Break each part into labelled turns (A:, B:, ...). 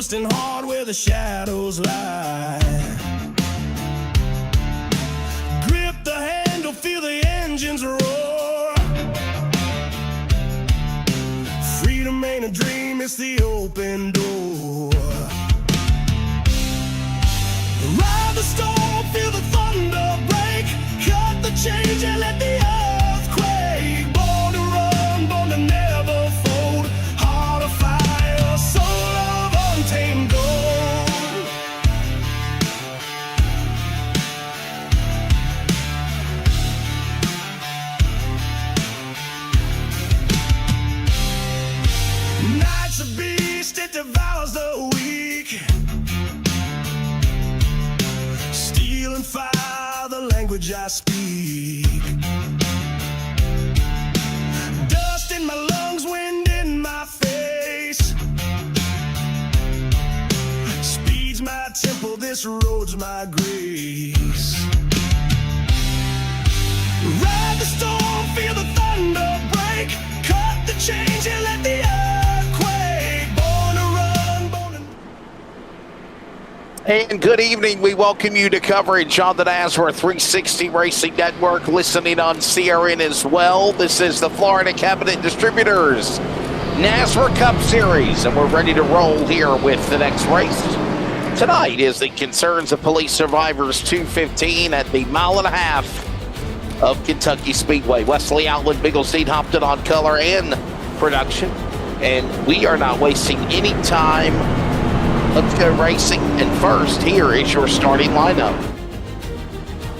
A: twisting hard where the shadows lie. Grip the handle, feel the engines roar. Freedom ain't a dream, it's the open door. Ride the storm, feel the thunder break. Cut the change and let the earth quake. Born to run, born to never fold. Heart of fire, soul of untamed gold. Night's a beast, it devours the weak. Steel and fire, the language I speak. Dust in my lungs, wind in my face. Speed's my temple, this road's my grace. Ride the storm, feel the thunder break. Cut the change and let the earth quake. Born to run, born to...
B: And good evening. We welcome you to coverage on the NASRA 360 Racing Network, listening on CRN as well. This is the Florida Cabinet Distributors NASRA Cup Series, and we're ready to roll here with the next race. Tonight is the Concerns of Police Survivors 215 at the mile and a half of Kentucky Speedway. Wesley Outland, Bigglestein, Hopton on color and production, and we are not wasting any time. Let's go racing, and first, here is your starting lineup.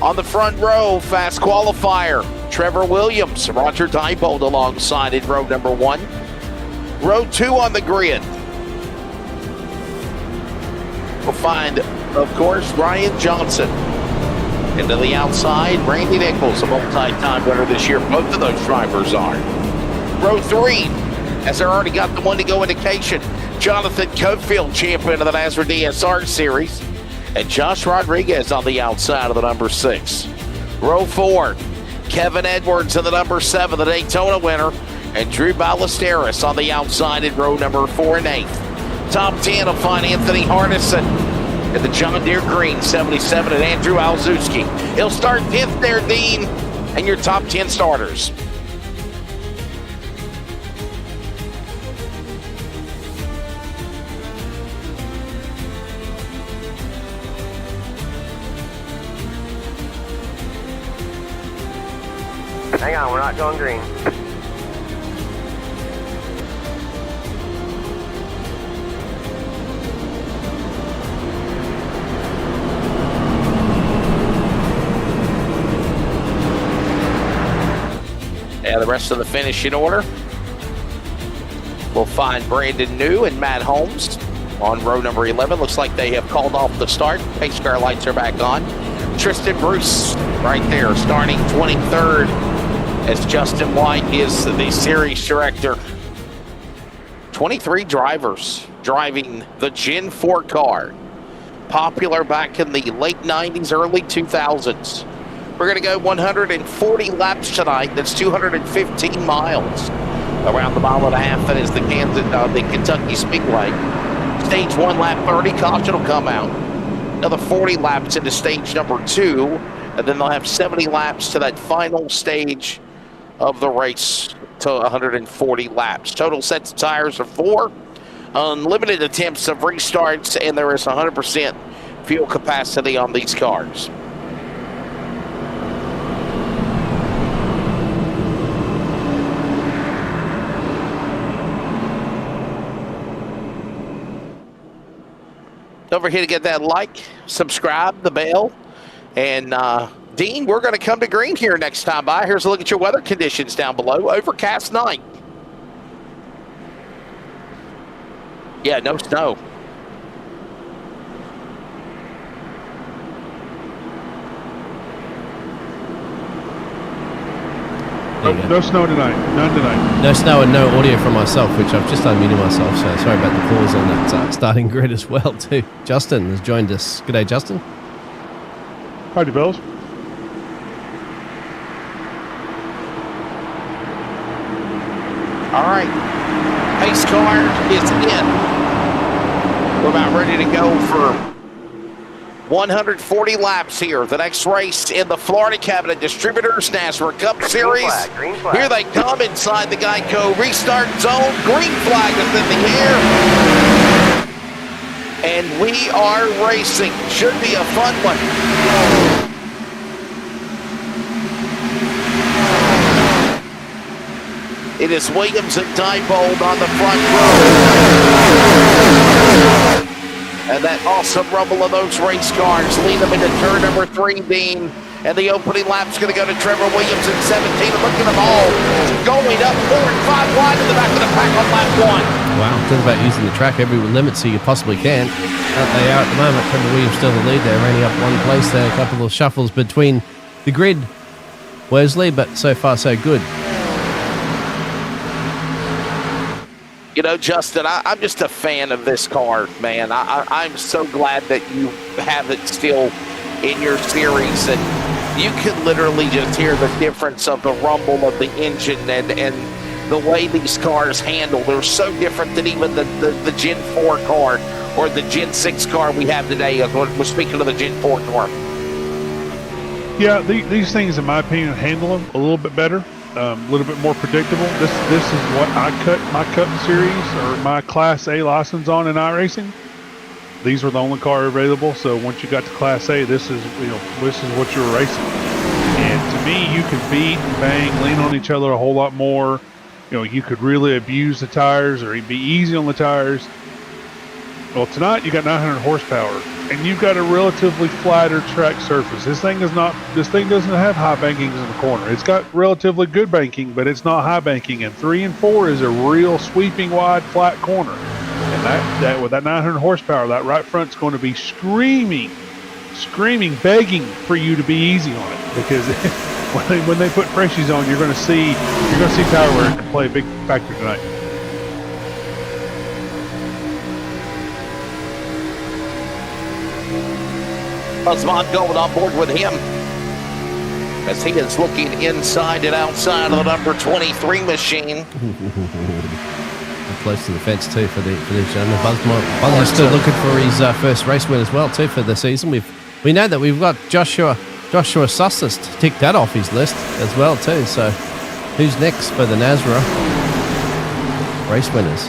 B: On the front row, fast qualifier, Trevor Williams, Roger Diebold alongside in row number 1. Row 2 on the grid. We'll find, of course, Ryan Johnson. And to the outside, Randy Nichols, a multi-time winner this year. Both of those drivers are. Row 3, as they're already got the one-to-go indication, Jonathan Cofield, champion of the NASRA DSR Series, and Josh Rodriguez on the outside of the number 6. Row 4, Kevin Edwards in the number 7, the Daytona winner, and Drew Ballesteros on the outside in row number 4 and 8. Top 10 will find Anthony Hardison at the John Deere Green 77 and Andrew Alzewski. He'll start 5th there, Dean, and your top 10 starters.
C: Hang on, we're not going green.
B: Yeah, the rest of the finishing order. We'll find Brandon New and Matt Holmes on row number 11. Looks like they have called off the start. Pace car lights are back on. Tristan Bruce right there, starting 23rd, as Justin White is the series director. 23 drivers driving the Gen 4 car. Popular back in the late 90s, early 2000s. We're going to go 140 laps tonight. That's 215 miles around the mile and a half. That is the Kentucky Speedway. Stage 1, lap 30. Caution will come out. Another 40 laps into stage number 2. And then they'll have 70 laps to that final stage of the race to 140 laps. Total sets of tires are 4. Unlimited attempts of restarts, and there is 100% fuel capacity on these cars. Don't forget to get that like, subscribe, the bell, and Dean, we're going to come to green here next time by. Here's a look at your weather conditions down below. Overcast night. Yeah, no snow.
D: No snow tonight. None tonight.
E: No snow and no audio from myself, which I've just unmuted myself, so sorry about the pause on that starting grid as well too. Justin has joined us. G'day, Justin.
D: Howdy, Bells.
B: All right. Pace car is in. We're about ready to go for 140 laps here. The next race in the Florida Cabinet Distributors NASRA Cup Series.
C: Green flag.
B: Here they come inside the Geico restart zone. Green flag is in the air. And we are racing. Should be a fun one. It is Williams and Diebold on the front row. And that awesome rumble of those race cars lead them into turn number 3, Dean. And the opening lap's going to go to Trevor Williams in 17. And look at them all going up 4 and 5 wide in the back of the pack on lap 1.
E: Wow, it's all about using the track every limit so you possibly can. They are at the moment. Trevor Williams still the lead there, only up one place there. A couple of shuffles between the grid, Wesley, but so far so good.
B: You know, Justin, I'm just a fan of this car, man. I'm so glad that you have it still in your series, and you can literally just hear the difference of the rumble of the engine and the way these cars handle. They're so different than even the Gen 4 car or the Gen 6 car we have today. We're speaking of the Gen 4 car.
D: Yeah, these things, in my opinion, handle them a little bit better. A little bit more predictable. This is what I cut my Cup Series or my Class A license on in iRacing. These were the only car available. So once you got to Class A, this is what you were racing. And to me, you can beat and bang, lean on each other a whole lot more. You could really abuse the tires or be easy on the tires. Well, tonight you got 900 horsepower, and you've got a relatively flatter track surface. This thing doesn't have high bankings in the corner. It's got relatively good banking, but it's not high banking. And 3 and 4 is a real sweeping wide flat corner. And that with that 900 horsepower, that right front's going to be screaming, begging for you to be easy on it, because when they put pressures on, you're going to see tire wear play a big factor tonight.
B: Osmond going on board with him as he is looking inside and outside of the number 23 machine.
E: Close to the fence too for these gentlemen. Buzzman's still looking for his first race win as well too for the season. We know that we've got Joshua Sustis to tick that off his list as well too. So who's next for the NASRA race winners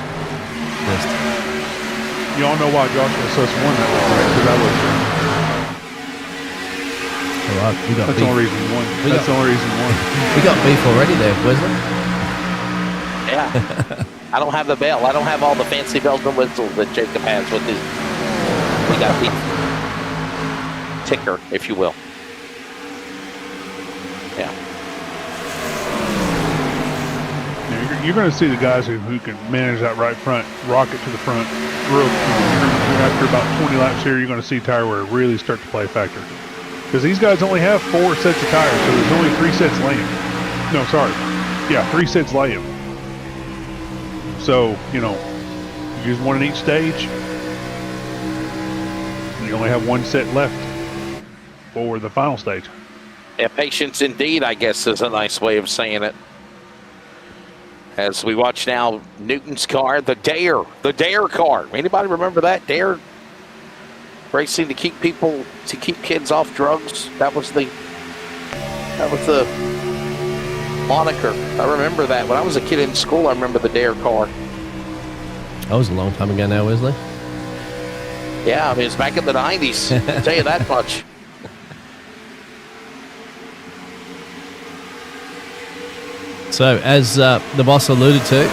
E: list?
D: You all know why Joshua Sustis won that one, right? Because I was.
E: Right,
D: that's the only reason he won. That's the only reason he won.
E: We got beef already there, Wesley.
B: Yeah. I don't have the bell. I don't have all the fancy bells and whistles that Jacob has with his. We got the ticker, if you will. Yeah.
D: You're going to see the guys who can manage that right front, rocket to the front. After about 20 laps here, you're going to see tire wear really start to play a factor. Because these guys only have 4 sets of tires, so there's only 3 sets laying. No, sorry. Yeah, 3 sets laying. So, use one in each stage. You only have 1 set left for the final stage.
B: Yeah, patience indeed, I guess, is a nice way of saying it. As we watch now, Newton's car, the Dare car. Anybody remember that? Dare racing to keep kids off drugs. That was the moniker. I remember that. When I was a kid in school, I remember the Dare car.
E: That was a long time ago now, Wesley.
B: Yeah, I mean, it's back in the 90s. I'll tell you that much.
E: So, as the boss alluded to,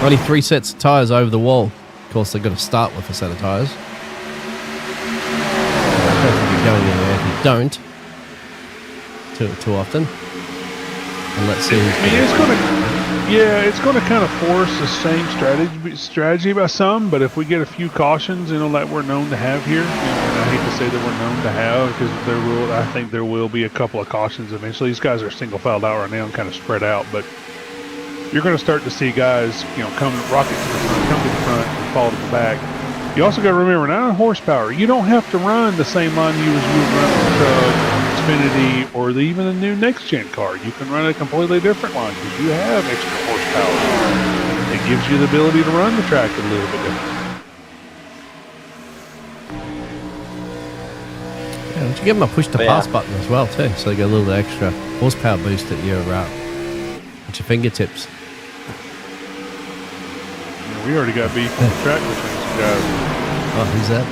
E: only 3 sets of tyres over the wall. Of course, they've got to start with a set of tyres. I don't think you're going anywhere if you don't too often. And let's see.
D: It's going to kind of force the same strategy by some, but if we get a few cautions, that we're known to have here, and I hate to say that we're known to have, because I think there will be a couple of cautions eventually. These guys are single filed out right now and kind of spread out, but you're going to start to see guys, come rocket to the front, come to the front, and fall to the back. You also got to remember, 9 horsepower. You don't have to run the same line you would run with the Xfinity or even the new next-gen car. You can run a completely different line because you have extra horsepower. It gives you the ability to run the track a little bit different.
E: Yeah, would you give them a push-to-pass button as well, too, so they get a little extra horsepower boost at your fingertips.
D: Yeah, we already got beef on the track between some guys.
E: Oh, who's that?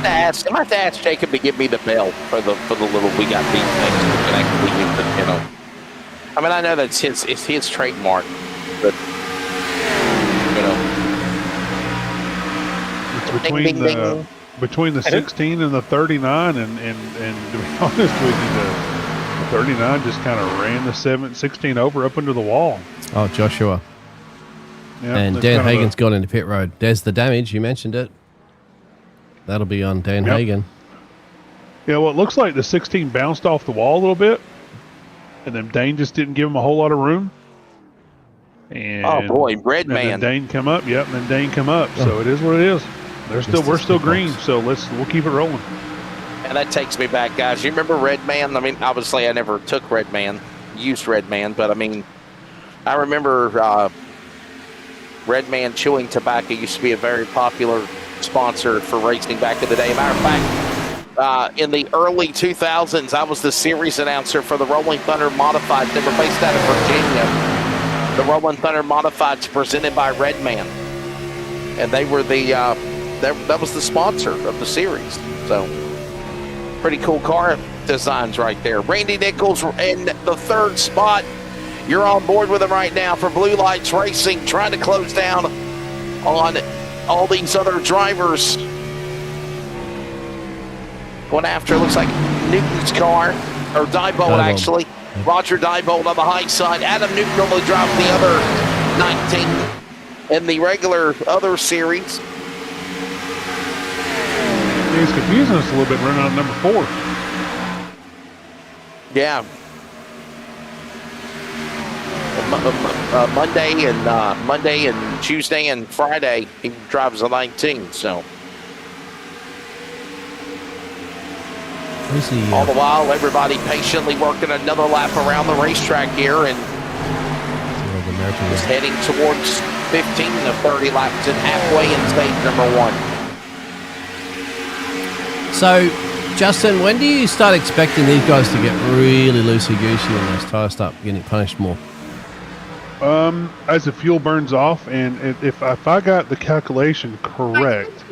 B: I might have to ask Jacob to give me the bell for the little we got beef thing. So we can actually use it, you know. I mean, I know that's it's his trademark, but you know,
D: It's
B: ding, ding.
D: between the 16 and the 39, and to be honest with you, the 39 just kind of ran the 16 over up under the wall.
E: Oh, Joshua.
D: Yeah,
E: And Dan Hagen's gone into pit road. There's the damage. You mentioned it. That'll be on Dan Hagen.
D: Yeah, well, it looks like the 16 bounced off the wall a little bit, and then Dane just didn't give him a whole lot of room. And
B: oh boy, Red Man.
D: And then Dane come up. Yep, and then Dane come up. So it is what it is. We're still green, so we'll keep it rolling.
B: And that takes me back, guys. You remember Red Man? I mean, obviously I never took Red Man, used Red Man, but I mean, I remember Red Man chewing tobacco used to be a very popular sponsor for racing back in the day. Matter of fact, in the early 2000s, I was the series announcer for the Rolling Thunder Modifieds. They were based out of Virginia. The Rolling Thunder Modifieds presented by Red Man, and they were that was the sponsor of the series. So pretty cool car designs right there. Randy Nichols in the third spot. You're on board with him right now for Blue Lights Racing, trying to close down on all these other drivers. Going after, it looks like Newton's car, or Diebold actually. Roger Diebold on the high side. Adam Newton will drive the other 19 in the regular other series.
D: He's confusing us a little bit running on number 4.
B: Yeah. Monday and Tuesday and Friday he drives a 19. So all the while, everybody patiently working another lap around the racetrack here, and is heading towards 15 to 30 laps and halfway in stage number 1.
E: So, Justin, when do you start expecting these guys to get really loosey-goosey when those tires start getting punished more?
D: As the fuel burns off, and if I got the calculation correct,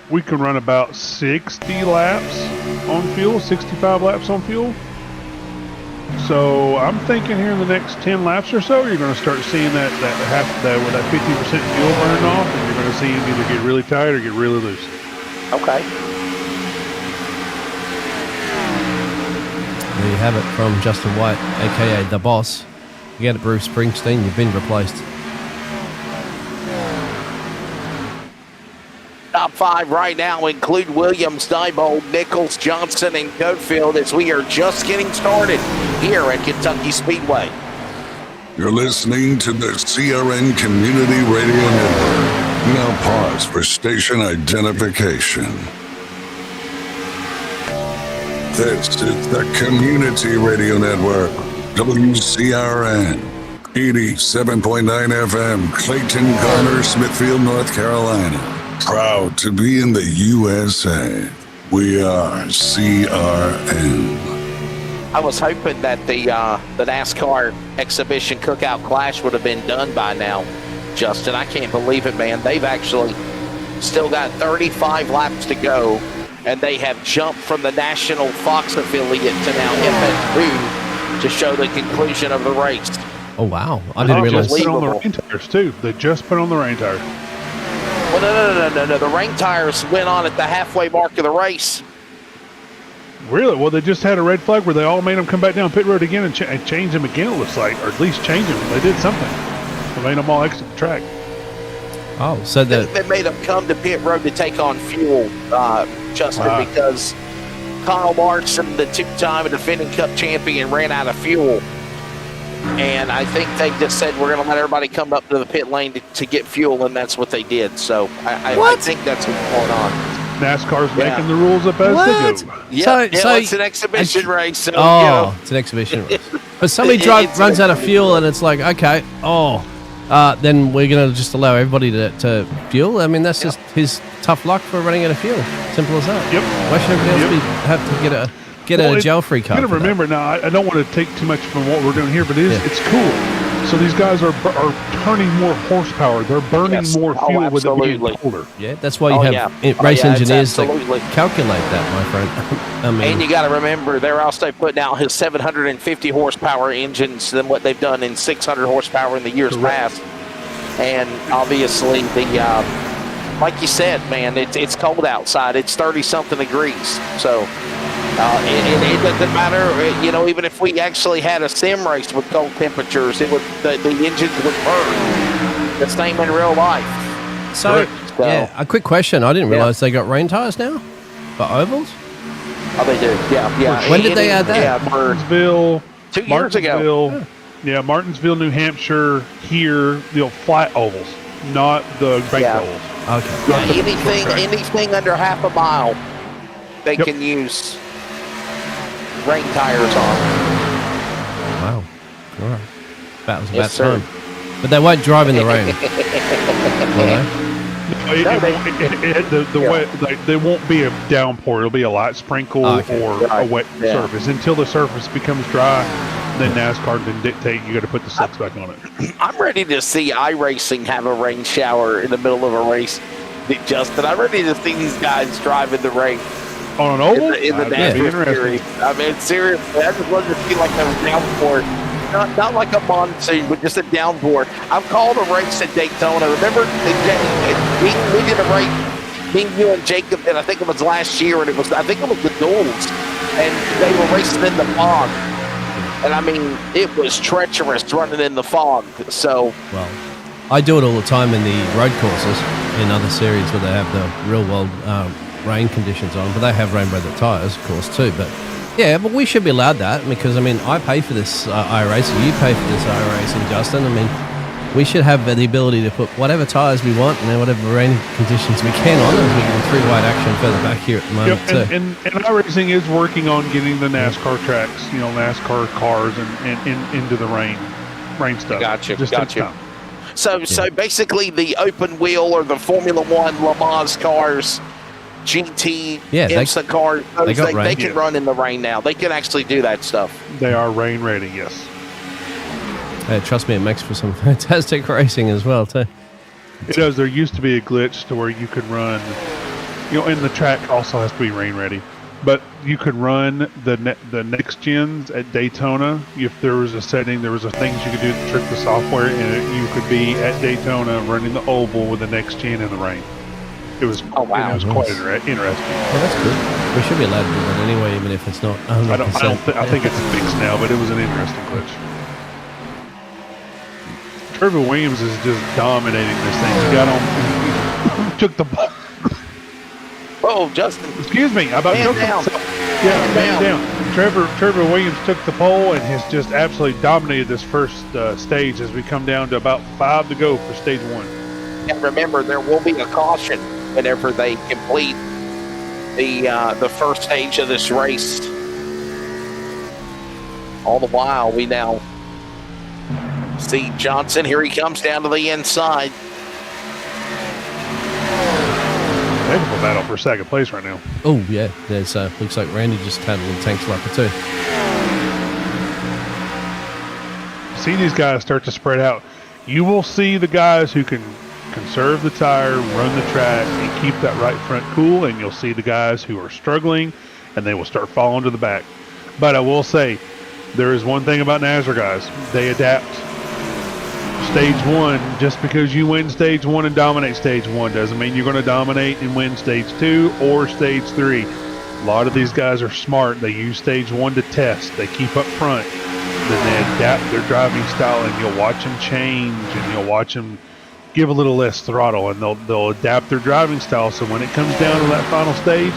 D: we can run about 60 laps on fuel, 65 laps on fuel. So I'm thinking here in the next 10 laps or so, you're going to start seeing that 50% fuel burn off, and you're going to see him either get really tight or get really loose.
B: Okay.
E: There you have it from Justin White, aka The Boss. You get it, Bruce Springsteen, you've been replaced.
B: Top 5 right now include Williams, Diebold, Nichols, Johnson, and Cofield as we are just getting started here at Kentucky Speedway.
F: You're listening to the CRN Community Radio Network. Now pause for station identification. This is the Community Radio Network, WCRN, 87.9 FM, Clayton, Garner, Smithfield, North Carolina. Proud to be in the USA. We are CRN.
B: I was hoping that the NASCAR Exhibition Cookout Clash would have been done by now, Justin. I can't believe it, man. They've actually still got 35 laps to go, and they have jumped from the national Fox affiliate to now FS2 to show the conclusion of the race.
E: Oh, wow. I didn't realize.
D: They just put on the rain tires, too. They just put on the rain tires.
B: Well, no. The rain tires went on at the halfway mark of the race.
D: Really? Well, they just had a red flag where they all made them come back down pit road again and change them again, it looks like. Or at least change them. They did something. They made them all exit the track.
E: Oh, so
B: They made them come to pit road to take on fuel, Justin, because Kyle Larson, the two-time defending Cup champion, ran out of fuel. And I think they just said, we're going to let everybody come up to the pit lane to get fuel, and that's what they did. So I think that's what's going on.
D: NASCAR's making the rules up as they go.
B: Yeah, so it's an exhibition race. So,
E: it's an exhibition race. But somebody runs out of fuel, and it's like, okay, then we're going to just allow everybody to fuel. I mean, that's just his tough luck for running out of fuel. Simple as that.
D: Yep.
E: Why should everybody else have to get a gel-free car?
D: You got to remember now. I don't want to take too much from what we're doing here, but it's cool. So these guys are turning more horsepower. They're burning more fuel with it being colder.
E: Yeah, that's why you have race engineers that calculate that, my friend. I mean,
B: and you got to remember, they're also putting out his 750 horsepower engines than what they've done in 600 horsepower in the years past. And obviously, like you said, man, it's cold outside. It's 30-something degrees. So it doesn't matter, even if we actually had a sim race with cold temperatures, the engines would burn. The same in real life.
E: So, a quick question. I didn't realize they got rain tires now for ovals.
B: Oh, they do. Yeah.
E: When did they add that?
B: Yeah,
D: Martinsville,
B: 2 years ago.
D: Yeah, Martinsville, New Hampshire. Here, flat ovals, not the baked ovals.
E: Okay.
B: Anything under half a mile, they can use rain tires on.
E: Wow. All right. That was about time. But they won't drive in the rain. Will they?
D: There won't be a downpour. It'll be a light sprinkle or a wet surface until the surface becomes dry. Then NASCAR can dictate you got to put the slicks back on it.
B: I'm ready to see iRacing have a rain shower in the middle of a race. Justin, I'm ready to see these guys drive in the rain.
D: On an oval?
B: In the NASCAR series. I mean, seriously, I just wanted to see like a downpour. Not like a monsoon, but just a downpour. I've called a race at Daytona. Remember, we did a race, me, you, and Jacob, and I think it was last year, and I think it was the duels, and they were racing in the fog. And I mean, it was treacherous running in the fog. So,
E: well, I do it all the time in the road courses in other series where they have the real world rain conditions on, but they have rain weather tires, of course, too. But yeah, but we should be allowed that because I mean, I pay for this iRacing, you pay for this iRacing, Justin. I mean, we should have the ability to put whatever tires we want and whatever rain conditions we can on as we get three-wide action further back here at the moment.
D: Yep, and iRacing is working on getting the NASCAR tracks, NASCAR cars and into the rain stuff.
B: Gotcha. So basically the open wheel or the Formula One Le Mans cars, GT, IMSA cars, they can run in the rain now. They can actually do that stuff.
D: They are rain ready, yes.
E: Trust me, it makes for some fantastic racing as well, too.
D: It does. There used to be a glitch to where you could run, and the track also has to be rain ready. But you could run the next gens at Daytona. If there was a setting, there was a things you could do to trick the software, and you could be at Daytona running the oval with the next gen in the rain. It was it was quite interesting.
E: Well, that's good. We should be allowed to do that anyway, even if it's not 100%.
D: I think it's fixed now, but it was an interesting glitch. Trevor Williams is just dominating this thing. He got on, took the ball.
B: Oh, Justin.
D: Excuse me. I about choked myself. Yeah, man down. Trevor Williams took the pole and has just absolutely dominated this first stage as we come down to about 5 to go for stage 1.
B: And remember, there will be a caution whenever they complete the first stage of this race. All the while, we now see Johnson. Here he comes down to the inside.
D: Heck of a battle for second place right now.
E: Oh, yeah. There's looks like Randy just had a little tank slapper too.
D: See these guys start to spread out. You will see the guys who can conserve the tire, run the track, and keep that right front cool, and you'll see the guys who are struggling, and they will start falling to the back. But I will say, there is one thing about NASRA guys. They adapt. Stage 1, just because you win stage 1 and dominate stage 1 doesn't mean you're going to dominate and win stage 2 or stage 3. A lot of these guys are smart. They use stage 1 to test. They keep up front. Then they adapt their driving style, and you'll watch them change, and you'll watch them give a little less throttle, and they'll adapt their driving style. So when it comes down to that final stage,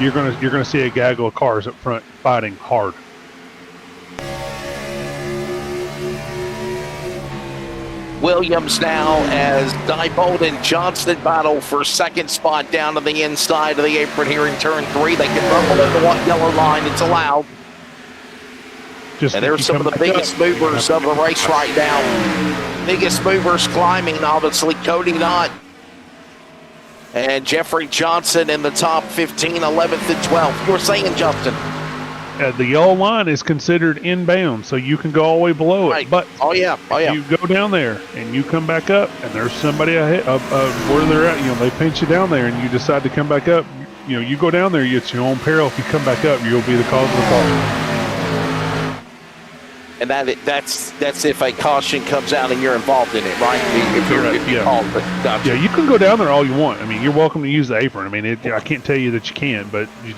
D: you're gonna see a gaggle of cars up front fighting hard.
B: Williams now as Diebold and Johnston battle for second spot down to the inside of the apron here in turn 3. They can rumble in the yellow line. It's allowed. And there's some of the biggest movers of the race right now. Biggest movers climbing, obviously, Cody Knott and Jeffrey Johnson in the top 15, 11th and 12th. You were saying, Justin?
D: The yellow line is considered inbound, so you can go all the way below
B: Right.
D: it. But
B: if
D: you go down there and you come back up, and there's somebody ahead of where they're at. They pinch you down there, and you decide to come back up. You go down there, it's your own peril. If you come back up, you'll be the cause of the fall.
B: And that's if a caution comes out and you're involved in it, right? If you're called, but gotcha.
D: Yeah, you can go down there all you want. I mean, you're welcome to use the apron. I mean, I can't tell you that you can't, but you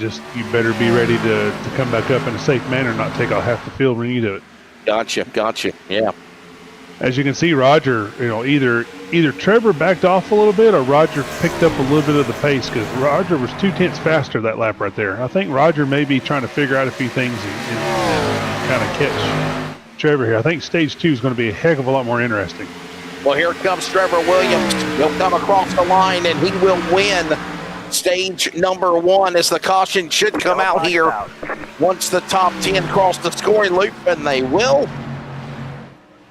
D: better be ready to come back up in a safe manner, not take out half the field when you do it.
B: Gotcha. Yeah.
D: As you can see, Roger, either Trevor backed off a little bit or Roger picked up a little bit of the pace, because Roger was 2/10 faster that lap right there. I think Roger may be trying to figure out a few things and kind of catch Trevor here. I think stage 2 is going to be a heck of a lot more interesting.
B: Well, here comes Trevor Williams. He'll come across the line, and he will win stage number 1, as the caution should come out here once the top 10 cross the scoring loop, and they will.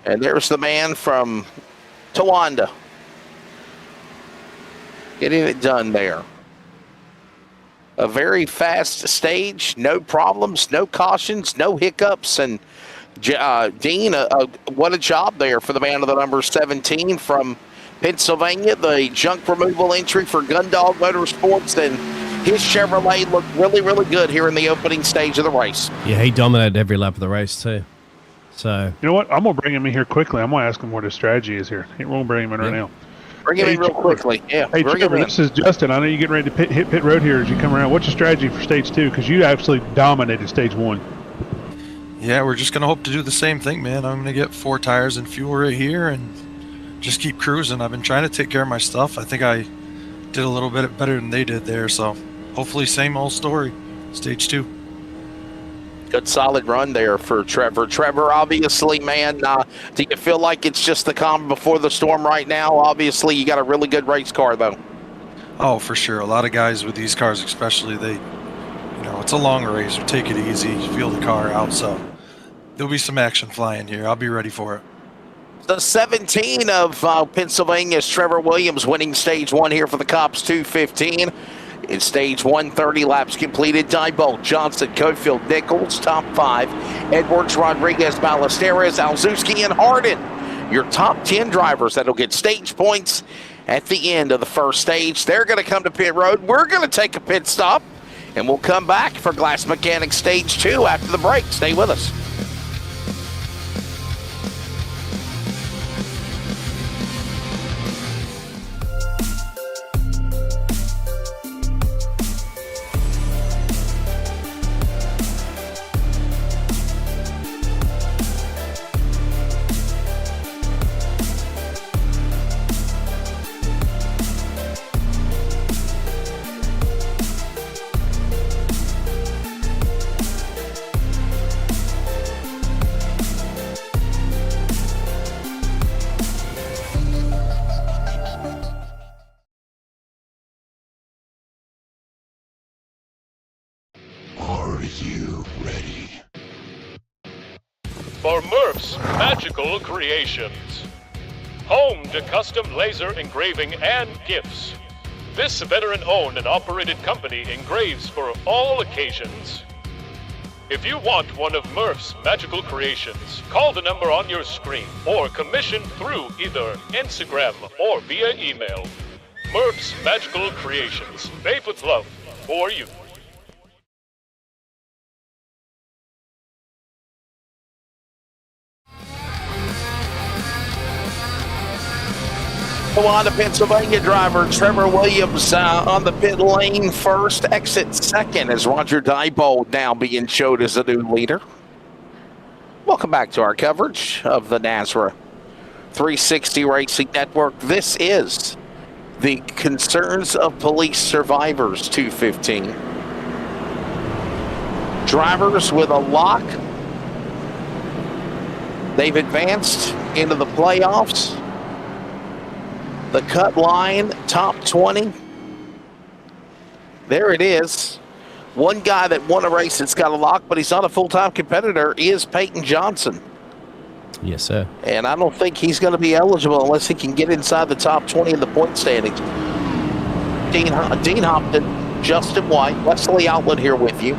B: And there's the man from Towanda getting it done there. A very fast stage, no problems, no cautions, no hiccups, and Dean, what a job there for the man of the number 17 from Pennsylvania, the junk removal entry for Gundog Motorsports, and his Chevrolet looked really, really good here in the opening stage of the race.
E: Yeah, he dominated every lap of the race too. So
D: you know what? I'm going to bring him in here quickly. I'm going to ask him what his strategy is here. We'll bring him in right now.
B: Bring him in real quickly. Yeah.
D: Hey, Trevor, this is Justin. I know you're getting ready to hit pit road here as you come around. What's your strategy for stage 2? Because you absolutely dominated stage 1.
G: Yeah, we're just going to hope to do the same thing, man. I'm going to get 4 tires and fuel right here and just keep cruising. I've been trying to take care of my stuff. I think I did a little bit better than they did there, so hopefully same old story, stage 2.
B: Good solid run there for Trevor. Trevor, obviously, man, do you feel like it's just the calm before the storm right now? Obviously, you got a really good race car, though.
G: Oh, for sure. A lot of guys with these cars especially, it's a long race. We take it easy, feel the car out, so there'll be some action flying here. I'll be ready for it.
B: The 17 of Pennsylvania's Trevor Williams winning stage 1 here for the C.O.P.S 215. In stage 1, 30 laps completed. Diebold, Johnson, Cofield, Nichols, top 5. Edwards, Rodriguez, Ballesteros, Alzewski, and Hardin. Your top 10 drivers that'll get stage points at the end of the first stage. They're going to come to pit road. We're going to take a pit stop, and we'll come back for Glass Mechanics stage 2 after the break. Stay with us.
H: For Murph's Magical Creations. Home to custom laser engraving and gifts. This veteran-owned and operated company engraves for all occasions. If you want one of Murph's Magical Creations, call the number on your screen or commission through either Instagram or via email. Murph's Magical Creations, made with love for you.
B: On the Pennsylvania driver, Trevor Williams on the pit lane first, exit second, as Roger Diebold now being showed as the new leader. Welcome back to our coverage of the NASRA 360 Racing Network. This is the Concerns of Police Survivors 215. Drivers with a lock. They've advanced into the playoffs. The cut line, top 20. There it is. One guy that won a race that's got a lock, but he's not a full-time competitor, is Peyton Johnson.
E: Yes, sir.
B: And I don't think he's going to be eligible unless he can get inside the top 20 in the point standings. Dean Hopton, Justin White, Wesley Outlet here with you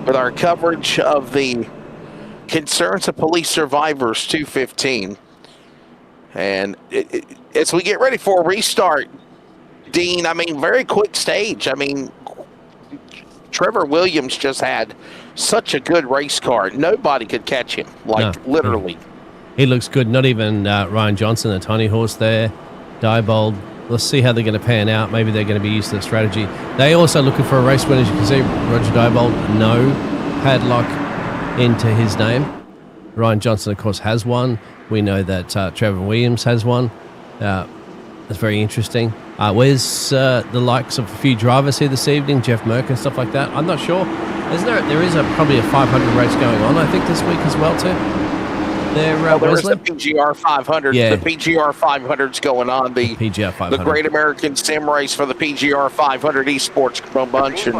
B: with our coverage of the Concerns of Police Survivors 215. And as we get ready for a restart, Dean, I mean, very quick stage. I mean, Trevor Williams just had such a good race car. Nobody could catch him, literally.
E: He looks good. Not even Ryan Johnson, the tiny horse there. Diebold. Let's see how they're going to pan out. Maybe they're going to be used to the strategy. They also looking for a race win, as you can see. Roger Diebold, no padlock into his name. Ryan Johnson, of course, has one. We know that Trevor Williams has one. That's very interesting. Where's the likes of a few drivers here this evening? Jeff Merck and stuff like that. I'm not sure. There is probably a 500 race going on, I think, this week as well, too. There is
B: the PGR 500.
E: Yeah.
B: The PGR 500's going on. The
E: PGR 500.
B: The Great American Sim Race for the PGR 500 Esports Promotion.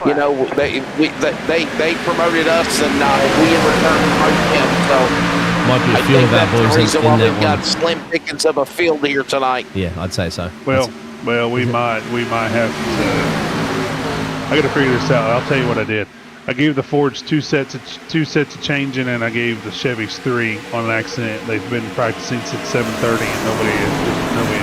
B: You know, they promoted us, and we in return promoted him. So
E: might be a few of our boys in that
B: we've got slim pickings of a field here tonight.
E: Yeah, I'd say so.
D: Well, we might have to. I got to figure this out. I'll tell you what I did. I gave the Fords two sets of changing, and I gave the Chevys 3 on an accident. They've been practicing since 7:30, and nobody informed me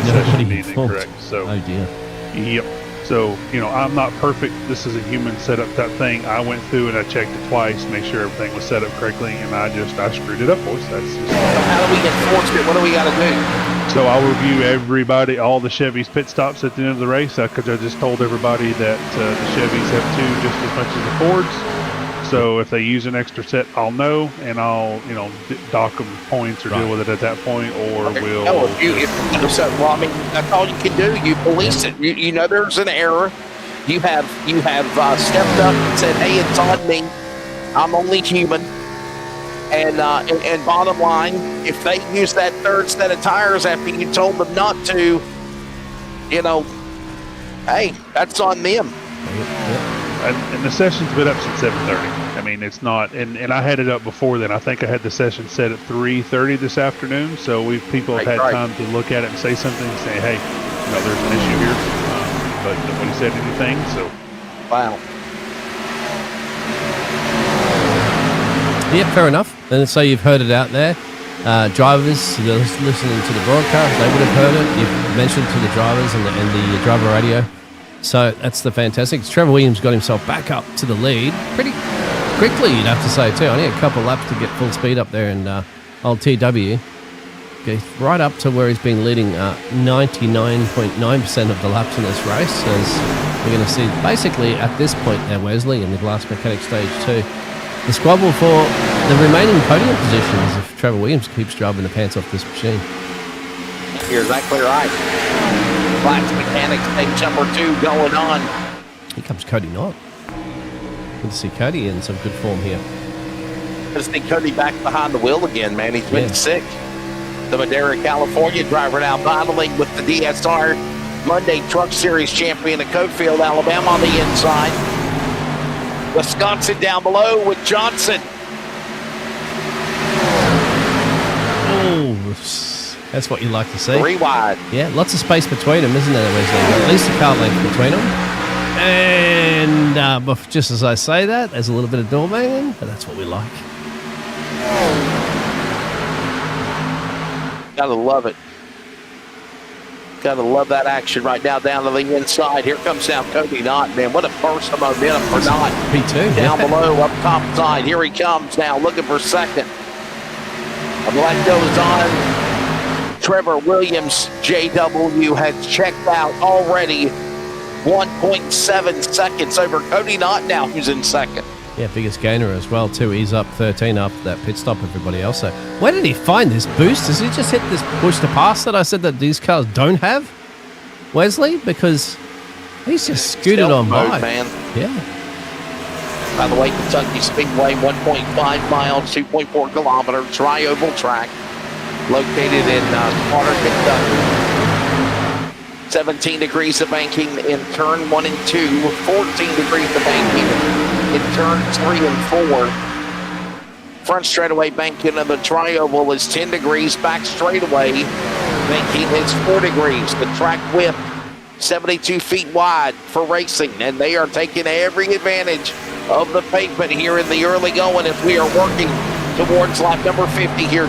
D: the session being incorrect. So,
E: oh dear.
D: Yep. So, I'm not perfect. This is a human setup type thing. I went through and I checked it twice, make sure everything was set up correctly, and I screwed it up, boys. That's just.
B: So how do we enforce it? What do we got to do?
D: So I'll review all the Chevys pit stops at the end of the race, because I just told everybody that the Chevys have 2 just as much as the Fords. So if they use an extra set, I'll know, and I'll dock them points or deal with it at that point, or we'll.
B: No, I mean, that's all you can do. You police it. You know there's an error. You have stepped up and said, "Hey, it's on me. I'm only human." And bottom line, if they use that 3rd set of tires after you told them not to, hey, that's on them.
D: And the session's been up since 7:30. I mean, it's not, and I had it up before then. I think I had the session set at 3:30 this afternoon. So people have had time to look at it and say something and say, hey, there's an issue here. But nobody said anything. So,
B: wow.
E: Yeah, fair enough. And so you've heard it out there. Drivers listening to the broadcast, they would have heard it. You've mentioned to the drivers and the driver radio. So that's the fantastic. Trevor Williams got himself back up to the lead pretty quickly, you'd have to say, too. Only a couple laps to get full speed up there in old TW. Goes right up to where he's been leading 99.9% of the laps in this race. As we're going to see basically at this point now, Wesley in the Glass Mechanic Stage 2. The squabble for the remaining podium positions if Trevor Williams keeps driving the pants off this machine.
B: You're exactly right. Glass Mechanic Stage number 2 going on.
E: Here comes Cody Knott. Good to see Cody in some good form here.
B: Good to see Cody back behind the wheel again, man. He's been sick. The Madera, California driver now battling with the DSR Monday Truck Series champion at Cofield, Alabama on the inside. Wisconsin down below with Johnson.
E: Oh, that's what you like to see.
B: 3 wide.
E: Yeah, lots of space between them, isn't there, Wesley? At least a car length between them. And just as I say that, there's a little bit of door banging, but that's what we like.
B: Gotta love it. Gotta love that action right now down to the inside. Here comes down Cody Knott, man. What a burst of momentum for Knott.
E: P2.
B: Down below, up top side. Here he comes now, looking for second. A black goes on. Trevor Williams, JW, has checked out already. 1.7 seconds over Cody Knott now, who's in second.
E: Yeah, biggest gainer as well, too. He's up 13 after that pit stop, everybody else. So where did he find this boost? Does he just hit this push to pass that I said that these cars don't have, Wesley? Because he's just scooted on by.
B: Man.
E: Yeah.
B: By the way, Kentucky Speedway, 1.5 miles, 2.4 kilometers, tri-oval track, located in Sparta, Kentucky. 17 degrees of banking in turn 1 and 2, 14 degrees of banking in turn 3 and 4. Front straightaway banking of the tri-oval is 10 degrees. Back straightaway banking is 4 degrees. The track width 72 feet wide for racing, and they are taking every advantage of the pavement here in the early going as we are working towards lap number 50 here.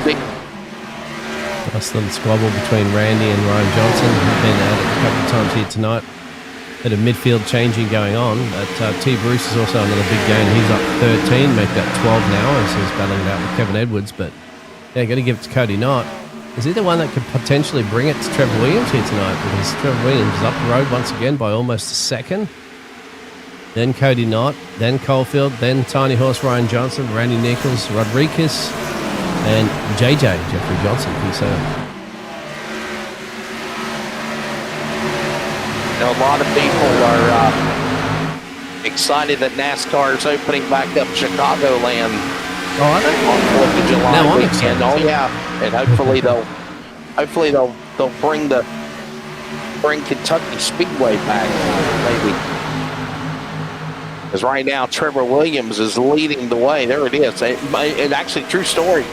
E: Nice little squabble between Randy and Ryan Johnson. We've been at it a couple of times here tonight. Bit of midfield changing going on. But T. Bruce is also another big gain. He's up 13, make that 12 now as he's battling it out with Kevin Edwards. But yeah, got to give it to Cody Knight. Is he the one that could potentially bring it to Trevor Williams here tonight? Because Trevor Williams is up the road once again by almost a second. Then Cody Knight, then Coalfield, then Tiny Horse Ryan Johnson, Randy Nichols, Rodriguez, and JJ, Jeffrey Johnson, P7.
B: A lot of people are excited that NASCAR is opening back up Chicagoland
E: Oh, are they?
B: on 4th of July
E: Now I'm
B: weekend.
E: excited.
B: Oh yeah, and hopefully they'll bring Kentucky Speedway back, maybe. Because right now Trevor Williams is leading the way. There it is. It actually, true story.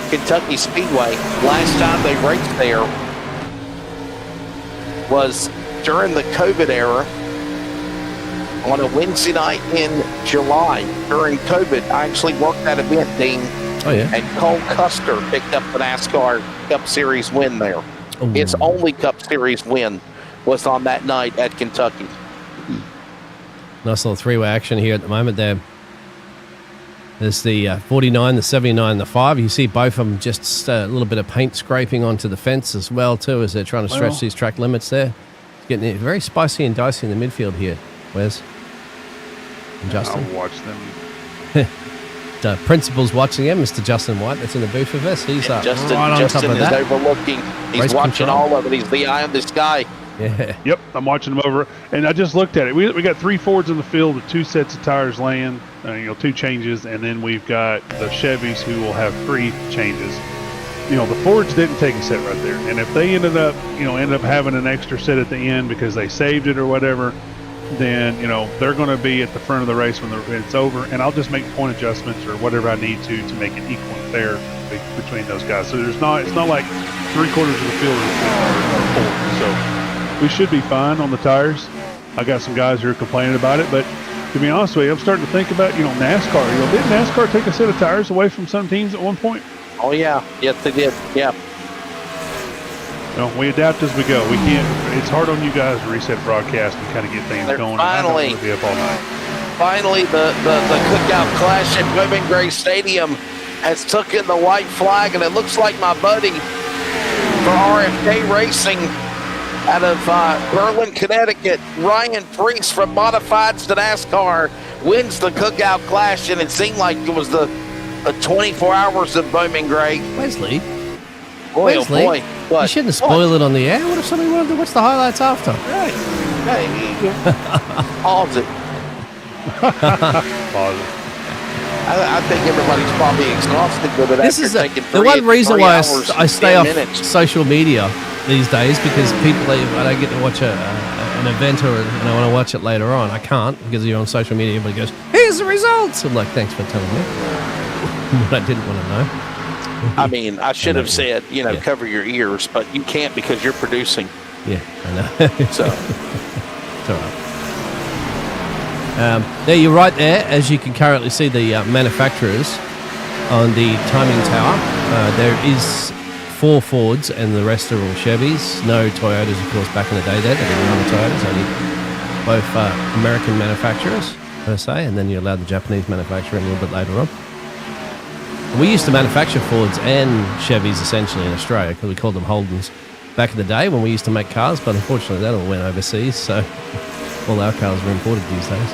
B: Kentucky Speedway. Last time they raced there was during the COVID era on a Wednesday night in July during COVID. I actually worked that event, Dean.
E: Oh, yeah.
B: And Cole Custer picked up the NASCAR Cup Series win there.
E: Ooh.
B: His only Cup Series win was on that night at Kentucky.
E: Nice little three-way action here at the moment there. There's the 49, the 79, and the 5. You see both of them just a little bit of paint scraping onto the fence as well, too, as they're trying to stretch these track limits there. It's getting it very spicy and dicey in the midfield here. Wes and Justin.
D: I'll watch them.
E: The principal's watching him, Mr. Justin White, that's in the booth with us. He's right
B: Justin
E: on top
B: Justin
E: of
B: is
E: that.
B: overlooking. He's
E: Race
B: watching
E: control.
B: all of it. He's the eye of the sky.
E: Yeah.
D: Yep, I'm watching them over, and I just looked at it. We got 3 Fords in the field with 2 sets of tires laying, 2 changes, and then we've got the Chevys who will have 3 changes. The Fords didn't take a set right there, and if they ended up having an extra set at the end because they saved it or whatever, then they're going to be at the front of the race when it's over, and I'll just make point adjustments or whatever I need to make it equal and fair between those guys. So it's not like 3/4 of the field are Ford. So we should be fine on the tires. I got some guys who are complaining about it, but to be honest with you, I'm starting to think about NASCAR. Didn't NASCAR take a set of tires away from some teams at one point?
B: Oh yeah, yes they did. Yeah.
D: We adapt as we go. We can't. It's hard on you guys to reset broadcast and kind of get things going. I don't want to be up all night.
B: Finally, the cookout clash at Bowman Gray Stadium has taken the white flag, and it looks like my buddy for RFK Racing out of Berlin, Connecticut, Ryan Priest from Modifieds to NASCAR wins the cookout clash, and it seemed like it was the 24 hours of Bowman Gray.
E: Wesley?
B: Boy,
E: Wesley,
B: oh boy. What?
E: you shouldn't spoil it on the air. What if somebody wanted to watch the highlights after?
B: Hey, pause it.
D: Pause it.
B: I think everybody's probably exhausted with it.
E: This
B: after
E: is
B: taking
E: the one reason why
B: hours,
E: I stay
B: 10
E: off
B: minutes.
E: social media these days, because I don't get to watch an event and I want to watch it later on. I can't because you're on social media. Everybody goes, "Here's the results." I'm like, "Thanks for telling me." What I didn't want to know.
B: I mean, I should have said,
E: Yeah.
B: cover your ears, but you can't because you're producing.
E: Yeah, I know.
B: So,
E: It's all right. There, you're right there. As you can currently see, the manufacturers on the timing tower. There is 4 Fords and the rest are all Chevys. No Toyotas, of course, back in the day there. There were none Toyotas, only both American manufacturers, per se, and then you're allowed the Japanese manufacturer a little bit later on. We used to manufacture Fords and Chevys essentially in Australia because we called them Holdens back in the day when we used to make cars, but unfortunately that all went overseas, so all our cars are imported these days.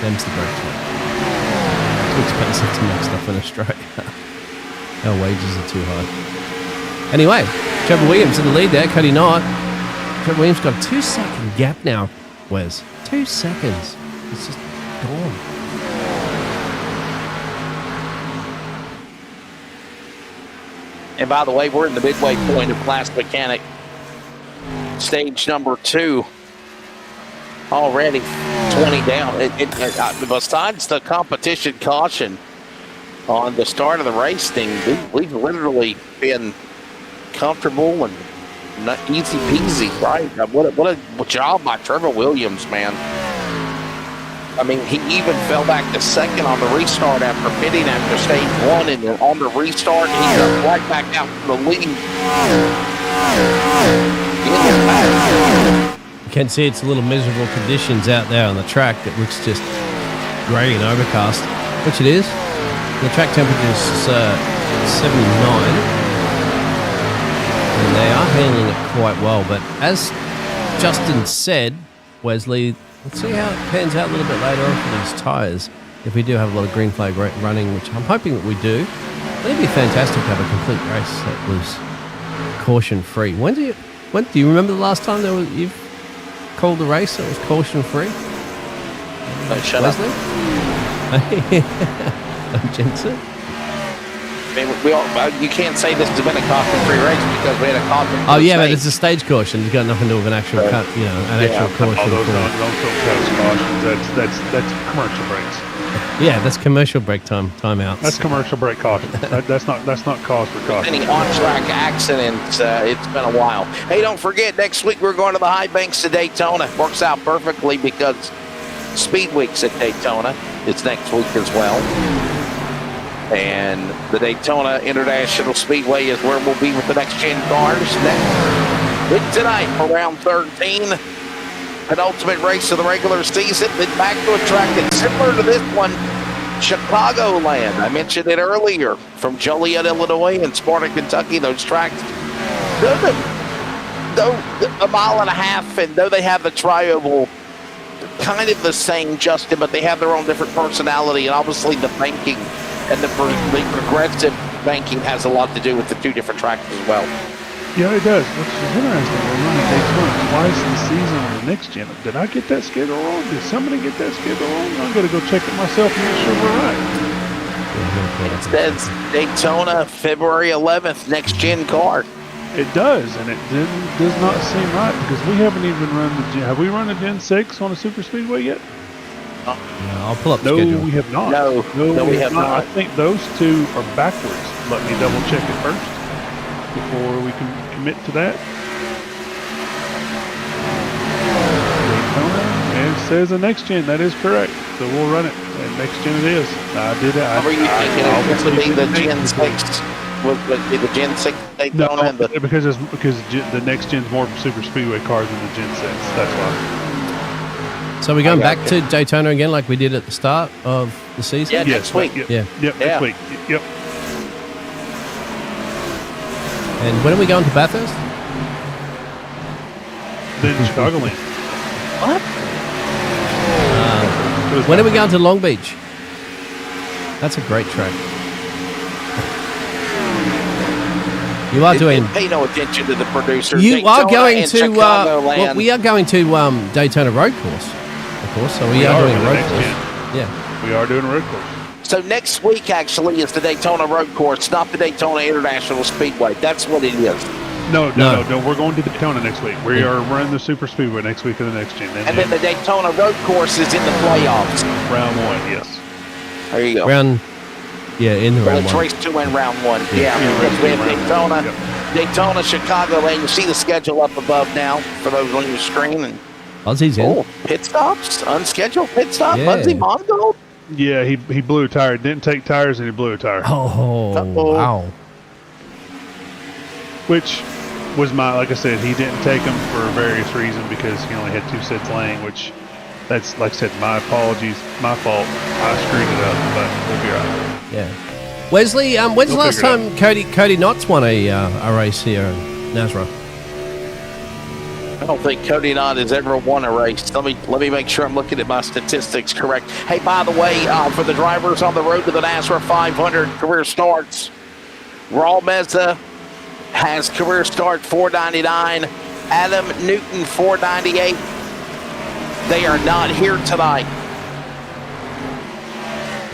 E: Them's the brakes, mate. Too expensive to make stuff in Australia. Our wages are too high. Anyway, Trevor Williams in the lead there, Cody Knight. Trevor Williams got a 2-second gap now, Wes. 2 seconds. It's just gone.
B: and by the way, we're in the midway point of Class Mechanic, stage number 2. already 20 down. Besides the competition caution on the start of the race thing, we've literally been comfortable and not easy peasy, right? What a job by Trevor Williams, man. I mean, he even fell back to second on the restart after pitting after stage 1, and on the restart, he got right back out to the lead.
E: You can see it's a little miserable conditions out there on the track. It looks just grey and overcast, which it is. The track temperature is 79, and they are handling it quite well. But as Justin said, Wesley, let's see how it pans out a little bit later on for these tyres. If we do have a lot of green flag running, which I'm hoping that we do, it'd be fantastic to have a complete race that was caution-free. When do you remember the last time you've called a race that was caution-free?
B: Shut
E: Wesley?
B: up.
E: Jensen?
B: I mean, you can't say this has been a caution-free race because we had a caution.
E: Oh yeah, but it's a stage caution. It's got nothing to do with an actual cut, actual caution.
D: All those non-filter cautions. That's commercial breaks.
E: Yeah, that's commercial break timeouts.
D: That's commercial break caution. That's not cause for caution.
B: Any on-track accidents, it's been a while. Hey, don't forget, next week we're going to the High Banks of Daytona. Works out perfectly because Speed Week's at Daytona. It's next week as well. And the Daytona International Speedway is where we'll be with the next-gen cars next week tonight for round 13. Penultimate race of the regular season. Then back to a track that's similar to this one, Chicagoland. I mentioned it earlier, from Joliet, Illinois, and Sparta, Kentucky. Those tracks, though a mile and a half, and though they have the tri-oval, kind of the same, Justin, but they have their own different personality, and obviously the banking and the progressive banking has a lot to do with the two different tracks as well.
D: Yeah, it does. Which is interesting. We're running Daytona twice this season on the next gen. Did I get that schedule wrong? Did somebody get that schedule wrong? I'm going to go check it myself and make sure we're right.
B: It says Daytona, February 11th, next gen car.
D: It does, and it does not seem right because we haven't even run the gen. Have we run a Gen 6 on a super speedway yet?
E: No, I'll pull up the
D: No,
E: schedule.
D: we have not.
B: No, we have not.
D: I think those two are backwards. Let me double check it first before we can commit to that. Daytona, it says the next gen. That is correct. So we'll run it. And next gen it is. I did it.
B: How are you thinking it would be the Gen 6? Would be the Gen 6 Daytona?
D: No, because the next gen's more super speedway cars than the Gen 6. That's why.
E: So we're going back to Daytona again like we did at the start of the season?
B: Yeah, next week.
E: Yeah.
D: Yep, next week. Yep.
E: And when are we going to Bathurst?
D: Then Chicagoland.
B: What?
E: When are we going to Long Beach? That's a great track. You are doing.
B: Pay no attention to the producer.
E: You
B: Daytona
E: are going to.
B: Chicagoland.
E: We are going to Daytona Road Course, of course. So we are doing a road course. Yeah,
D: we are doing a road course.
B: So next week actually is the Daytona Road Course, not the Daytona International Speedway. That's what it is.
D: No. We're going to Daytona next week. We are running the super speedway next week of the next gen.
B: And then the Daytona Road Course is in the playoffs.
D: Round 1, yes.
B: There you go.
E: In the round
B: it's
E: 1.
B: race 2 and round 1. Yeah, because we have Daytona, Daytona, Chicago, and you see the schedule up above now for those on your screen. And
E: Ozzy's in.
B: Pit stops, unscheduled pit stop.
E: Yeah.
B: Muzzy Mongold.
D: Yeah, he blew a tire. Didn't take tires and he blew a tire.
E: Oh, wow.
D: Which was like I said, he didn't take them for various reasons because he only had 2 sets laying, which that's, like I said, my apologies, my fault. I screwed it up, but we'll be all right.
E: Yeah. Wesley, when's the last time Cody Knotts won a race here in NASRA?
B: I don't think Cody Knott has ever won a race. Let me make sure I'm looking at my statistics correct. Hey, by the way, for the drivers on the road to the NASRA 500 career starts, Raul Meza has career start 499. Adam Newton 498. They are not here tonight.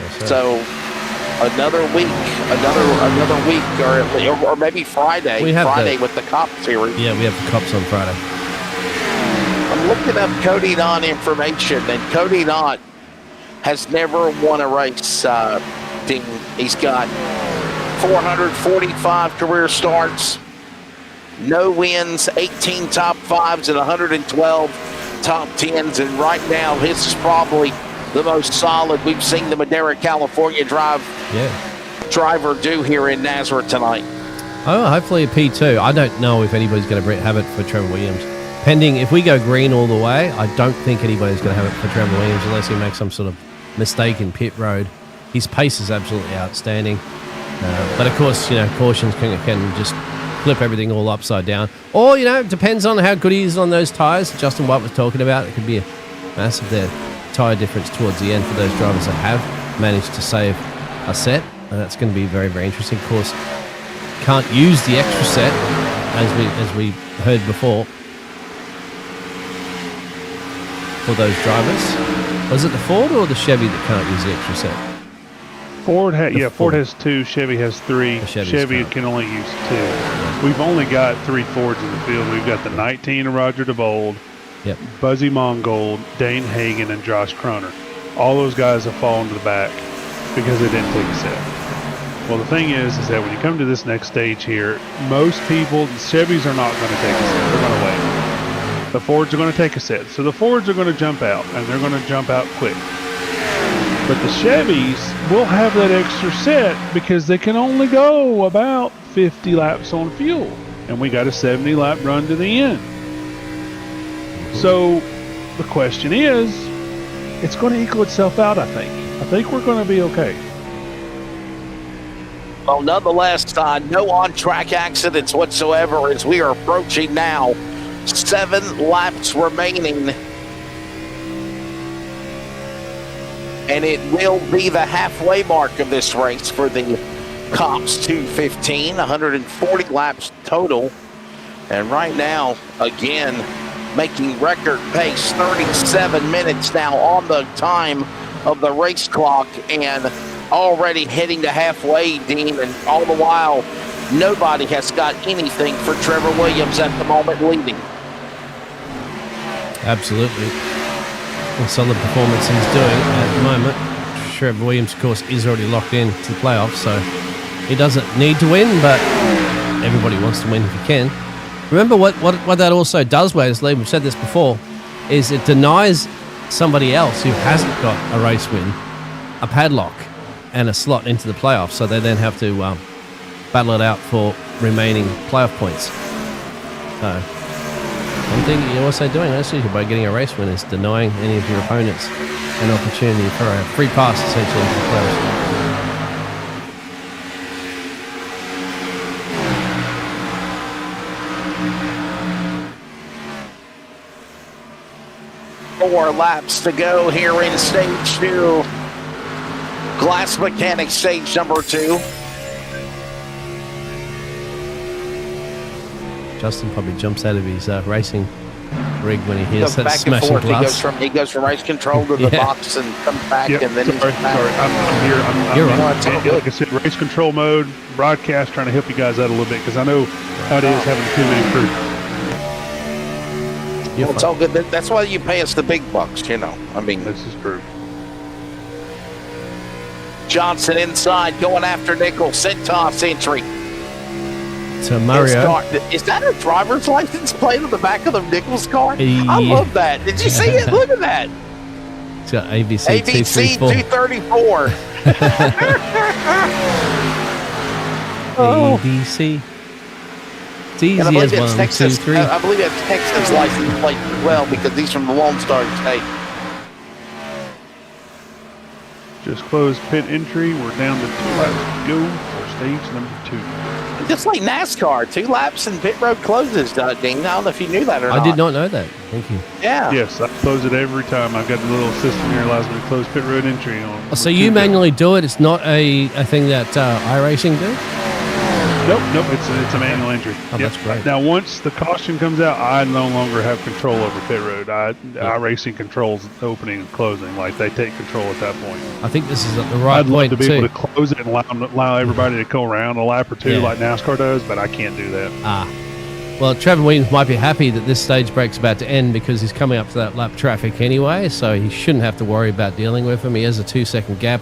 E: Yes,
B: so another week, or maybe Friday. Friday with the C.O.P.S series.
E: Yeah, we have the C.O.P.S on Friday.
B: I'm looking up Cody Knott information, and Cody Knott has never won a race. Dean. He's got 445 career starts, no wins, 18 top fives, and 112 top tens. And right now, this is probably the most solid we've seen the Madera, California driver do here in NASRA tonight.
E: Oh, hopefully a P2. I don't know if anybody's going to have it for Trevor Williams. Pending, if we go green all the way, I don't think anybody's going to have it for Trevor Williams unless he makes some sort of mistake in pit road. His pace is absolutely outstanding. But of course, cautions can just flip everything all upside down. Or, it depends on how good he is on those tyres. Justin White was talking about it could be a massive tyre difference towards the end for those drivers that have managed to save a set. And that's going to be very, very interesting. Of course, can't use the extra set as we heard before for those drivers. Was it the Ford or the Chevy that can't use the extra set?
D: Ford has 2, Chevy has 3. Chevy can only use 2. We've only got 3 Fords in the field. We've got the 19 of Roger DeBold, Buzzy Mongold, Dane Hagen, and Josh Kroner. All those guys have fallen to the back because they didn't take a set. Well, the thing is that when you come to this next stage here, most people, the Chevys are not going to take a set. They're going to wait. The Fords are going to take a set. So the Fords are going to jump out, and they're going to jump out quick. But the Chevys will have that extra set because they can only go about 50 laps on fuel. And we got a 70-lap run to the end. So the question is, it's going to equal itself out, I think. I think we're going to be okay.
B: Well, nonetheless, no on-track accidents whatsoever as we are approaching now 7 laps remaining. And it will be the halfway mark of this race for the C.O.P.S 215, 140 laps total. And right now, again, making record pace, 37 minutes now on the time of the race clock, and already heading to halfway, Dean, and all the while, nobody has got anything for Trevor Williams at the moment leading.
E: Absolutely. A solid performance he's doing at the moment. Trevor Williams, of course, is already locked in to the playoffs, so he doesn't need to win, but everybody wants to win if he can. Remember what that also does, Wesley, we've said this before, is it denies somebody else who hasn't got a race win a padlock and a slot into the playoffs, so they then have to battle it out for remaining playoff points. So one thing you're also doing, actually, by getting a race win is denying any of your opponents an opportunity for a free pass, essentially, into the playoffs.
B: 4 laps to go here in stage 2. Glass Mechanics stage number 2.
E: Justin probably jumps out of his racing rig when he hears that
B: back and
E: smashing
B: forth.
E: glass.
B: He goes from race control to the box and comes back, and then he's back.
D: I'm here.
E: You're right.
D: Like I said, race control mode, broadcast, trying to help you guys out a little bit because I know how it is having too many crew.
B: Well, it's all good. That's why you pay us the big bucks, I mean,
D: This is true.
B: Johnson inside, going after Nichols. Centos entry.
E: So Mario,
B: Is that a driver's license plate on the back of the Nichols car?
E: Yeah.
B: I love that. Did you see it? Look at that.
E: it's got ABC,
B: ABC
E: 234.
B: 234.
E: ABC. It's easy
B: And I
E: as
B: believe it's
E: 1, 2,
B: Texas.
E: 3.
B: I believe it's Texas license plate as well because he's from the Lone Star State.
D: Just closed pit entry. We're down to 2 laps to go for stage number 2.
B: Just like NASCAR, 2 laps and pit road closes, Dean. I don't know if you knew that or not.
E: I did not know that. Thank you.
B: Yeah.
D: Yes, I close it every time. I've got the little system here that allows me to close pit road entry on.
E: So you manually do it? It's not a thing that iRacing do?
D: Nope. It's a manual entry.
E: Oh, that's great.
D: Now, once the caution comes out, I no longer have control over pit road. iRacing controls opening and closing. Like, they take control at that point.
E: I think this is at the right
D: I'd love
E: point
D: to be
E: too.
D: able to close it and allow everybody to go around a lap or 2 like NASCAR does, but I can't do that.
E: Well, Trevor Williams might be happy that this stage break's about to end because he's coming up to that lap traffic anyway, so he shouldn't have to worry about dealing with him. He has a 2-second gap.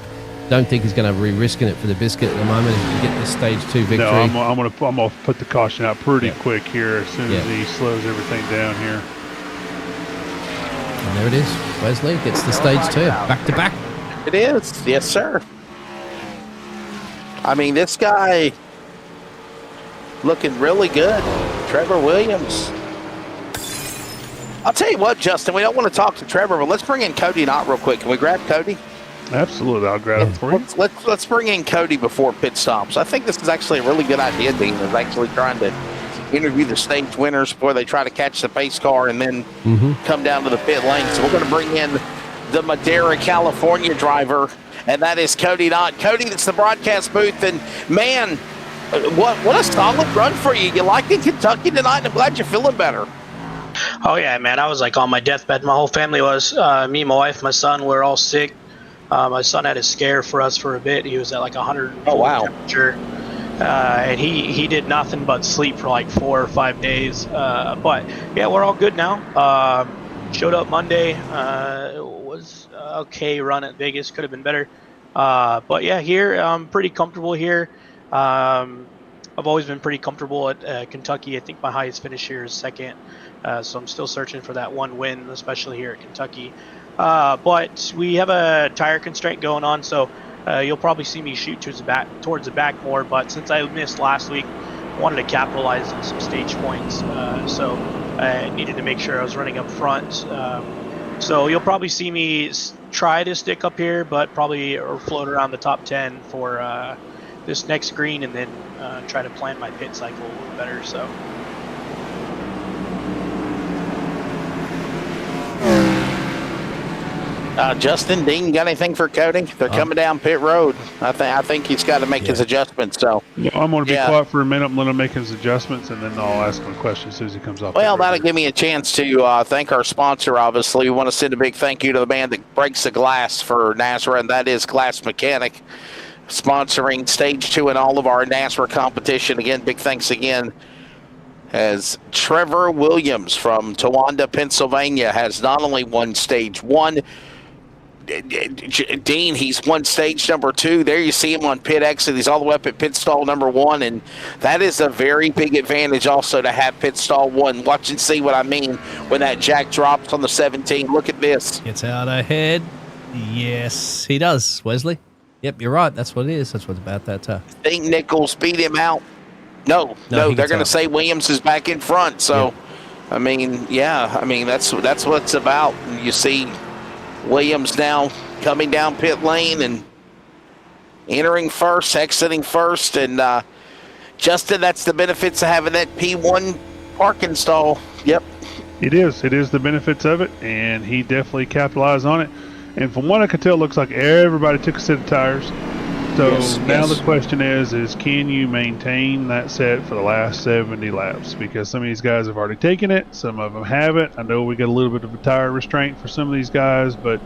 E: Don't think he's going to be risking it for the biscuit at the moment if he get this stage 2 victory.
D: No, I'm gonna put the caution out pretty quick here as soon as he slows everything down here.
E: And there it is. Wesley gets the stage 2 back to back.
B: It is, yes, sir. I mean, this guy looking really good, Trevor Williams. I'll tell you what, Justin, we don't want to talk to Trevor, but let's bring in Cody Knott real quick. Can we grab Cody?
D: Absolutely, I'll grab it for you.
B: Let's bring in Cody before pit stops. I think this is actually a really good idea. Dean is actually trying to interview the stage winners before they try to catch the pace car and then come down to the pit lane. So we're going to bring in the Madera, California driver, and that is Cody Knott. Cody, that's the broadcast booth, and man, what a solid run for you. You liked in Kentucky tonight, and I'm glad you're feeling better.
I: Oh yeah, man, I was like on my deathbed. My whole family was. Me, my wife, my son, we were all sick. My son had a scare for us for a bit. He was at like 100 temperature, and he did nothing but sleep for like 4 or 5 days. But yeah, we're all good now. Showed up Monday. Was okay run at Vegas. Could have been better. But yeah, here I'm pretty comfortable here. I've always been pretty comfortable at Kentucky. I think my highest finish here is 2nd. So I'm still searching for that one win, especially here at Kentucky. But we have a tire constraint going on, so you'll probably see me shoot towards the back more. But since I missed last week, I wanted to capitalize on some stage points, so I needed to make sure I was running up front. So you'll probably see me try to stick up here, but probably or float around the top 10 for this next green, and then try to plan my pit cycle a little better. So.
B: Justin, Dean, got anything for Cody? They're coming down pit road. I think he's got to make his adjustments. So
D: I'm going to be quiet for a minute. I'm going to make his adjustments, and then I'll ask him a question as soon as he comes off.
B: Well, that'll give me a chance to thank our sponsor, obviously. We want to send a big thank you to the man that breaks the glass for NASRA, and that is Glass Mechanic, sponsoring Stage 2 and all of our NASRA competition. Again, big thanks again. As Trevor Williams from Towanda, Pennsylvania, has not only won Stage 1, Dean, he's won stage number 2. There you see him on pit exit. He's all the way up at pit stall number 1, and that is a very big advantage also to have pit stall 1. Watch and see what I mean when that jack drops on the 17. Look at this.
E: Gets out ahead. Yes, he does, Wesley. Yep, you're right. That's what it is. That's what's about that.
B: Think Nichols beat him out. No, they're going to say Williams is back in front. So, I mean, that's what it's about. You see Williams now coming down pit lane and entering first, exiting first. And, Justin, that's the benefits of having that P1 parking stall. Yep.
D: It is. It is the benefits of it, and he definitely capitalized on it. And from what I can tell, it looks like everybody took a set of tires. So now the question is can you maintain that set for the last 70 laps? Because some of these guys have already taken it. Some of them haven't. I know we got a little bit of a tire restraint for some of these guys, but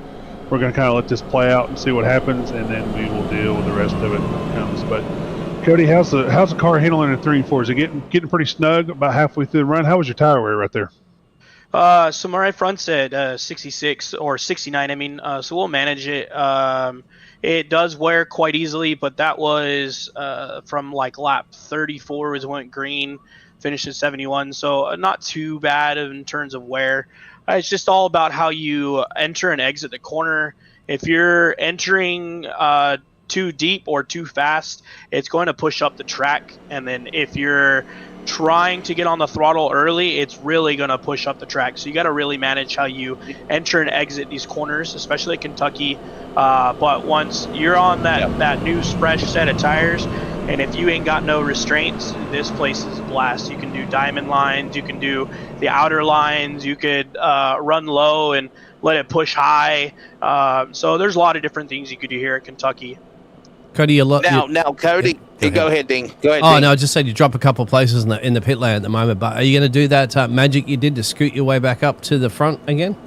D: we're going to kind of let this play out and see what happens, and then we will deal with the rest of it when it comes. But Cody, how's the car handling in 3 and 4? Is it getting pretty snug about halfway through the run? How was your tire wear right there?
I: So my right front's at 66 or 69. I mean, so we'll manage it. It does wear quite easily, but that was from like lap 34 was went green, finished at 71. So not too bad in terms of wear. It's just all about how you enter and exit the corner. If you're entering too deep or too fast, it's going to push up the track. And then if you're trying to get on the throttle early, it's really going to push up the track. So you got to really manage how you enter and exit these corners, especially at Kentucky. But once you're on that new fresh set of tires, and if you ain't got no restraints, this place is a blast. You can do diamond lines, you can do the outer lines, you could run low and let it push high. So there's a lot of different things you could do here at Kentucky.
E: Cody,
B: now, Cody, go ahead, Dean. Go ahead.
E: Oh,
B: Dean.
E: no, I just said you drop a couple of places in the pit lane at the moment, but are you going to do that magic you did to scoot your way back up to the front again?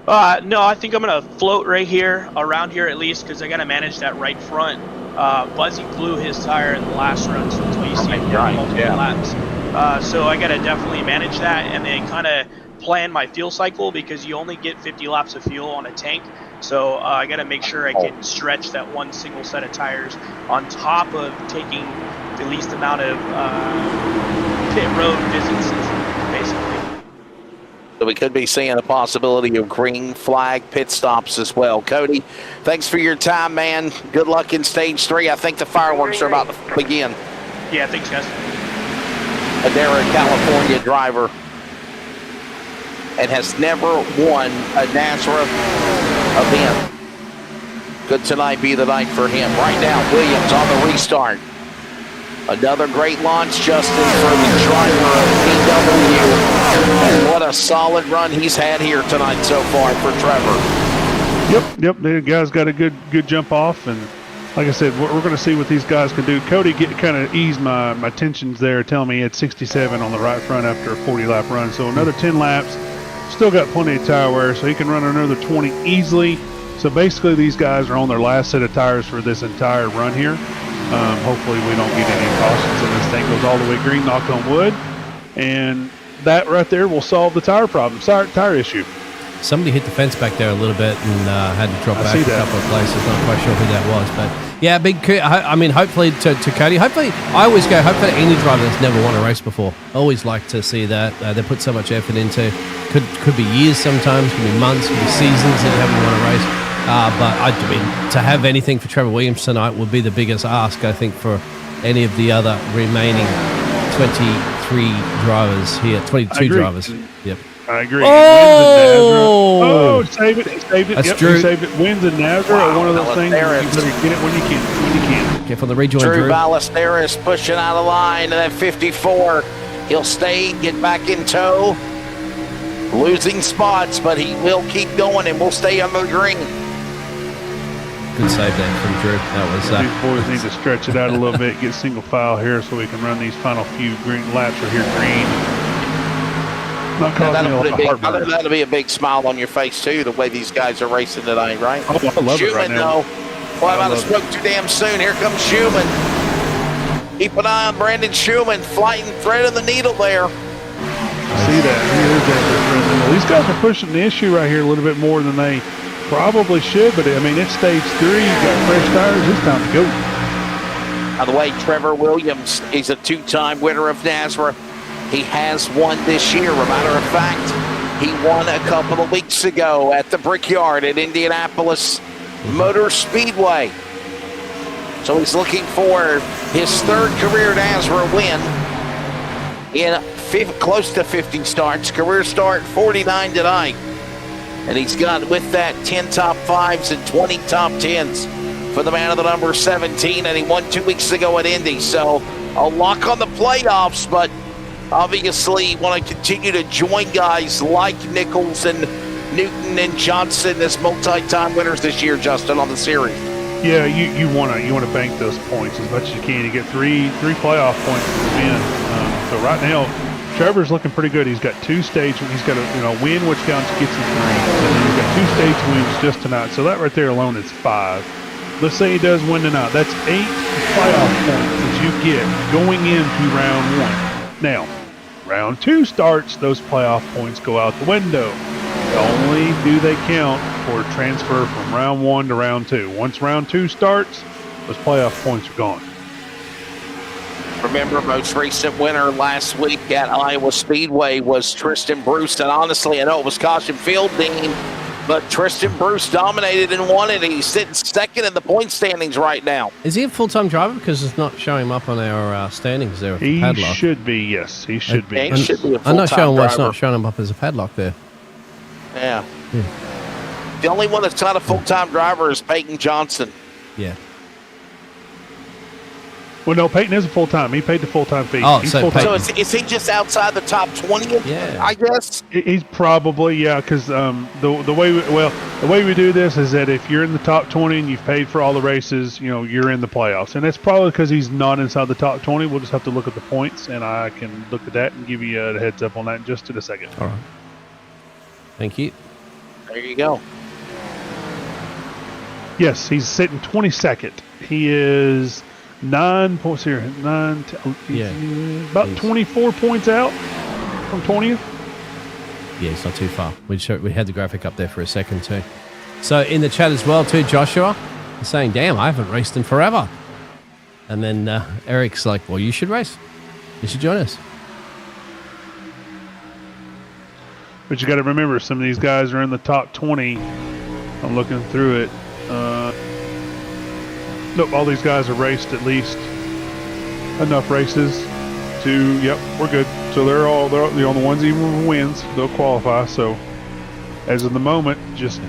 I: No, I think I'm going to float right here, around here at least, because I got to manage that right front. Buzzy blew his tire in the last run, so that's why you see him multiple laps. So I got to definitely manage that and then kind of plan my fuel cycle, because you only get 50 laps of fuel on a tank. So I got to make sure I can stretch that one single set of tires on top of taking the least amount of pit road distances, basically.
B: So we could be seeing a possibility of green flag pit stops as well. Cody, thanks for your time, man. Good luck in stage 3. I think the fireworks are about to begin.
I: Yeah, thanks, guys.
B: They're a California driver and has never won a NASRA event. Could tonight be the night for him? Right now, Williams on the restart. Another great launch, Justin, for the driver of PW. And what a solid run he's had here tonight so far for Trevor.
D: Yep. The guys got a good jump off, and like I said, we're going to see what these guys can do. Cody kind of eased my tensions there, telling me he had 67 on the right front after a 40-lap run. So another 10 laps, still got plenty of tire wear, so he can run another 20 easily. So basically, these guys are on their last set of tires for this entire run here. Hopefully we don't get any cautions and this thing goes all the way green, knock on wood. And that right there will solve the tire problem, tire issue.
E: Somebody hit the fence back there a little bit and had to drop back a couple of places. Not quite sure who that was, but yeah, big. I mean, hopefully to Cody. Hopefully, I always go. Hopefully, any driver that's never won a race before. Always like to see that they put so much effort into. Could be years sometimes, could be months, could be seasons that you haven't won a race. But I mean, to have anything for Trevor Williams tonight would be the biggest ask, I think, for any of the other remaining 23 drivers here. 22 drivers. Yep.
D: I agree.
E: Oh,
D: save it. He saved it.
E: That's Drew.
D: He saved it. Wins in NASRA are one of those things where you better get it when you can.
E: Okay, for the rejoin,
B: Drew Ballesteros pushing out of line, and then 54. He'll stay, get back in tow. Losing spots, but he will keep going and will stay on the green.
E: Good save there from Drew. That was
D: these boys need to stretch it out a little bit, get single file here so we can run these final few green laps right here green. Not causing a lot of heartburn.
B: That'll be a big smile on your face too, the way these guys are racing tonight, right?
D: Oh, I love it right now.
B: Well, I might have spoke too damn soon. Here comes Schumann. Keep an eye on Brandon Schumann, flying thread of the needle there.
D: See that? Here's that. Well, these guys are pushing the issue right here a little bit more than they probably should, but I mean, it's stage 3. You got fresh tires. It's time to go.
B: By the way, Trevor Williams, he's a 2-time winner of NASRA. He has won this year. A matter of fact, he won a couple of weeks ago at the Brickyard at Indianapolis Motor Speedway. So he's looking for his 3rd career NASRA win in close to 50 starts. Career start 49 tonight. And he's got with that 10 top 5s and 20 top 10s for the man of the number 17. And he won 2 weeks ago at Indy. So a lock on the playoffs, but obviously want to continue to join guys like Nichols and Newton and Johnson as multi-time winners this year, Justin, on the series.
D: Yeah, you want to bank those points as much as you can. You get three playoff points to win. So right now, Trevor's looking pretty good. He's got 2 stage. He's got a win, which counts, gets him 3. And then he's got 2 stage wins just tonight. So that right there alone is 5. Let's say he does win tonight. That's 8 playoff points that you get going into round 1. Now, round 2 starts. Those playoff points go out the window. Only do they count for transfer from round 1 to round 2. Once round 2 starts, those playoff points are gone.
B: Remember, most recent winner last week at Iowa Speedway was Tristan Bruce. And honestly, I know it was caution field, Dean, but Tristan Bruce dominated and won it. He's sitting 2nd in the point standings right now.
E: Is he a full-time driver? Because it's not showing him up on our standings there.
D: He
E: padlock.
D: Should be, yes. He should be.
B: He should be a full-time
E: I'm not showing
B: driver.
E: why it's not showing him up as a padlock there.
B: Yeah. The only one that's not a full-time driver is Peyton Johnson.
E: Yeah.
D: Well, no, Peyton is a full-time. He paid the full-time fee.
E: Oh,
D: he's
E: so
D: full-time.
B: So is he just outside the top 20?
E: Yeah.
B: I guess.
D: He's probably, yeah, because the way we do this is that if you're in the top 20 and you've paid for all the races, you're in the playoffs. And that's probably because he's not inside the top 20. We'll just have to look at the points, and I can look at that and give you a heads up on that in just in a second.
E: All right. Thank you.
B: There you go.
D: Yes, he's sitting 22nd. He is 9 points here. About 24 points out from 20th.
E: Yeah, it's not too far. We had the graphic up there for a second too. So in the chat as well too, Joshua is saying, damn, I haven't raced in forever. And then Eric's like, well, you should race. You should join us.
D: But you got to remember, some of these guys are in the top 20. I'm looking through it. Nope, all these guys have raced at least enough races to, yep, we're good. So they're on the ones even with wins, they'll qualify. So as of the moment, just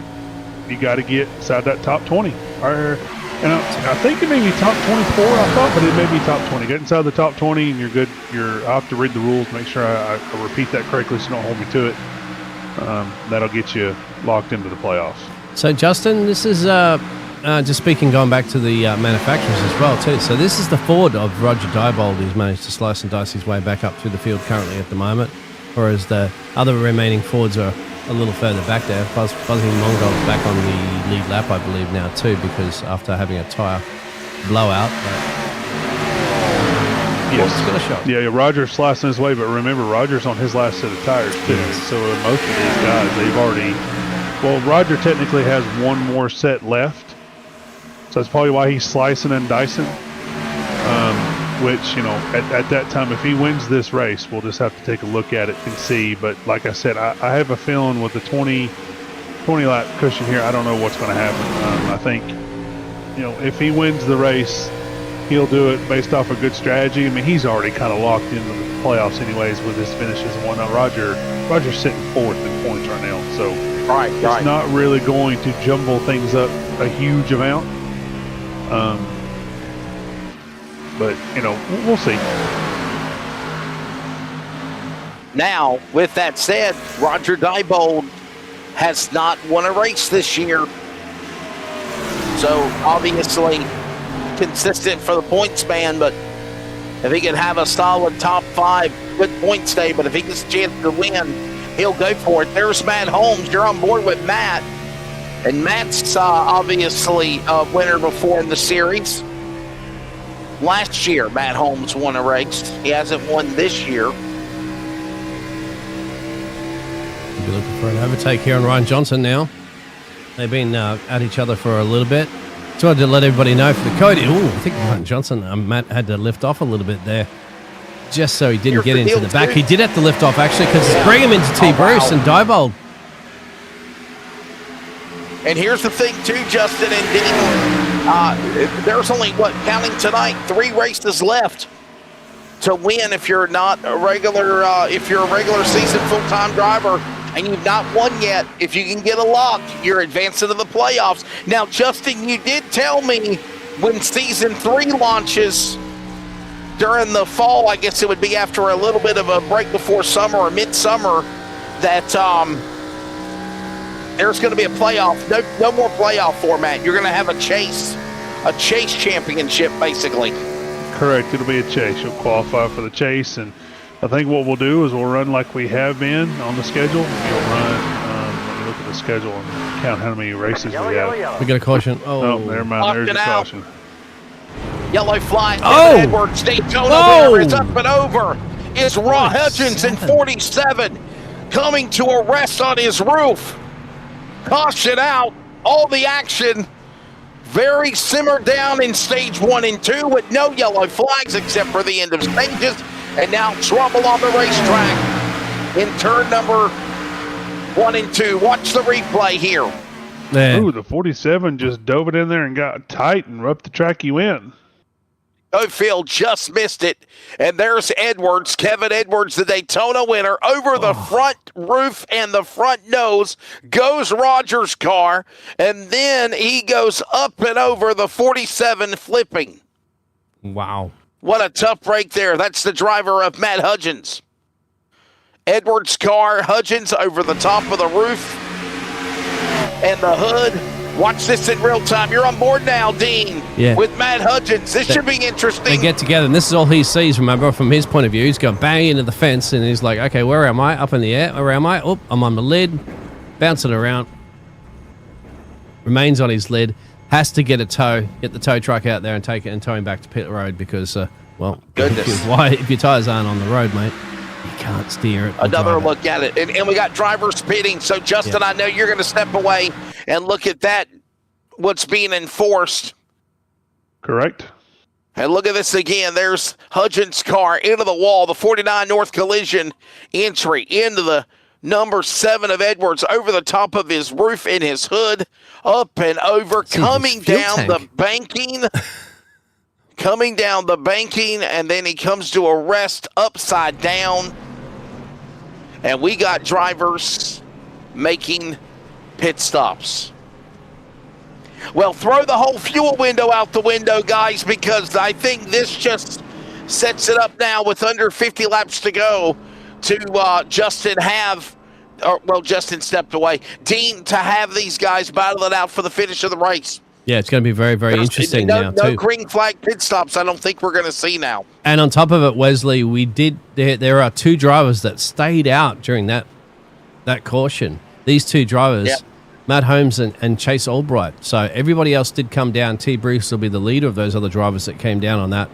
D: you got to get inside that top 20. And I think it may be top 24, I thought, but it may be top 20. Get inside the top 20 and you're good. I'll have to read the rules, make sure I repeat that correctly so don't hold me to it. That'll get you locked into the playoffs.
E: So Justin, this is just speaking, going back to the manufacturers as well too. So this is the Ford of Roger Diebold, who's managed to slice and dice his way back up through the field currently at the moment, whereas the other remaining Fords are a little further back there. Buzzing Mongold's back on the lead lap, I believe, now too, because after having a tyre blowout.
D: Yes.
E: Got a shot.
D: Yeah, Roger's slicing his way, but remember, Roger's on his last set of tires too.
E: Yes.
D: So most of these guys, they've already. Well, Roger technically has one more set left, so that's probably why he's slicing and dicing. Which, at that time, if he wins this race, we'll just have to take a look at it and see. But like I said, I have a feeling with the 20 lap cushion here, I don't know what's going to happen. I think, if he wins the race, he'll do it based off a good strategy. I mean, he's already kind of locked into the playoffs anyways with his finishes and whatnot. Roger's sitting 4th in points right now, so it's not really going to jumble things up a huge amount. But, we'll see.
B: Now, with that said, Roger Diebold has not won a race this year. So, obviously, consistent for the points man, but if he can have a solid top 5, good points day, but if he gets a chance to win, he'll go for it. There's Matt Holmes. You're on board with Matt. And Matt's obviously a winner before in the series. Last year, Matt Holmes won a race. He hasn't won this year.
E: We'll be looking for an overtake here on Ryan Johnson now. They've been at each other for a little bit. Just wanted to let everybody know for the Cody. I think Ryan Johnson, Matt had to lift off a little bit there, just so he didn't get into the back. He did have to lift off, actually, because it's bringing him into T. Bruce and Diebold.
B: And here's the thing, too, Justin and Dean. There's only, counting tonight, 3 races left to win if you're not a regular, if you're a regular season full-time driver and you've not won yet. If you can get a lock, you're advancing to the playoffs. Now, Justin, you did tell me when season 3 launches during the fall, I guess it would be after a little bit of a break before summer or midsummer, that there's going to be a playoff. No more playoff format. You're going to have a chase championship, basically.
D: Correct. It'll be a chase. You'll qualify for the chase, and I think what we'll do is we'll run like we have been on the schedule. You'll run. Let me look at the schedule and count how many races we have.
E: We got a caution.
D: Oh, never mind. There's a caution.
B: Yellow flag. Edwards, Daytona winner is up and over. Is Raw Hutchins in 47 coming to a rest on his roof. Caution out. All the action very simmered down in stage 1 and 2 with no yellow flags except for the end of stages. And now trouble on the racetrack in turn number 1 and 2. Watch the replay here.
D: Ooh, the 47 just dove it in there and got tight and up the track he went.
B: Oakfield just missed it. And there's Edwards, Kevin Edwards, the Daytona winner. Over the front roof and the front nose goes Roger's car. And then he goes up and over the 47 flipping.
E: Wow.
B: What a tough break there. That's the driver of Matt Hudgens. Edwards' car, Hudgens over the top of the roof and the hood. Watch this in real time. You're on board now, Dean, with Matt Hudgens. This should be interesting.
E: They get together, and this is all he sees, remember, from his point of view. He's going bang into the fence, and he's like, okay, where am I? Up in the air. Where am I? Oh, I'm on the lid. Bouncing around. Remains on his lid. has to get the tow truck out there and take it and tow him back to pit road because, well,
B: Goodness.
E: if your tires aren't on the road, mate, you can't steer it.
B: Another look at it. And we got drivers pitting. So, Justin, I know you're going to step away and look at that, what's being enforced.
D: Correct.
B: And look at this again. There's Hudgens' car into the wall. The 49 North collision entry into the number 7 of Edwards over the top of his roof and his hood, up and over, coming down the banking. Coming down the banking, and then he comes to a rest upside down. And we got drivers making pit stops. Well, throw the whole fuel window out the window, guys, because I think this just sets it up now with under 50 laps to go to Justin stepped away. Dean, to have these guys battle it out for the finish of the race.
E: Yeah, it's going to be very, very interesting now, too.
B: No green flag pit stops I don't think we're going to see now.
E: And on top of it, Wesley, there are 2 drivers that stayed out during that caution. These 2 drivers, Matt Holmes and Chase Albright. So everybody else did come down. T. Bruce will be the leader of those other drivers that came down on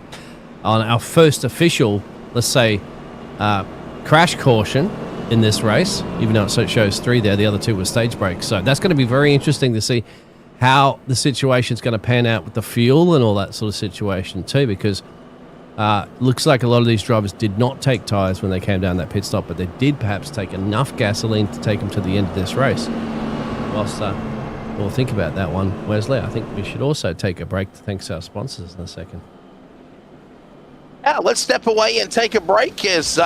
E: our first official, let's say, crash caution in this race, even though it shows 3 there. The other 2 were stage breaks. So that's going to be very interesting to see how the situation's going to pan out with the fuel and all that sort of situation too, because looks like a lot of these drivers did not take tires when they came down that pit stop, but they did perhaps take enough gasoline to take them to the end of this race. Whilst we'll think about that one, Wesley, I think we should also take a break to thank our sponsors in a second.
B: Yeah, let's step away and take a break as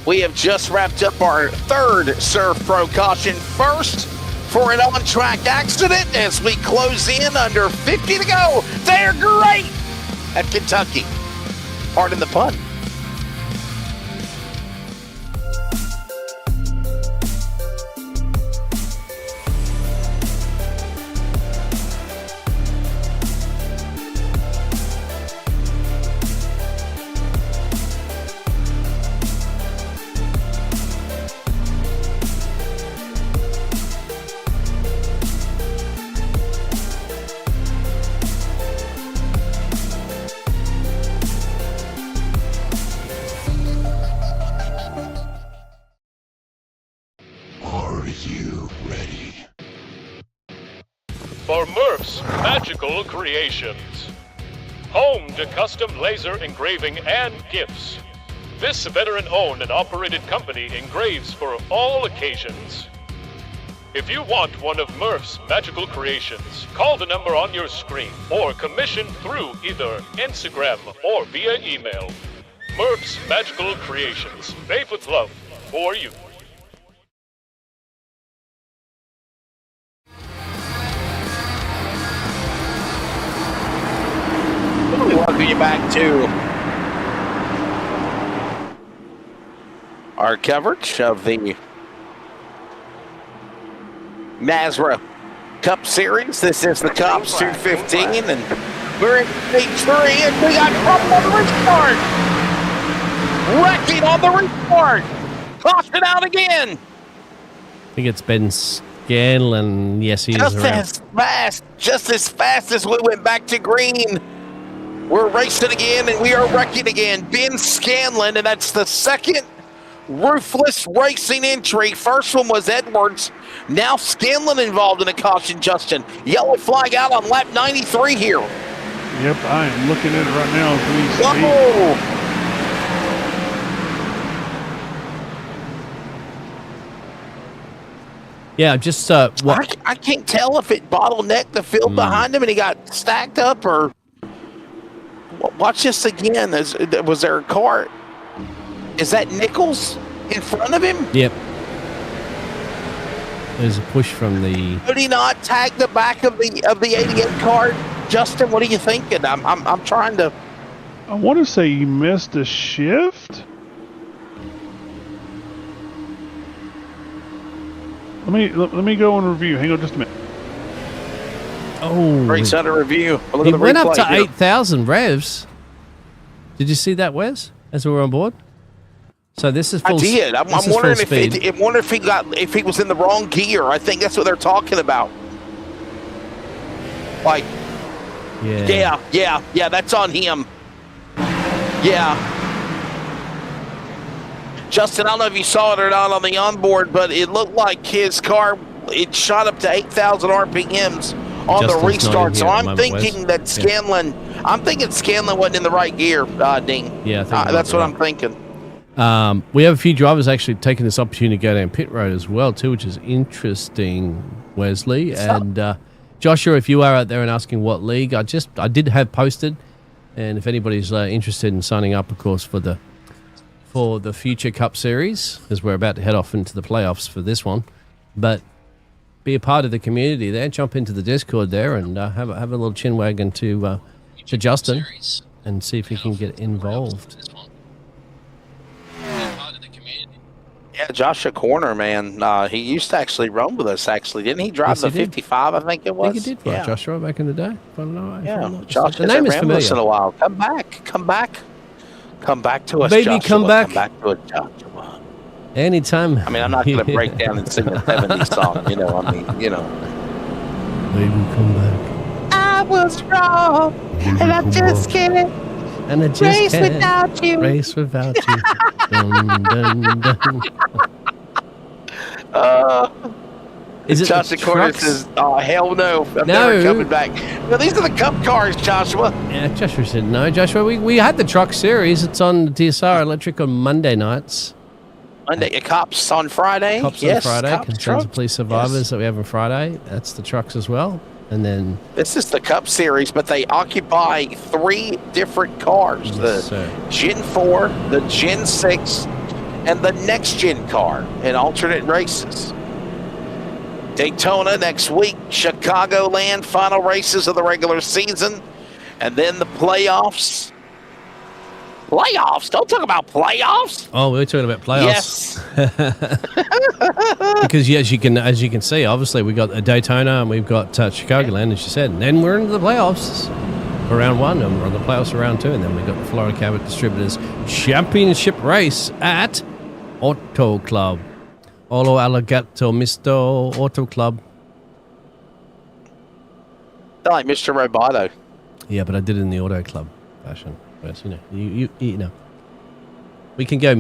B: we have just wrapped up our 3rd Surf Pro caution. First, for an on-track accident as we close in under 50 to go. They're great at Kentucky. Pardon the pun.
H: For Murph's Magical Creations. Home to custom laser engraving and gifts. This veteran-owned and operated company engraves for all occasions. If you want one of Murph's Magical Creations, call the number on your screen or commission through either Instagram or via email. Murph's Magical Creations, made with love for you.
B: We welcome you back to our coverage of the NASRA Cup Series. This is the Cops 215, and we're in stage 3, and we got trouble on the restart. Wrecking on the restart. Caution out again.
E: I think it's Ben Scanlon. Yes, he is around.
B: Just as fast as we went back to green. We're racing again, and we are wrecking again. Ben Scanlon, and that's the 2nd Ruthless Racing entry. First one was Edwards. Now Scanlon involved in a caution, Justin. Yellow flag out on lap 93 here.
D: Yep, I am looking at it right now as we speak.
E: Yeah, just what?
B: I can't tell if it bottlenecked the field behind him and he got stacked up, or watch this again. Was there a car? Is that Nichols in front of him?
E: Yep. There's a push from the.
B: Could he not tag the back of the 88 car? Justin, what are you thinking? I'm trying to.
D: I want to say you missed a shift. Let me go and review. Hang on just a minute.
E: Oh,
B: race under review.
E: It went up to 8,000 revs. Did you see that, Wes? As we were on board. So this is full.
B: I did. I'm wondering if he was in the wrong gear. I think that's what they're talking about. Like,
E: Yeah.
B: yeah, that's on him. Yeah. Justin, I don't know if you saw it or not on the onboard, but it looked like his car, it shot up to 8,000 RPMs on
E: Justin's
B: the
E: not in
B: restart. So
E: here at the
B: I'm
E: moment,
B: thinking
E: Wes.
B: that Scanlon, I'm thinking Scanlon wasn't in the right gear, Dean.
E: Yeah, I think
B: that's what I'm thinking.
E: We have a few drivers actually taking this opportunity to go down pit road as well too, which is interesting, Wesley. And Joshua, if you are out there and asking what league, I did have posted, and if anybody's interested in signing up, of course, for the future Cup Series, because we're about to head off into the playoffs for this one, but be a part of the community there. Jump into the Discord there and have a little chin wagon to Justin and see if he can get involved.
B: Yeah, Joshua Corner, man. He used to actually roam with us, actually. Didn't he drive
E: Yes, he
B: the
E: did.
B: 55, I think it was?
E: I think he did, right, Joshua, back in the day.
B: Josh,
E: the name is familiar.
B: in a while. Come back to us,
E: Baby,
B: Joshua.
E: come back.
B: Come back to us, Joshua.
E: Anytime.
B: I mean, I'm not going to break down and sing a 70s song, you know. I mean, you know.
E: Baby, come back.
A: I was wrong, and I just can't
E: And I just
A: race
E: can't
A: without you.
E: race without you. Dun, dun, dun. Is it
B: Joshua
E: the
B: Corner
E: trucks?
B: says, "Oh hell no, I'm
E: No.
B: never coming back." Well, these are the Cup cars, Joshua.
E: Yeah, Joshua said no. Joshua, we had the truck series. It's on DSR Electric on Monday nights.
B: Monday, Cops on Friday.
E: Cops
B: yes,
E: on Friday.
B: Cops,
E: Concerns
B: trucks.
E: of Police Survivors
B: Yes.
E: that we have on Friday. That's the trucks as well. And then
B: This is the Cup Series, but they occupy 3 different cars: the
E: sir.
B: Gen 4, the Gen 6, and the next Gen car in alternate races. Daytona next week, Chicagoland, final races of the regular season, and then the playoffs. Playoffs? Don't talk about playoffs.
E: Oh, we're talking about playoffs.
B: Yes.
E: Because as you can see, obviously we got a Daytona and we've got Chicagoland, as you said, and then we're into the playoffs for round 1, and we're on the playoffs for round 2, and then we got the Florida Cabinet Distributors Championship race at Auto Club. Olo Alligato Misto Auto Club.
B: I like Mr. Roboto.
E: Yeah, but I did it in the Auto Club fashion. Wes, you know. We can go.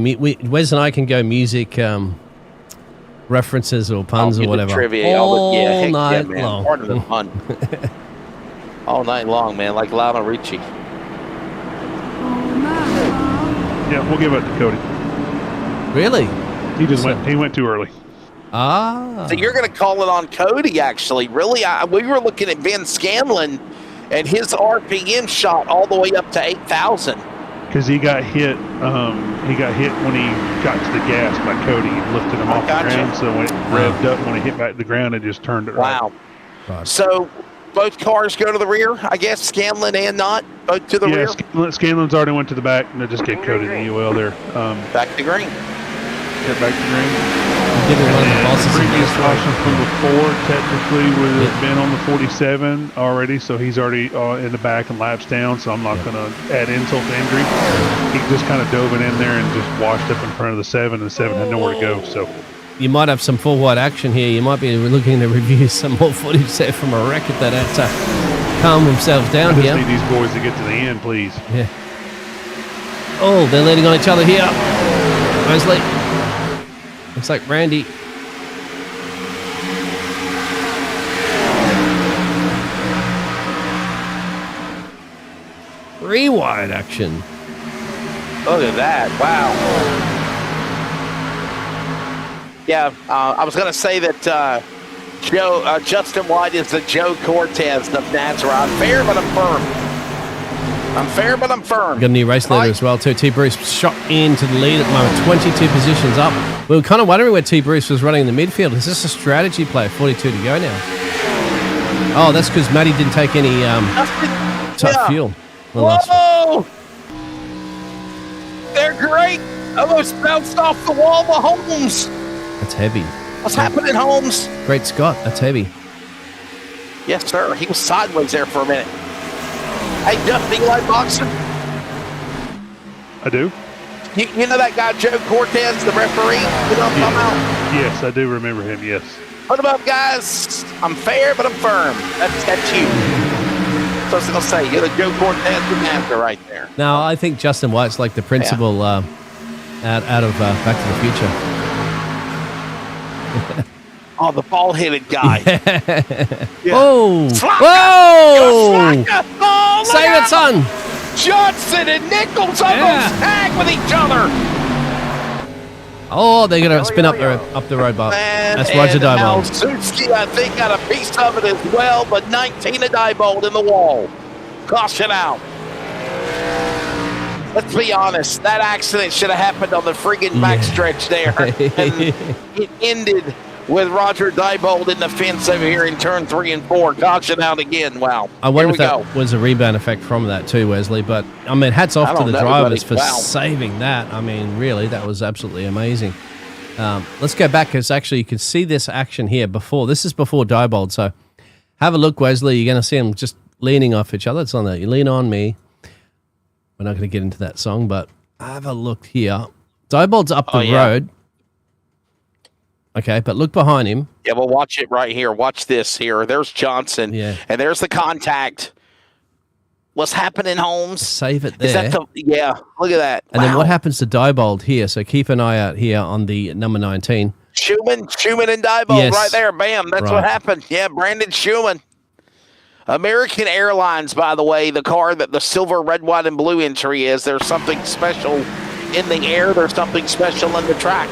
E: Wes and I can go music references or puns or whatever
B: Trivia,
E: all
B: heck
E: night
B: man.
E: long.
B: Part of the fun. All night long, man, like Lionel Richie.
D: Yeah, we'll give it to Cody.
E: Really?
D: He went too early.
E: Ah.
B: So you're going to call it on Cody, actually. Really? We were looking at Ben Scanlon, and his RPM shot all the way up to 8,000.
D: Because he got hit. He got hit when he got to the gas by Cody and lifted him off the ground. So when it revved up, when it hit back to the ground, it just turned it right.
B: Wow. So both cars go to the rear, I guess, Scanlon and not, both to the rear?
D: Yeah, Scanlon's already went to the back, and they just gave Cody the UL there.
B: Back to green.
D: Get back to green.
E: Give it one of the bosses in
D: Previous
E: this
D: caution from before technically would have been on the 47 already, so he's already in the back and laps down, so I'm not going to add insult to injury. He just kind of dove it in there and just washed up in front of the 7, and the 7 had nowhere to go. So
E: You might have some full wide action here. You might be looking to review some more footage there from a wreck that had to calm themselves down
D: I just
E: here.
D: need these boys to get to the end, please.
E: Yeah. Oh, they're leaning on each other here. Wesley. Looks like Randy. Rewired action.
B: Look at that. Wow. Yeah, I was going to say that Justin White is the Joe Cortez of NASRA. I'm fair, but I'm firm. I'm fair, but I'm firm.
E: Got a new race leader as well, too. T. Bruce shot into the lead at the moment, 22 positions up. We were kind of wondering where T. Bruce was running in the midfield. Is this a strategy play? 42 to go now. Oh, that's because Matty didn't take any fuel.
B: Whoa! They're great. Almost bounced off the wall of Holmes.
E: That's heavy.
B: What's happening, Holmes?
E: Great Scott, that's heavy.
B: Yes, sir. He was sideways there for a minute. Hey, Duff, do you like boxing?
D: I do.
B: You know that guy, Joe Cortez, the referee? You know what I'm talking about?
D: Yes, I do remember him, yes.
B: Put him up, guys. I'm fair, but I'm firm. That's you. what I was going to say. You're the Joe Cortez and NASRA right there.
E: No, I think Justin White's like the principal out of Back to the Future.
B: Oh, the ball-headed guy.
E: Yeah. Whoa! Whoa!
B: Oh,
E: Save it, son!
B: Johnson and Nichols almost tag with each other.
E: Oh, they're going to spin up the road bar. That's Roger Diebold.
B: Suzuki, I think, got a piece of it as well, but 19 to Diebold in the wall. Caution out. Let's be honest, that accident should have happened on the friggin' backstretch there. And it ended with Roger Diebold in the fence over here in turn 3 and 4. Caution out again. Wow.
E: I wonder if that was a rebound effect from that too, Wesley. But, I mean, hats off to the drivers for saving that. I mean, really, that was absolutely amazing. Let's go back because actually you can see this action here before. This is before Diebold. So have a look, Wesley. You're going to see them just leaning off each other. It's on that. You lean on me. We're not going to get into that song, but have a look here. Diebold's up the road. Okay, but look behind him.
B: Yeah, well, watch it right here. Watch this here. There's Johnson.
E: Yeah.
B: And there's the contact. What's happening, Holmes?
E: Save it there.
B: Is that yeah, look at that.
E: And then what happens to Diebold here? So keep an eye out here on the number 19.
B: Schumann and Diebold right there. Bam, that's what happened. Yeah, Brandon Schumann. American Airlines, by the way, the car that the silver, red, white, and blue entry is, there's something special in the air. There's something special in the track.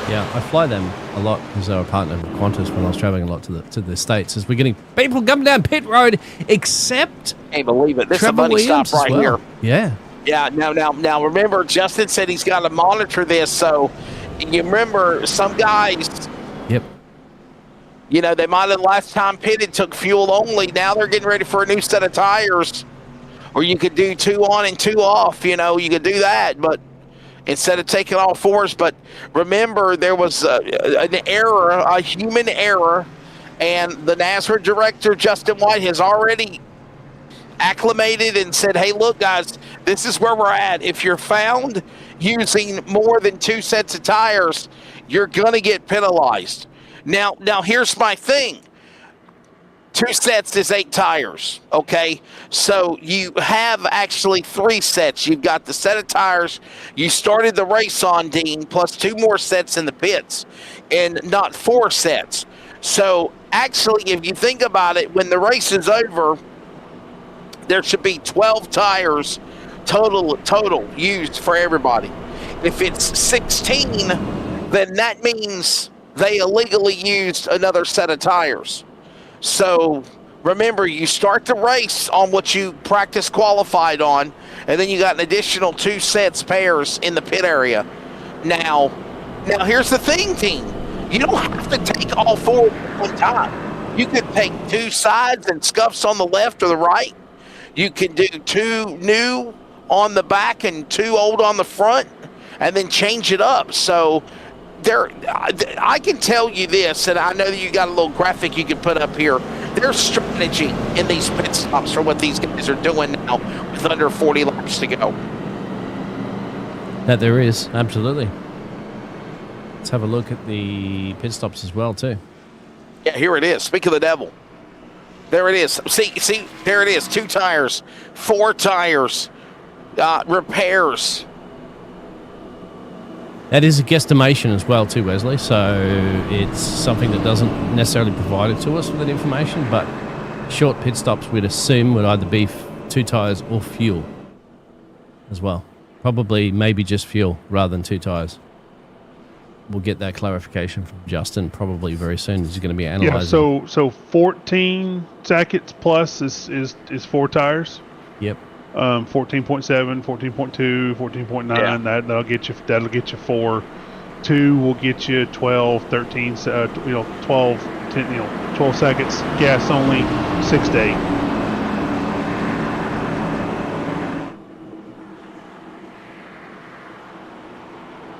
E: Yeah, I fly them a lot because they were a partner with Qantas when I was traveling a lot to the States. As we're getting people coming down pit road, except
B: can't believe it. This
E: Trevor
B: is a money
E: Williams
B: stop right here.
E: Yeah.
B: Yeah. Now. Remember, Justin said he's got to monitor this. So you remember some guys.
E: Yep.
B: You know, they might have last time pitted took fuel only. Now they're getting ready for a new set of tires, or you could do 2 on and 2 off. You know, you could do that, but instead of taking all 4s. But remember, there was an error, a human error, and the NASRA director, Justin White, has already acclimated and said, hey, look, guys, this is where we're at. If you're found using more than 2 sets of tires, you're going to get penalized. Now, here's my thing. 2 sets is 8 tires, okay? So you have actually 3 sets. You've got the set of tires you started the race on, Dean, plus 2 more sets in the pits, and not 4 sets. So actually, if you think about it, when the race is over, there should be 12 tires total used for everybody. If it's 16, then that means they illegally used another set of tires. So remember, you start the race on what you practice qualified on, and then you got an additional 2 sets pairs in the pit area. Now here's the thing, team. You don't have to take all 4 at one time. You could take 2 sides and scuffs on the left or the right. You can do 2 new on the back and 2 old on the front, and then change it up. So I can tell you this, and I know that you got a little graphic you can put up here. There's strategy in these pit stops for what these guys are doing now with under 40 laps to go.
E: That there is, absolutely. Let's have a look at the pit stops as well, too.
B: Yeah, here it is. Speak of the devil. There it is. See, there it is. 2 tires, 4 tires, repairs.
E: That is a guesstimation as well too, Wesley, so it's something that doesn't necessarily provide it to us with that information, but short pit stops we'd assume would either be 2 tires or fuel as well. Probably maybe just fuel rather than 2 tires. We'll get that clarification from Justin probably very soon. He's going to be analyzing.
D: Yeah, so 14 seconds plus is 4 tires.
E: Yep.
D: 14.7, 14.2, 14.9. Yeah. That'll get you 4. 2 will get you 12, 13, 12, 10, 12 seconds. Gas only 6 to 8.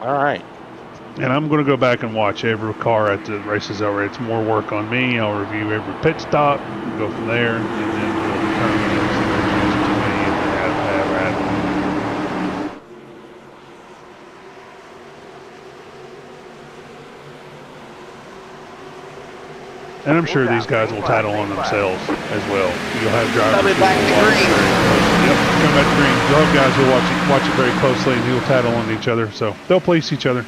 B: All right.
D: And I'm going to go back and watch every car at the races already. It's more work on me. I'll review every pit stop and go from there, and then we'll determine if to me and have at it. And I'm sure these guys will title on themselves as well. You'll have drivers
B: Coming
D: who
B: back
D: will
B: to
D: watch
B: green.
D: very closely. Yep, come back to green. You'll have guys who watch it very closely, and who'll title on each other. So they'll police each other.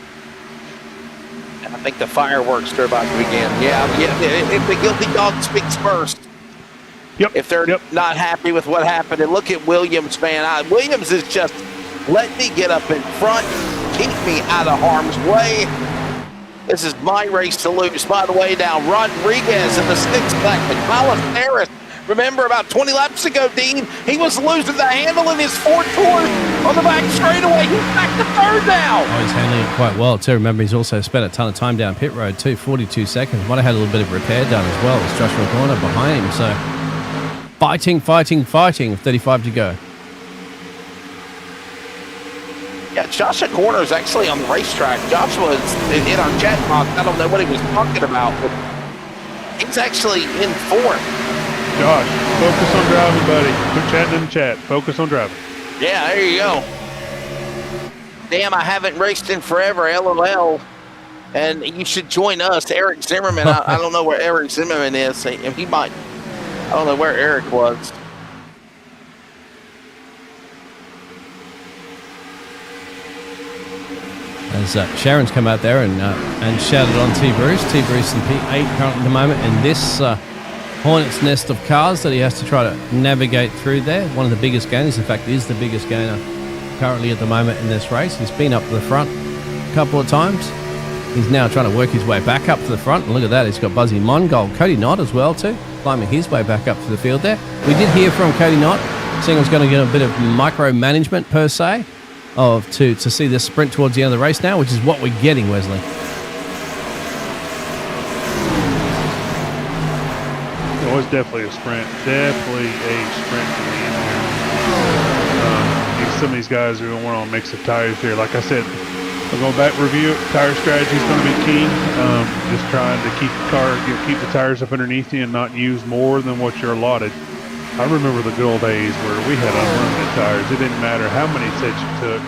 B: I think the fireworks are about to begin. Yeah. If the guilty dog speaks first.
D: Yep.
B: If they're not happy with what happened, and look at Williams, man. Williams is just let me get up in front, keep me out of harm's way. This is my race to lose. By the way, now Rodriguez in the 6th second. Miles Harris, remember about 20 laps ago, Dean, he was losing the handle in his Ford Taurus on the back straightaway. He's back to 3rd now.
E: Oh, he's handling it quite well too. Remember, he's also spent a ton of time down pit road too, 42 seconds. Might have had a little bit of repair done as well. It's Joshua Corner behind him, so fighting, 35 to go.
B: Yeah, Joshua Corner is actually on the racetrack. Joshua is in our chat box. I don't know what he was talking about, but he's actually in 4th.
D: Josh, focus on driving, buddy. Quit chatting in the chat. Focus on driving.
B: Yeah, there you go. Damn, I haven't raced in forever, LOL. And you should join us, Eric Zimmerman. I don't know where Eric Zimmerman is. He might. I don't know where Eric was.
E: As Sharon's come out there and shouted on T. Bruce. T. Bruce in P8 currently at the moment, and this hornet's nest of cars that he has to try to navigate through there. One of the biggest gainers, in fact, is the biggest gainer currently at the moment in this race. He's been up to the front a couple of times. He's now trying to work his way back up to the front, and look at that, he's got Buzzy Mongold, Cody Knott as well too, climbing his way back up to the field there. We did hear from Cody Knott, saying he was going to get a bit of micromanagement per se, to see this sprint towards the end of the race now, which is what we're getting, Wesley.
D: It was definitely a sprint. Definitely a sprint to the end here. Some of these guys are going to want to mix the tires here. Like I said, we're going back review it. Tire strategy is going to be key. Just trying to keep the tires up underneath you and not use more than what you're allotted. I remember the good old days where we had unlimited tires. It didn't matter how many sets you took.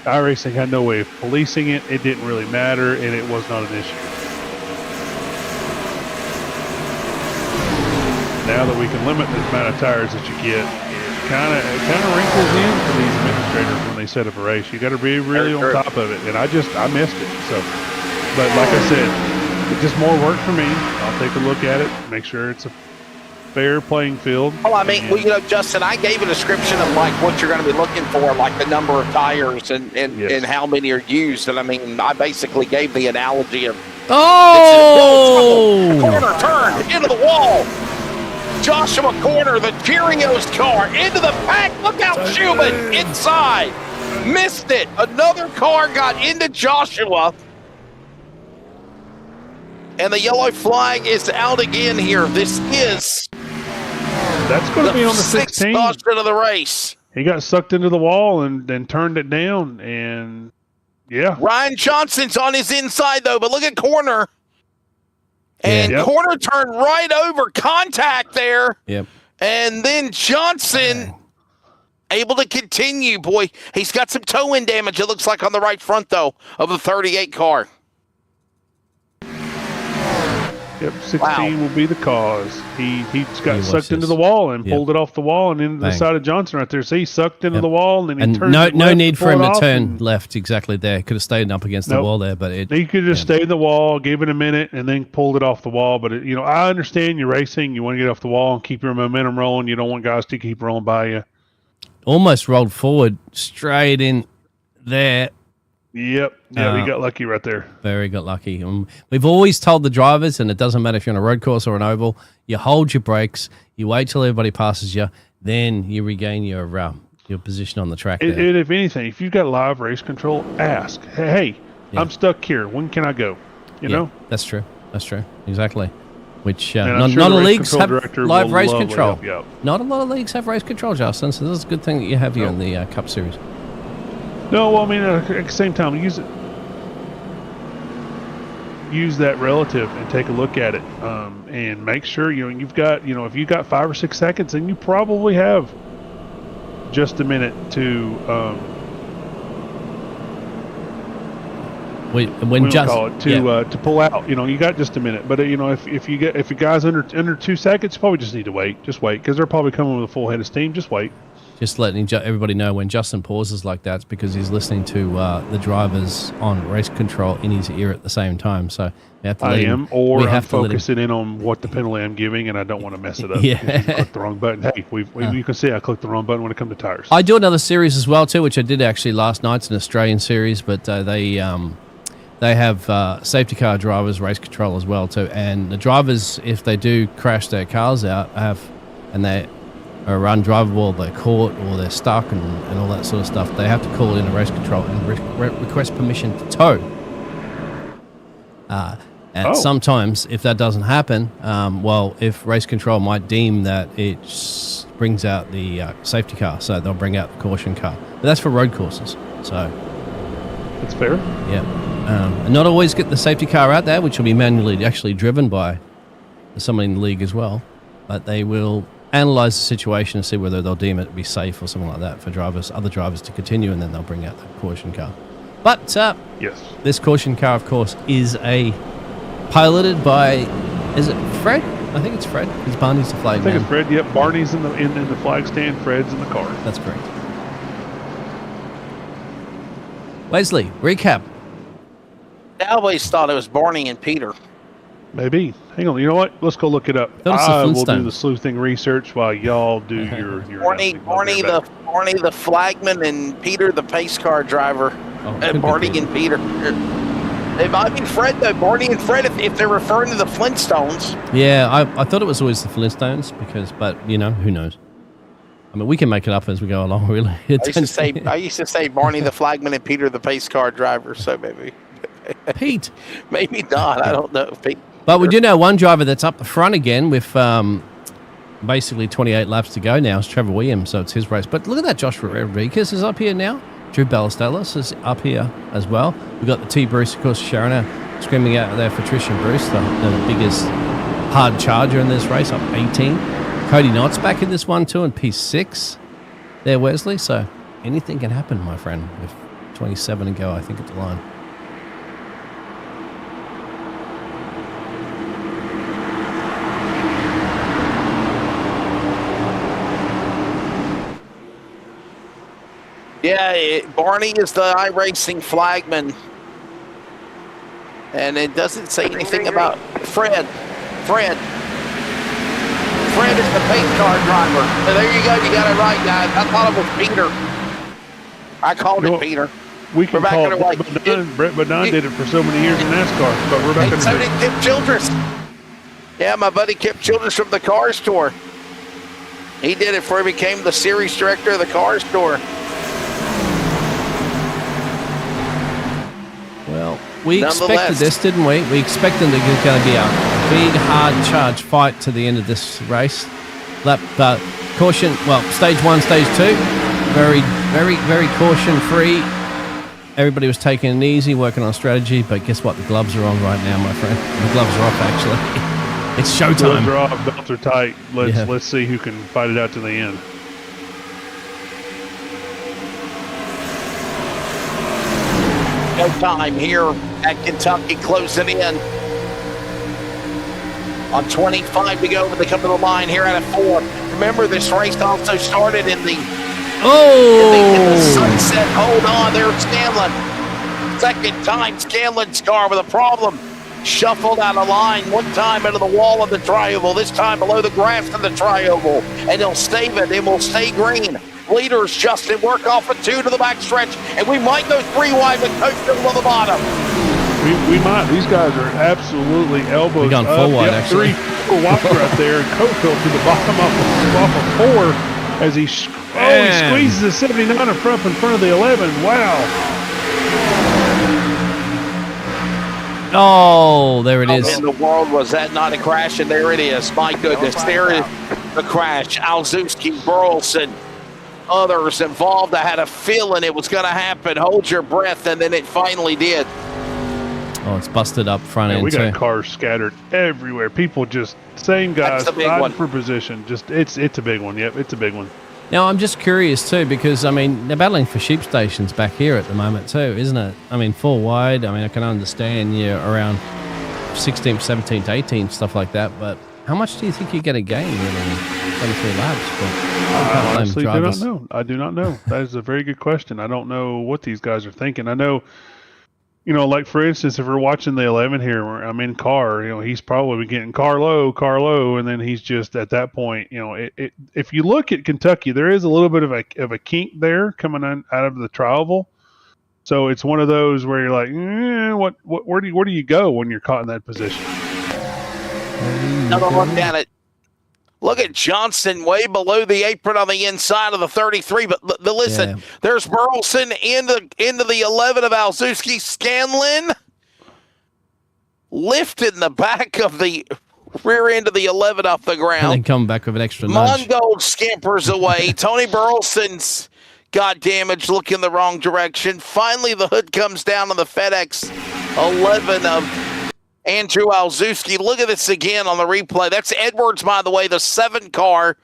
D: iRacing had no way of policing it. It didn't really matter, and it was not an issue. Now that we can limit the amount of tires that you get, it kind of wrinkles in for these administrators when they set up a race. You got to be really on top of it, and I missed it. So, but like I said, it's just more work for me. I'll take a look at it, make sure it's a fair playing field.
B: Well, I mean, Justin, I gave a description of like what you're going to be looking for, like the number of tires and how many are used. And I mean, I basically gave the analogy of corner turn into the wall. Joshua Corner, the Cheerios car into the pack. Look out, Schumann inside. Missed it. Another car got into Joshua. And the yellow flag is out again here. This is
D: that's going to be on the 16th
B: caution of the race.
D: He got sucked into the wall and then turned it down, and yeah.
B: Ryan Johnson's on his inside though, but look at Corner. And Corner turned right over, contact there.
E: Yep.
B: And then Johnson able to continue. Boy, he's got some toe-in damage, it looks like, on the right front though of the 38 car.
D: Yep, 16 will be the cause. He got sucked into the wall and pulled it off the wall and into the side of Johnson right there. See, he sucked into the wall and then he turned
E: no need for him to turn left exactly there. Could have stayed up against the wall there, but he
D: could have just stayed in the wall, gave it a minute, and then pulled it off the wall. But I understand you're racing. You want to get off the wall and keep your momentum rolling. You don't want guys to keep rolling by you.
E: Almost rolled forward straight in there.
D: Yep. Yeah, we got lucky right there.
E: Very got lucky. We've always told the drivers, and it doesn't matter if you're on a road course or an oval, you hold your brakes, you wait till everybody passes you, then you regain your position on the track.
D: And if anything, if you've got live race control, ask, hey, I'm stuck here. When can I go? You know?
E: That's true. That's true. Exactly. Which not a lot of leagues have live race control. Not a lot of leagues have race control, Justin, so this is a good thing that you have here in the Cup Series.
D: No, well, I mean, at the same time, use that relative and take a look at it, and make sure you've got if you got 5 or 6 seconds, then you probably have just a minute to
E: when just
D: call it to pull out. You got just a minute, but if your guy's under 2 seconds, you probably just need to wait. Just wait, because they're probably coming with a full head of steam. Just wait.
E: Just letting everybody know when Justin pauses like that, it's because he's listening to the drivers on race control in his ear at the same time. So we have to let him.
D: Or I'm focusing in on what the penalty I'm giving, and I don't want to mess it up.
E: Yeah.
D: You clicked the wrong button. Hey, you can see I clicked the wrong button when it comes to tires.
E: I do another series as well too, which I did actually last night. It's an Australian series, but they have safety car drivers race control as well too. And the drivers, if they do crash their cars out, and they are undrivable, they're caught or they're stuck and all that sort of stuff, they have to call in a race control and request permission to tow. And sometimes if that doesn't happen, if race control might deem that it brings out the safety car, so they'll bring out the caution car. But that's for road courses, so
D: that's fair.
E: Yeah, and not always get the safety car out there, which will be manually actually driven by someone in the league as well, but they will analyze the situation and see whether they'll deem it to be safe or something like that for other drivers to continue, and then they'll bring out the caution car. But
D: yes,
E: this caution car, of course, is piloted by, is it Fred? I think it's Fred. Because Barney's the flag man.
D: I think it's Fred. Yep, Barney's in the flag stand. Fred's in the car.
E: That's correct. Wesley, recap.
B: I always thought it was Barney and Peter.
D: Maybe. Hang on. You know what? Let's go look it up. I will do the sleuthing research while y'all do your
B: Barney the flagman and Peter the pace car driver. And Barney and Peter. It might be Fred though. Barney and Fred if they're referring to the Flintstones.
E: Yeah, I thought it was always the Flintstones but who knows? I mean, we can make it up as we go along, really.
B: I used to say Barney the flagman and Peter the pace car driver. So maybe
E: Pete.
B: Maybe not. I don't know. Pete.
E: But we do know one driver that's up the front again with basically 28 laps to go now. It's Trevor Williams, so it's his race. But look at that, Josh Rodriguez is up here now. Drew Ballesteros is up here as well. We've got the T. Bruce, of course, Sharona screaming out there for Trishan Bruce, the biggest hard charger in this race, up 18. Cody Knott's back in this one too, in P6 there, Wesley. So anything can happen, my friend, with 27 to go, I think, at the line.
B: Yeah, Barney is the iRacing flagman. And it doesn't say anything about Fred. Fred is the pace car driver. So there you go. You got it right, guys. I thought it was Peter. I called it Peter.
D: We can call it Brett Badon did it for so many years in NASCAR. But we're back in
B: so did Kip Childress. Yeah, my buddy Kip Childress from the Cars Store. He did it before he became the series director of the Cars Store.
E: Well, we expected this, didn't we? We expected there's going to be a big, hard charge fight to the end of this race. Caution, stage 1, stage 2, very, very, very caution-free. Everybody was taking it easy, working on strategy, but guess what? The gloves are on right now, my friend. The gloves are off, actually. It's showtime.
D: Gloves are off, belts are tight. Let's see who can fight it out to the end.
B: No time here at Kentucky, closing in on 25 to go when they come to the line here out of 4. Remember, this race also started in the sunset. Hold on, there's Scanlon. Second time Scanlon's car with a problem. Shuffled out of line, one time into the wall of the tri-oval, this time below the grass of the tri-oval, and he'll stave it. It will stay green. Leaders, Justin, work off a 2 to the back stretch, and we might go 3 wide with Coach Middle on the bottom.
D: We might. These guys are absolutely elbows
E: up. Full wide, actually.
D: 3 wide right there, and Cofield to the bottom off of 4 as he squeezes the 79 in front of the 11. Wow.
E: Oh, there it is.
B: In the world was that not a crash? And there it is. My goodness, there is the crash. Alzewski, Burleson, others involved. I had a feeling it was going to happen. Hold your breath, and then it finally did.
E: Oh, it's busted up front end.
D: We got cars scattered everywhere. People just same guys fighting for position. Just it's a big one. Yep, it's a big one.
E: Now, I'm just curious too, because I mean, they're battling for sheep stations back here at the moment too, isn't it? I mean, 4 wide. I mean, I can understand you're around 16th, 17th, 18th, stuff like that. But how much do you think you're going to gain in 23 laps?
D: I honestly do not know. I do not know. That is a very good question. I don't know what these guys are thinking. I know, like for instance, if we're watching the 11 here, I'm in car, he's probably getting car low, and then he's just at that point, if you look at Kentucky, there is a little bit of a kink there coming out of the travel. So it's one of those where you're like, where do you go when you're caught in that position?
B: Another look at it. Look at Johnson way below the apron on the inside of the 33. But listen, there's Burleson into the 11 of Alzewski. Scanlon lifting the back of the rear end of the 11 off the ground.
E: And then come back with an extra nudge.
B: Mongold scampers away. Tony Burleson's got damaged, looking the wrong direction. Finally, the hood comes down on the FedEx 11 of Andrew Alzewski. Look at this again on the replay. That's Edwards, by the way, the 7 car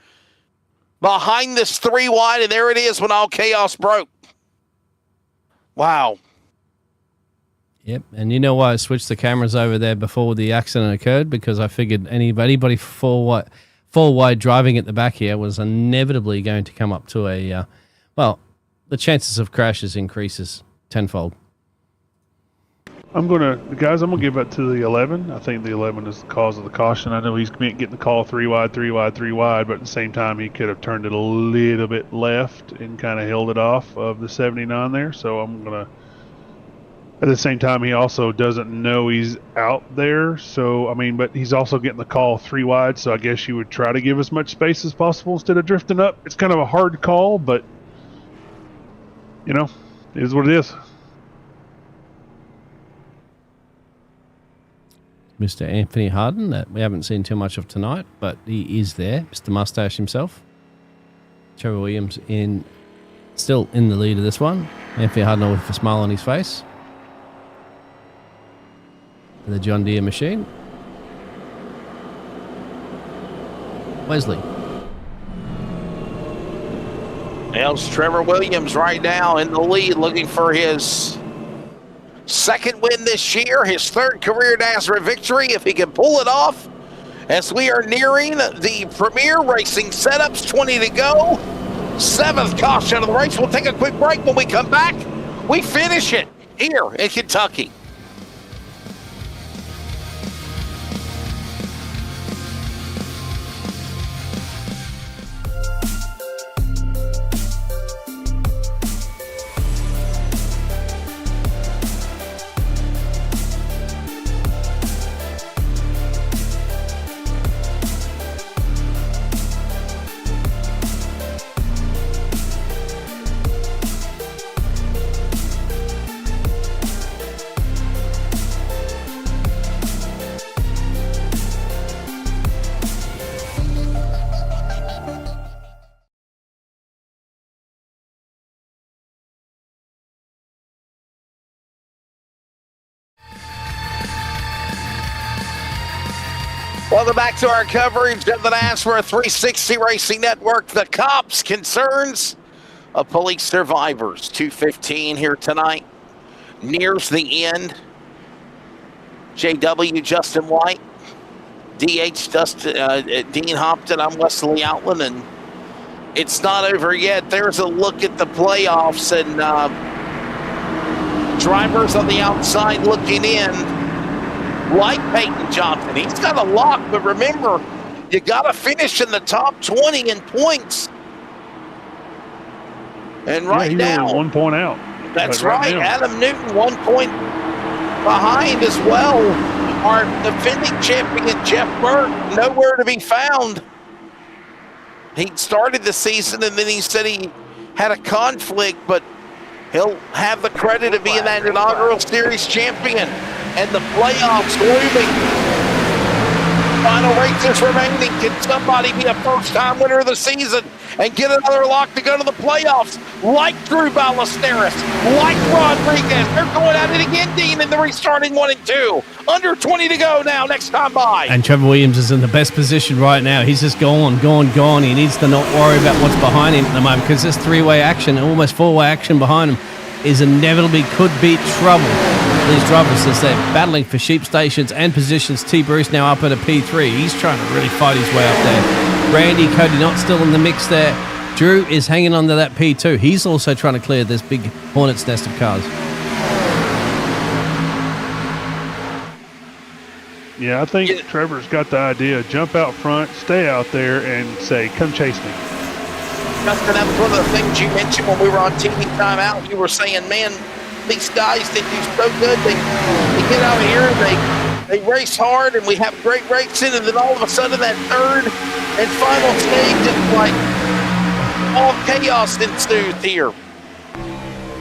B: behind this 3 wide, and there it is when all chaos broke. Wow.
E: Yep, and you know why I switched the cameras over there before the accident occurred? Because I figured anybody 4 wide driving at the back here was inevitably going to come up to a, the chances of crashes increases tenfold.
D: I'm going to give it to the 11. I think the 11 is the cause of the caution. I know he's getting the call 3 wide, but at the same time, he could have turned it a little bit left and kind of held it off of the 79 there. So I'm going to, at the same time, he also doesn't know he's out there. So, but he's also getting the call 3 wide. So I guess you would try to give as much space as possible instead of drifting up. It's kind of a hard call, but, it is what it is.
E: Mr. Anthony Harden, that we haven't seen too much of tonight, but he is there, Mr. Mustache himself. Trevor Williams still in the lead of this one. Anthony Harden with a smile on his face. The John Deere machine. Wesley.
B: There's Trevor Williams right now in the lead, looking for his 2nd win this year, his 3rd career NASRA victory, if he can pull it off, as we are nearing the Premier Racing setups, 20 to go. 7th caution of the race. We'll take a quick break. When we come back, we finish it here in Kentucky. Welcome back to our coverage of the NASRA 360 Racing Network. The C.O.P.S concerns of police survivors. 2:15 here tonight. Nears the end. JW Justin White. DH Dean Hopton. I'm Wesley Outland, and it's not over yet. There's a look at the playoffs, and drivers on the outside looking in. Like Peyton Johnson, he's got a lock, but remember, you got to finish in the top 20 in points. And right now,
D: 1 point out.
B: That's right. Adam Newton 1 point behind as well. Our defending champion Jeff Burke, nowhere to be found. He started the season and then he said he had a conflict, but he'll have the credit of being that inaugural series champion. And the playoffs looming. final races remaining. Can somebody be a first-time winner of the season and get another lock to go to the playoffs? Like Drew Ballesteros, like Rodriguez. They're going at it again, Dean, in the restarting 1 and 2. Under 20 to go now, next time by.
E: And Trevor Williams is in the best position right now. He's just gone. He needs to not worry about what's behind him at the moment, because this three-way action, almost four-way action behind him, is inevitably could be trouble. These drivers, as they're battling for sheep stations and positions. T. Bruce now up at a P3. He's trying to really fight his way up there. Randy, Cody not still in the mix there. Drew is hanging on to that P2. He's also trying to clear this big hornet's nest of cars.
D: Yeah, I think Trevor's got the idea. Jump out front, stay out there, and say, come chase me.
B: Justin, that was one of the things you mentioned when we were on TV timeout. You were saying, man, these guys, they do so good. They get out here and they race hard, and we have great racing, and then all of a sudden that third and final stage, it's like all chaos ensues here.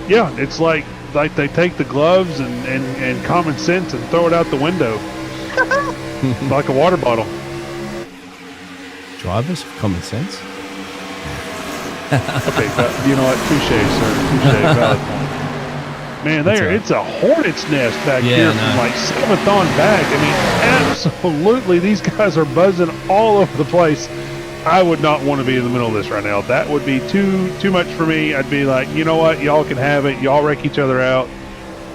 D: Yeah, it's like they take the gloves and common sense and throw it out the window. Like a water bottle.
E: Drivers, common sense.
D: Okay, but you know what? Touche, sir. Touche. Valid point. Man, it's a hornet's nest back here from like 7th on back. I mean, absolutely, these guys are buzzing all over the place. I would not want to be in the middle of this right now. That would be too much for me. I'd be like, you know what? Y'all can have it. Y'all wreck each other out.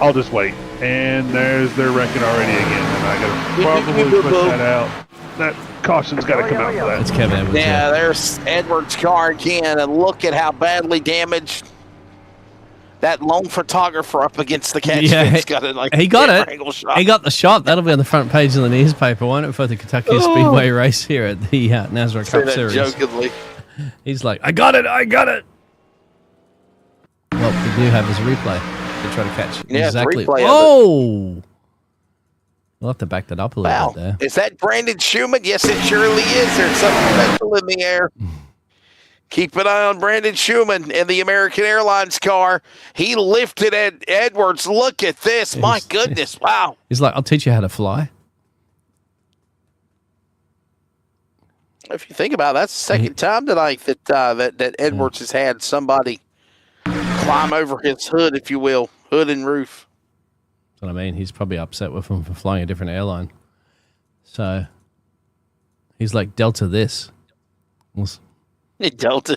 D: I'll just wait. And they're wrecking already again. And I got to probably put that out. That caution's got to come out for that.
E: It's Kevin Edwards.
B: Yeah, there's Edwards' car again, and look at how badly damaged that lone photographer up against the catch fence got it. Like
E: he got it.
B: Shot.
E: He got the shot. That'll be on the front page of the newspaper, won't it, for the Kentucky Speedway race here at the NASRA Cup Series.
B: Jokingly.
E: He's like, I got it. Well, we do have his replay to try to catch exactly. Oh! We'll have to back that up a little bit there.
B: Is that Brandon Schumann? Yes, it surely is. There's something special in the air. Keep an eye on Brandon Schumann in the American Airlines car. He lifted Edwards. Look at this. My goodness. Wow.
E: He's like, I'll teach you how to fly.
B: If you think about it, that's the second time tonight that Edwards has had somebody climb over his hood, if you will, hood and roof.
E: That's what I mean. He's probably upset with him for flying a different airline. So he's like, Delta this.
B: Delta.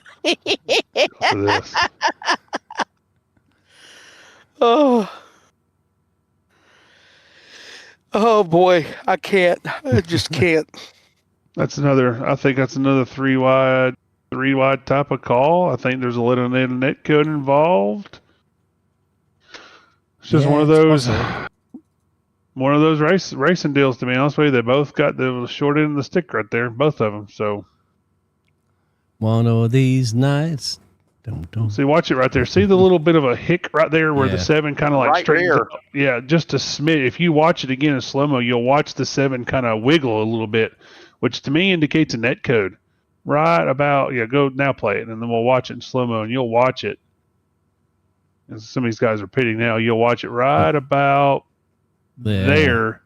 B: Oh boy, I can't. I just can't.
D: I think that's another three wide type of call. I think there's a little net code involved. It's just one of those racing deals, to be honest with you. They both got the short end of the stick right there, both of them. So
E: one of these nights.
D: See, watch it right there. See the little bit of a hick right there where the 7 kind of like
B: right
D: straightens up. Yeah, just a smidge. If you watch it again in slow-mo, you'll watch the 7 kind of wiggle a little bit, which to me indicates a net code. Right about, go now play it, and then we'll watch it in slow-mo, and you'll watch it. And some of these guys are pitting now. You'll watch it right about there.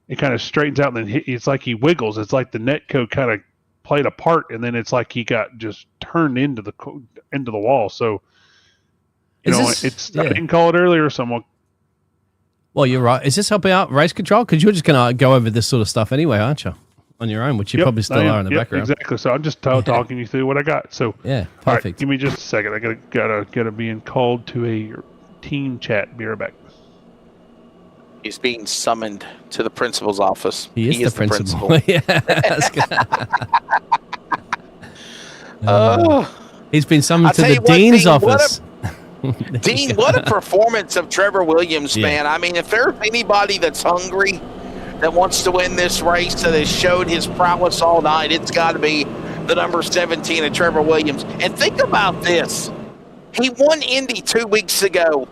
D: It kind of straightens out, and then it's like he wiggles. It's like the net code kind of played a part, and then it's like he got just turned into the wall. So, I didn't call it earlier. Someone.
E: Well, you're right. Is this helping out race control? Because you're just going to go over this sort of stuff anyway, aren't you? On your own, which you probably still are in the background.
D: Exactly. So I'm just talking you through what I got. So
E: perfect.
D: All right, give me just a second. I gotta being called to a team chat. Be right back.
B: He's being summoned to the principal's office.
E: He is the principal. He's been summoned to the dean's office.
B: Dean, what a performance of Trevor Williams, man. I mean, if there's anybody that's hungry, that wants to win this race, that has showed his prowess all night, it's got to be the number 17 of Trevor Williams. And think about this. He won Indy 2 weeks ago.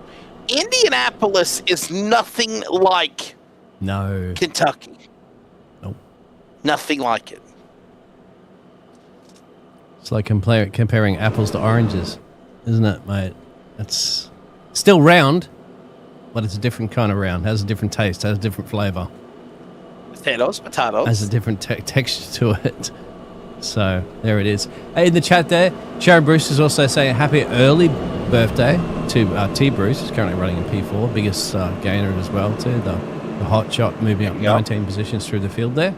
B: Indianapolis is nothing like Kentucky.
E: Nope.
B: Nothing like it.
E: It's like comparing apples to oranges, isn't it, mate? It's still round, but it's a different kind of round. Has a different taste, has a different flavor.
B: Potatoes.
E: Has a different texture to it. So there it is. In the chat there, Sharon Bruce is also saying happy early birthday to T Bruce. He's currently running in P4, biggest gainer as well too. The hot shot moving up 19 positions through the field there.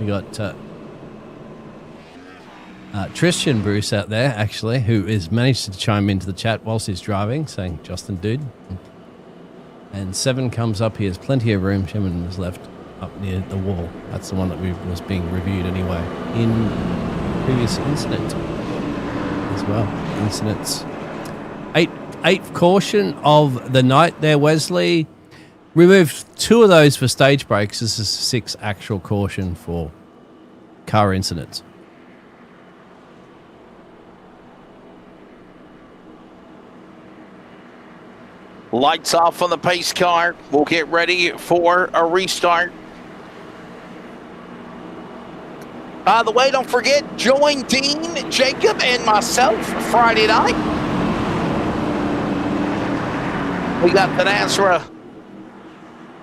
E: We got Tristan Bruce out there actually, who has managed to chime into the chat whilst he's driving, saying Justin dude. And 7 comes up. He has plenty of room. Sherman is left up near the wall. That's the one that was being reviewed anyway in previous incident as well. Incidents. Eighth caution of the night there, Wesley. Removed 2 of those for stage breaks. This is 6 actual caution for car incidents.
B: Lights off on the pace car. We'll get ready for a restart. By the way, don't forget, join Dean, Jacob, and myself Friday night. We got the NASRA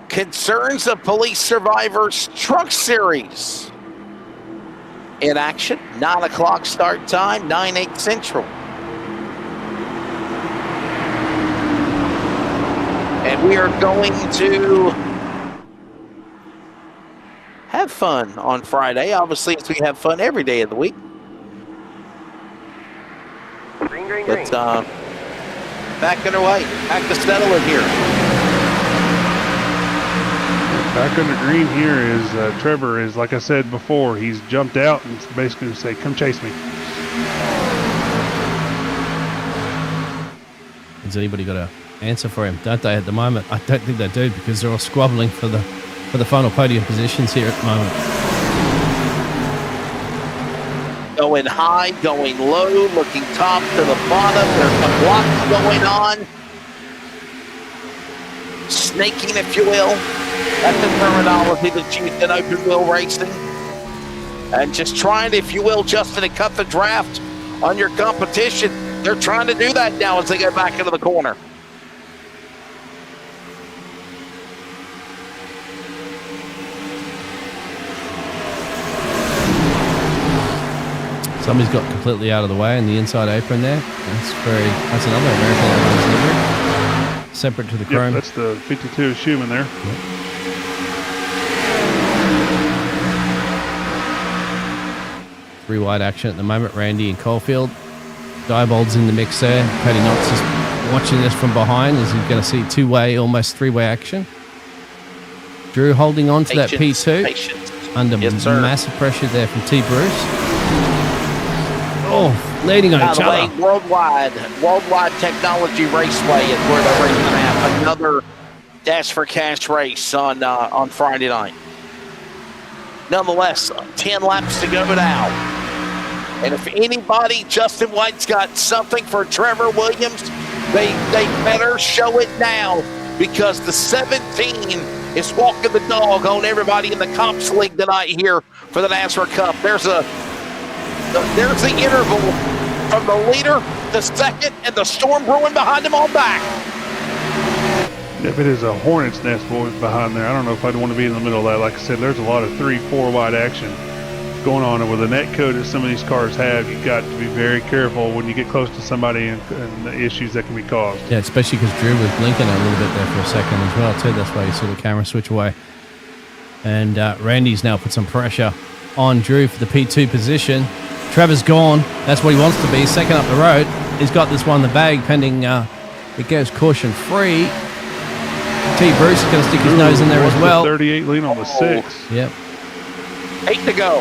B: Concerns of Police Survivors Truck Series in action. 9 o'clock start time, 9/8 Central. And we are going to have fun on Friday, obviously, as we have fun every day of the week.
C: Green.
B: But back underway, back to settle in here.
D: Back under green here is Trevor. Is like I said before, he's jumped out and basically say, "Come chase me."
E: Has anybody got an answer for him? Don't they at the moment? I don't think they do, because they're all squabbling for the final podium positions here at the moment.
B: Going high, going low, looking top to the bottom. There's a block going on. Snaking, if you will. That's the terminology that's used in open wheel racing. And just trying, if you will, Justin, to cut the draft on your competition. They're trying to do that now as they go back into the corner.
E: Somebody's got completely out of the way in the inside apron there. That's another American Airlines livery. Separate to the chrome.
D: Yep, that's the 52 Schumann there.
E: Yep. 3 wide action at the moment. Randy and Caulfield. Diebold's in the mix there. Cody Knox is watching this from behind as he's going to see 2-way, almost 3-way action. Drew holding on to that P2 under massive pressure there from T. Bruce. Oh, leading on each other.
B: By the way, Worldwide Technology Raceway is where they're going to have another Dash for Cash race on Friday night. Nonetheless, 10 laps to go now. And if anybody, Justin White's got something for Trevor Williams, they better show it now, because the 17 is walking the dog on everybody in the Comps League tonight here for the NASRA Cup. There's the interval from the leader, the second, and the Storm Brewing behind him on back.
D: If it is a hornet's nest boys behind there, I don't know if I'd want to be in the middle of that. Like I said, there's a lot of 3-4 wide action going on, and with the net code that some of these cars have, you've got to be very careful when you get close to somebody and the issues that can be caused.
E: Yeah, especially because Drew was blinking a little bit there for a second as well too. That's why you saw the camera switch away. And Randy's now put some pressure on Drew for the P2 position. Trevor's gone. That's what he wants to be. Second up the road. He's got this one in the bag pending. It goes caution free. T. Bruce is going to stick his nose in there as well.
D: 38 lead on the 6.
E: Yep.
B: 8 to go.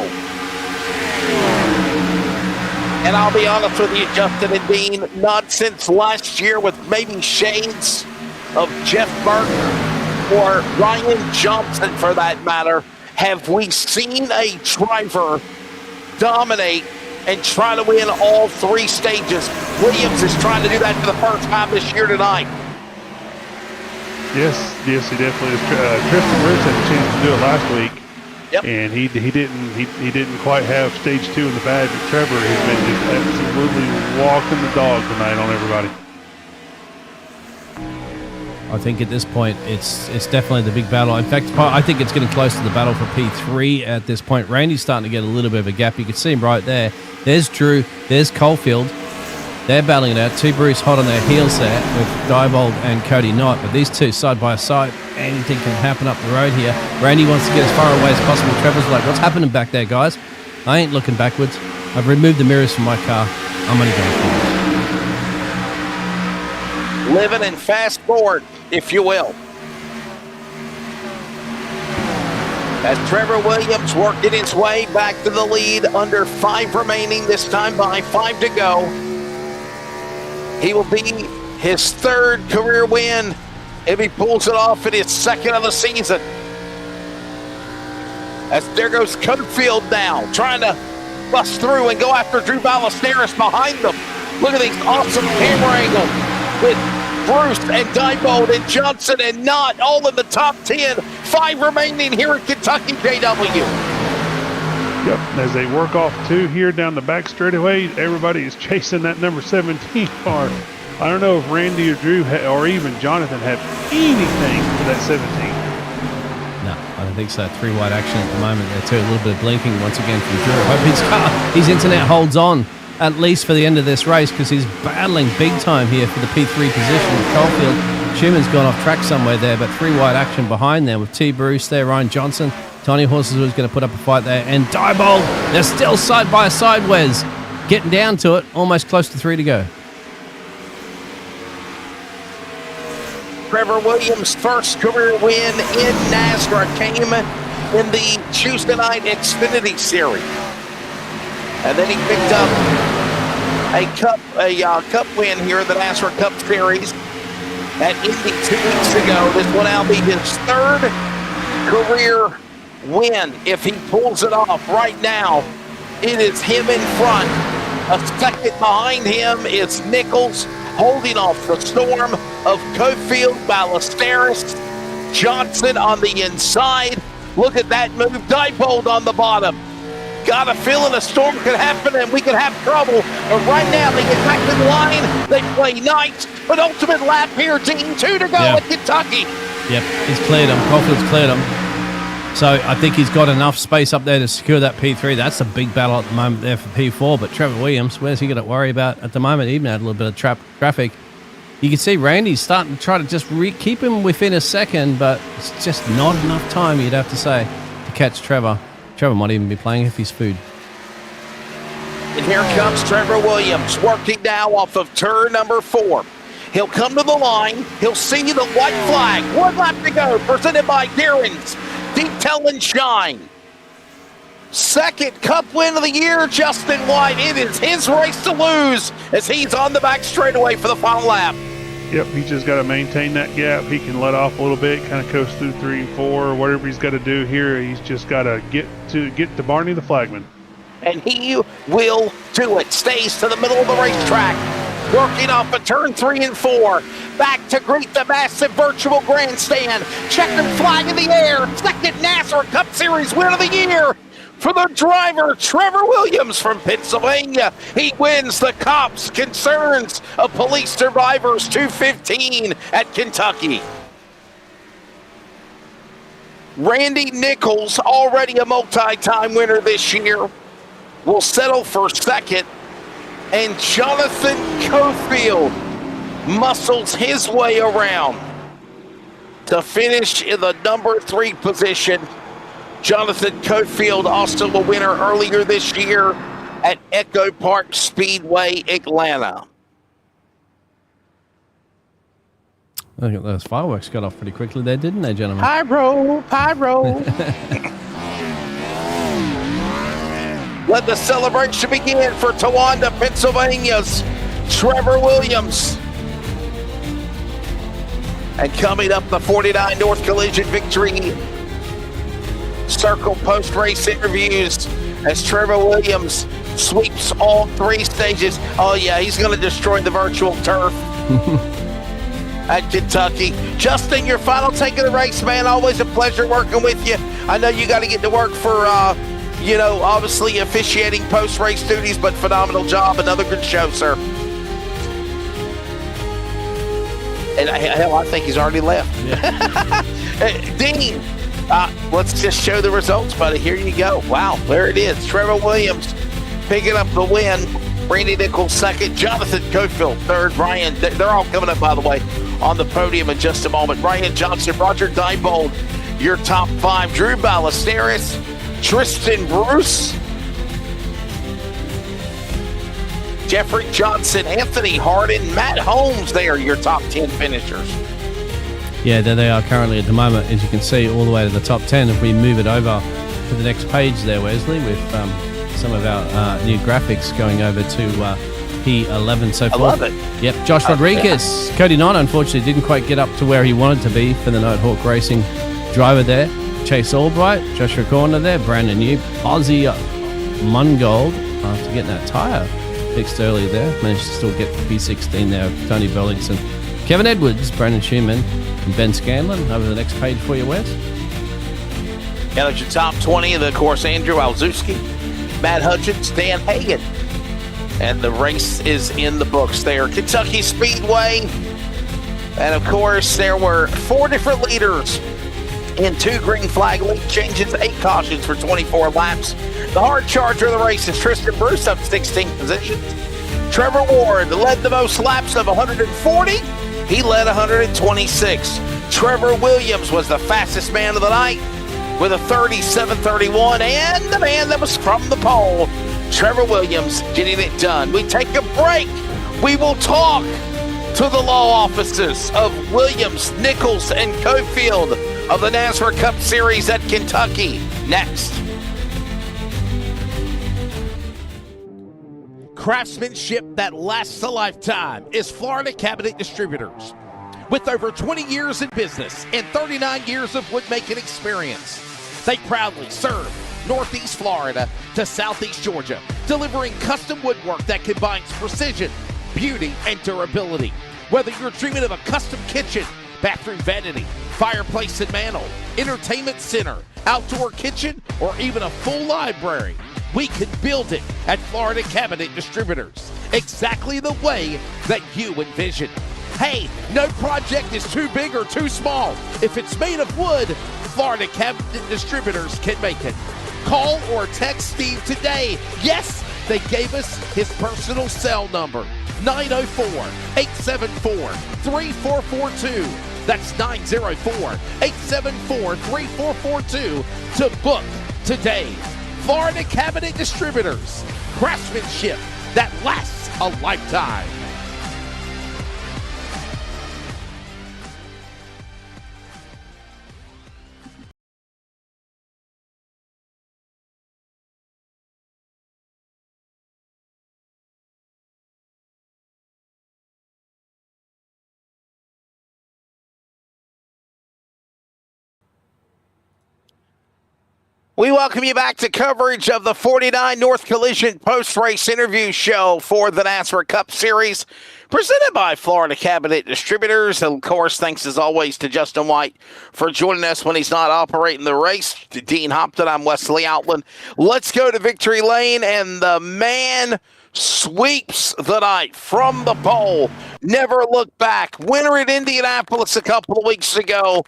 B: And I'll be honest with you, Justin and Dean, not since last year with maybe shades of Jeff Burke or Ryan Johnson, for that matter, have we seen a driver dominate and try to win all 3 stages. Williams is trying to do that for the first time this year tonight.
D: Yes, he definitely is. Tristan Bruce had a chance to do it last week, and he didn't quite have stage 2 in the bag. But Trevor has been just absolutely walking the dog tonight on everybody.
E: I think at this point it's definitely the big battle. In fact, I think it's getting close to the battle for P3 at this point. Randy's starting to get a little bit of a gap. You can see him right there. There's Drew. There's Caulfield. They're battling it out. Two Bruce hot on their heels there with Diebold and Cody Knott. But these two side by side, anything can happen up the road here. Randy wants to get as far away as possible. Trevor's like, what's happening back there, guys? I ain't looking backwards. I've removed the mirrors from my car. I'm going to go forward.
B: Living and fast forward, if you will. As Trevor Williams working his way back to the lead, under 5 remaining, this time by 5 to go. He will be his 3rd career win if he pulls it off in his 2nd of the season. As there goes Cofield now, trying to bust through and go after Drew Ballesteros behind them. Look at these awesome camera angles with Bruce and Diebold and Johnson and Knott all in the top 10. 5 remaining here in Kentucky, JW.
D: Yep, as they work off 2 here down the back straightaway, everybody is chasing that number 17 car. I don't know if Randy or Drew or even Jonathan have anything for that 17.
E: No, I don't think so. 3 wide action at the moment there too. A little bit of blinking once again from Drew. I hope his internet holds on at least for the end of this race, because he's battling big time here for the P3 position with Caulfield. Schumann's gone off track somewhere there, but 3 wide action behind there with T. Bruce there, Ryan Johnson. Tony Horses was going to put up a fight there, and Diebold, they're still side by side, Wes. Getting down to it, almost close to 3 to go.
B: Trevor Williams' first career win in NASRA came in the Tuesday night Xfinity series. And then he picked up a cup win here in the NASRA Cup Series at Indy 2 weeks ago. This will now be his 3rd career win if he pulls it off. Right now, it is him in front. A second behind him is Nichols, holding off the storm of Cofield, Ballesteros, Johnson on the inside. Look at that move. Diebold on the bottom. Got a feeling a storm could happen and we could have trouble. But right now they get back in line. They play nice. But ultimate lap here, Dean. 2 to go in Kentucky.
E: Yep, he's cleared him. Caulfield's cleared him. So I think he's got enough space up there to secure that P3. That's a big battle at the moment there for P4. But Trevor Williams, where's he going to worry about at the moment? Even had a little bit of traffic. You can see Randy's starting to try to just keep him within a second, but it's just not enough time, you'd have to say, to catch Trevor. Trevor might even be playing if he's food.
B: And here comes Trevor Williams, working now off of turn number 4. He'll come to the line. He'll see the white flag. 1 lap to go, presented by Darren's Detail and Shine. 2nd Cup win of the year, Justin White. It is his race to lose as he's on the back straightaway for the final lap.
D: Yep, he's just got to maintain that gap. He can let off a little bit, kind of coast through 3 and 4, whatever he's got to do here. He's just got to get to Barney the flagman.
B: And he will do it. Stays to the middle of the racetrack, working off of turn 3 and 4. Back to greet the massive virtual grandstand. Checkered flag in the air. 2nd NASRA Cup Series win of the year for the driver, Trevor Williams from Pennsylvania. He wins the C.O.P.S Concerns of Police Survivors 215 at Kentucky. Randy Nichols, already a multi-time winner this year, will settle for 2nd. And Jonathan Cofield muscles his way around to finish in the number 3 position. Jonathan Cofield, also a winner earlier this year at Echo Park Speedway, Atlanta.
E: I think those fireworks got off pretty quickly there, didn't they, gentlemen?
B: Pyro, pyro. Let the celebration begin for Towanda, Pennsylvania's Trevor Williams. And coming up, the 49 North Collision Victory Circle post-race interviews as Trevor Williams sweeps all 3 stages. Oh yeah, he's going to destroy the virtual turf at Kentucky. Justin, your final take of the race, man. Always a pleasure working with you. I know you got to get to work for, obviously officiating post-race duties, but phenomenal job. Another good show, sir. And hell, I think he's already left.
E: Yeah.
B: Dean, let's just show the results, buddy. Here you go. Wow, there it is. Trevor Williams picking up the win. Randy Nichols second. Jonathan Cofield third. Ryan, they're all coming up, by the way, on the podium in just a moment. Ryan Johnson, Roger Diebold, your top 5. Drew Ballesteros, Tristan Bruce, Jeffrey Johnson, Anthony Harden, Matt Holmes, they are your top 10 finishers.
E: Yeah, there they are currently at the moment, as you can see, all the way to the top 10. If we move it over to the next page there, Wesley, with some of our new graphics going over to P11 so forth.
B: I love it.
E: Yep, Josh Rodriguez. Cody Knight, unfortunately, didn't quite get up to where he wanted to be for the Nighthawk Racing driver there. Chase Albright, Joshua Corner there, Brandon New, Ozzy Mungold, after getting that tyre fixed earlier there, managed to still get the P16 there. Tony Burlington, Kevin Edwards, Brandon Schumann, and Ben Scanlon. Over the next page for you, Wes.
B: Yeah, that's your top 20 of the course. Andrew Alzewski, Matt Hutchins, Dan Hagan. And the race is in the books there. Kentucky Speedway. And of course, there were 4 different leaders in 2 green flag lead changes, 8 cautions for 24 laps. The hard charger of the race is Tristan Bruce, up 16th position. Trevor Ward led the most laps of 140. He led 126. Trevor Williams was the fastest man of the night with a 37:31, and the man that was from the pole, Trevor Williams, getting it done. We take a break. We will talk to the law offices of Williams, Nichols, and Cofield of the NASRA Cup Series at Kentucky next. Craftsmanship that lasts a lifetime is Florida Cabinet Distributors. With over 20 years in business and 39 years of woodmaking experience, they proudly serve Northeast Florida to Southeast Georgia, delivering custom woodwork that combines precision, beauty, and durability. Whether you're dreaming of a custom kitchen, bathroom vanity, fireplace and mantle, entertainment center, outdoor kitchen, or even a full library, we can build it at Florida Cabinet Distributors, exactly the way that you envision. Hey, no project is too big or too small. If it's made of wood, Florida Cabinet Distributors can make it. Call or text Steve today. Yes, they gave us his personal cell number, 904-874-3442. That's 904-874-3442 to book today. Florida Cabinet Distributors, craftsmanship that lasts a lifetime. We welcome you back to coverage of the 49 North Collision post-race interview show for the NASRA Cup Series, presented by Florida Cabinet Distributors. And of course, thanks as always to Justin White for joining us when he's not operating the race. To Dean Hopton, I'm Wesley Outland. Let's go to Victory Lane, and the man sweeps the night from the pole. Never look back. Winner at Indianapolis a couple of weeks ago.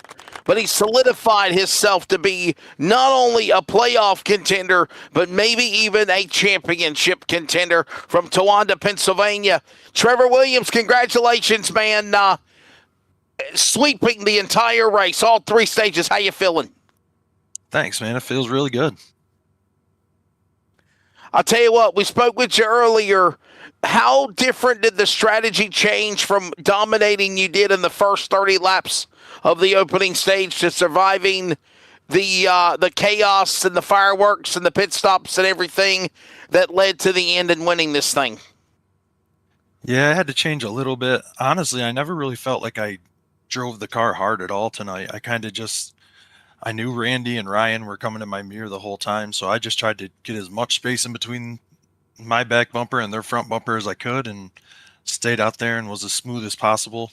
B: But he solidified himself to be not only a playoff contender, but maybe even a championship contender from Towanda, Pennsylvania. Trevor Williams, congratulations, man. Sweeping the entire race, all 3 stages. How you feeling?
G: Thanks, man. It feels really good.
B: I'll tell you what, we spoke with you earlier. How different did the strategy change from dominating you did in the first 30 laps of the opening stage to surviving the chaos and the fireworks and the pit stops and everything that led to the end and winning this thing?
G: Yeah, I had to change a little bit. Honestly, I never really felt like I drove the car hard at all tonight. I knew Randy and Ryan were coming in my mirror the whole time, so I just tried to get as much space in between my back bumper and their front bumper as I could, and stayed out there and was as smooth as possible.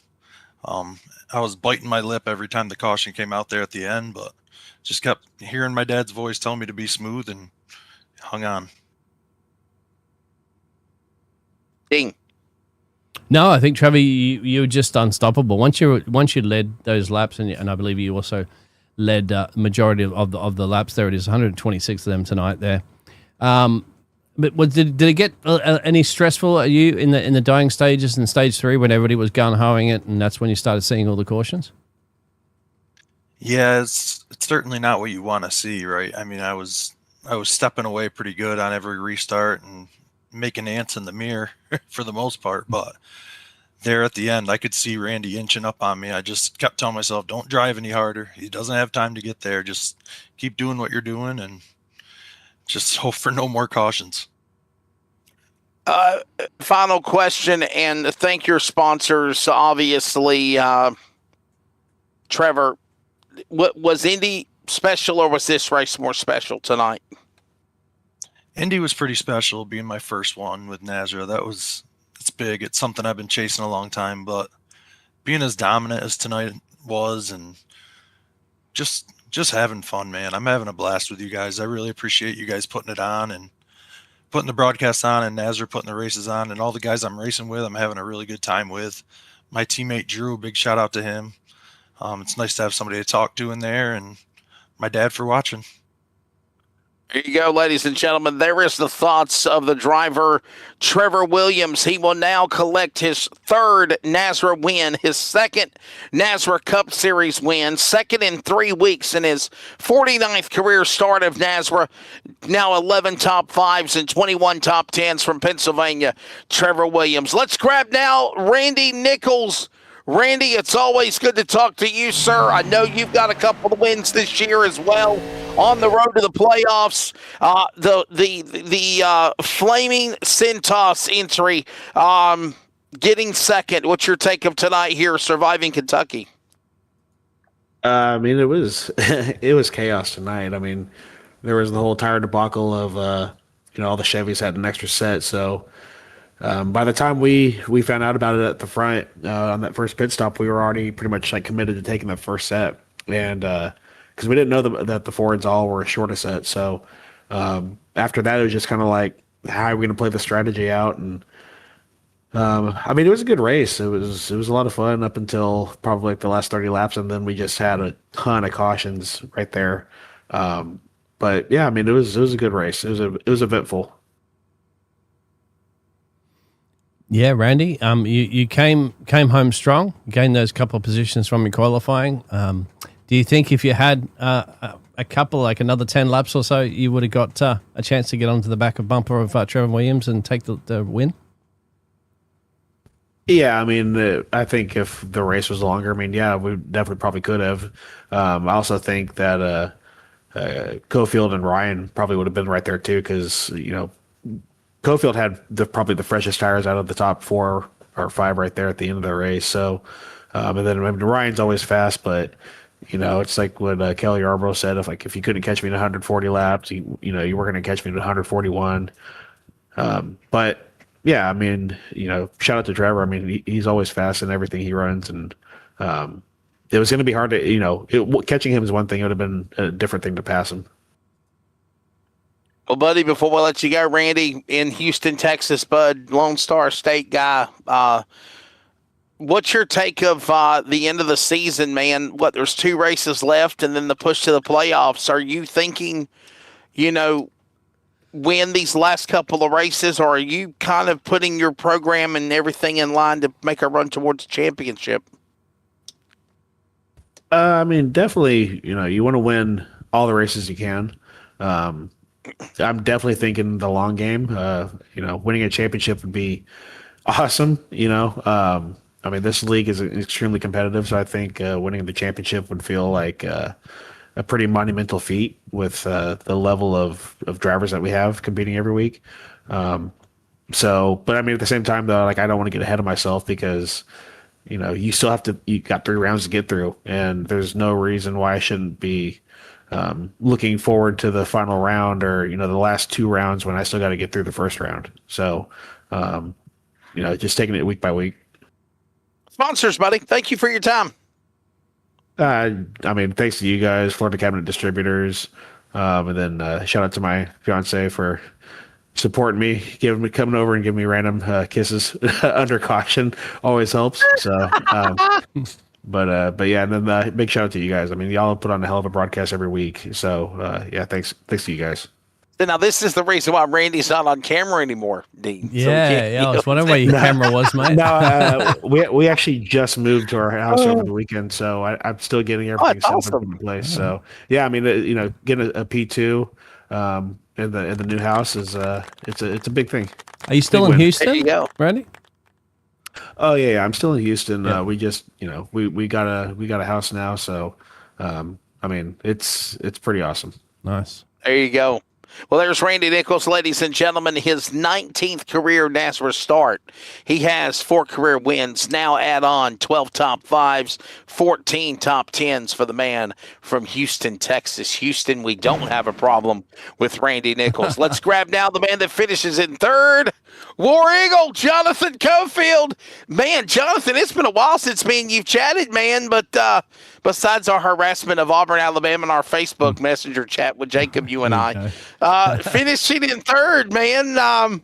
G: I was biting my lip every time the caution came out there at the end, but just kept hearing my dad's voice telling me to be smooth and hung on.
B: Ding.
E: No, I think Trevor, you were just unstoppable. Once you led those laps, and I believe you also led majority of the laps. There it is, 126 of them tonight there. But did it get any stressful? Are you in the dying stages in stage 3 when everybody was gun hoeing it, and that's when you started seeing all the cautions?
G: Yeah, it's certainly not what you want to see, right? I mean, I was stepping away pretty good on every restart and making ants in the mirror for the most part, but there at the end, I could see Randy inching up on me. I just kept telling myself, don't drive any harder. He doesn't have time to get there. Just keep doing what you're doing and just hope for no more cautions.
B: Final question, and thank your sponsors, obviously. Trevor, was Indy special, or was this race more special tonight?
G: Indy was pretty special, being my first one with NASRA. It's big. It's something I've been chasing a long time, but being as dominant as tonight was, and just having fun, man. I'm having a blast with you guys. I really appreciate you guys putting it on and putting the broadcast on, and NASRA putting the races on, and all the guys I'm racing with, I'm having a really good time with. My teammate Drew, big shout out to him. It's nice to have somebody to talk to in there, and my dad for watching.
B: There you go, ladies and gentlemen. There is the thoughts of the driver, Trevor Williams. He will now collect his 3rd NASRA win, his 2nd NASRA Cup Series win, 2nd in 3 weeks in his 49th career start of NASRA. Now 11 top 5s and 21 top 10s from Pennsylvania, Trevor Williams. Let's grab now Randy Nichols. Randy, it's always good to talk to you, sir. I know you've got a couple of wins this year as well on the road to the playoffs. The Flaming Centos entry, getting 2nd. What's your take of tonight here, surviving Kentucky?
J: I mean, it was it was chaos tonight. I mean, there was the whole tire debacle of all the Chevys had an extra set, so. By the time we found out about it at the front on that first pit stop, we were already pretty much like committed to taking the first set, and because we didn't know that the Fords all were a shorter set. So after that, it was just kind of like, how are we going to play the strategy out? And I mean, it was a good race. It was a lot of fun up until probably like the last 30 laps, and then we just had a ton of cautions right there. But yeah, I mean, it was a good race. It was eventful.
E: Yeah, Randy, you came home strong, gained those couple of positions from your qualifying. Do you think if you had a couple, like another 10 laps or so, you would have got a chance to get onto the back of bumper of Trevor Williams and take the win?
J: Yeah, I mean, I think if the race was longer, I mean, yeah, we definitely probably could have. I also think that Cofield and Ryan probably would have been right there too, because Cofield had probably the freshest tires out of the top 4 or 5 right there at the end of the race. So, and then I mean, Ryan's always fast, but it's like what Kelly Yarbrough said: if you couldn't catch me in 140 laps, you were going to catch me in 141. But yeah, I mean, shout out to Trevor. I mean, he's always fast in everything he runs, and it was going to be hard to catching him is one thing; it would have been a different thing to pass him.
B: Well, buddy, before we let you go, Randy, in Houston, Texas, bud, Lone Star State guy, what's your take of the end of the season, man? There's 2 races left and then the push to the playoffs. Are you thinking, win these last couple of races, or are you kind of putting your program and everything in line to make a run towards the championship?
J: I mean, definitely, you want to win all the races you can. I'm definitely thinking the long game. Winning a championship would be awesome. I mean, this league is extremely competitive, so I think winning the championship would feel like a pretty monumental feat with the level of drivers that we have competing every week. But I mean, at the same time, though, like I don't want to get ahead of myself because you still you got 3 rounds to get through, and there's no reason why I shouldn't be looking forward to the final round or the last 2 rounds when I still got to get through the first round. So just taking it week by week.
B: Sponsors, buddy, thank you for your time.
J: I mean, thanks to you guys, Florida Cabinet Distributors, and then shout out to my fiance for supporting me, coming over and giving me random kisses under caution always helps. So, but yeah, and then big shout out to you guys. I mean, y'all put on a hell of a broadcast every week. So yeah, thanks to you guys.
B: Now, this is the reason why Randy's not on camera anymore, Dean.
E: Yeah, I was wondering where your camera was, mate.
J: No, we actually just moved to our house over the weekend, so I'm still getting everything set up in place. So yeah, I mean, getting a P2 in the new house is it's a big thing.
E: Are you still in Houston?
B: There you go,
E: Randy.
J: Oh yeah, I'm still in Houston. Yeah. We just we got a house now, so I mean it's pretty awesome.
E: Nice.
B: There you go. Well, there's Randy Nichols, ladies and gentlemen, his 19th career NASRA start. He has 4 career wins. Now add on 12 top 5s, 14 top 10s for the man from Houston, Texas. Houston, we don't have a problem with Randy Nichols. Let's grab now the man that finishes in 3rd. War Eagle, Jonathan Cofield. Man, Jonathan, it's been a while since me and you've chatted, man, but besides our harassment of Auburn, Alabama, and our Facebook Messenger chat with Jacob, you and I, finishing in 3rd, man,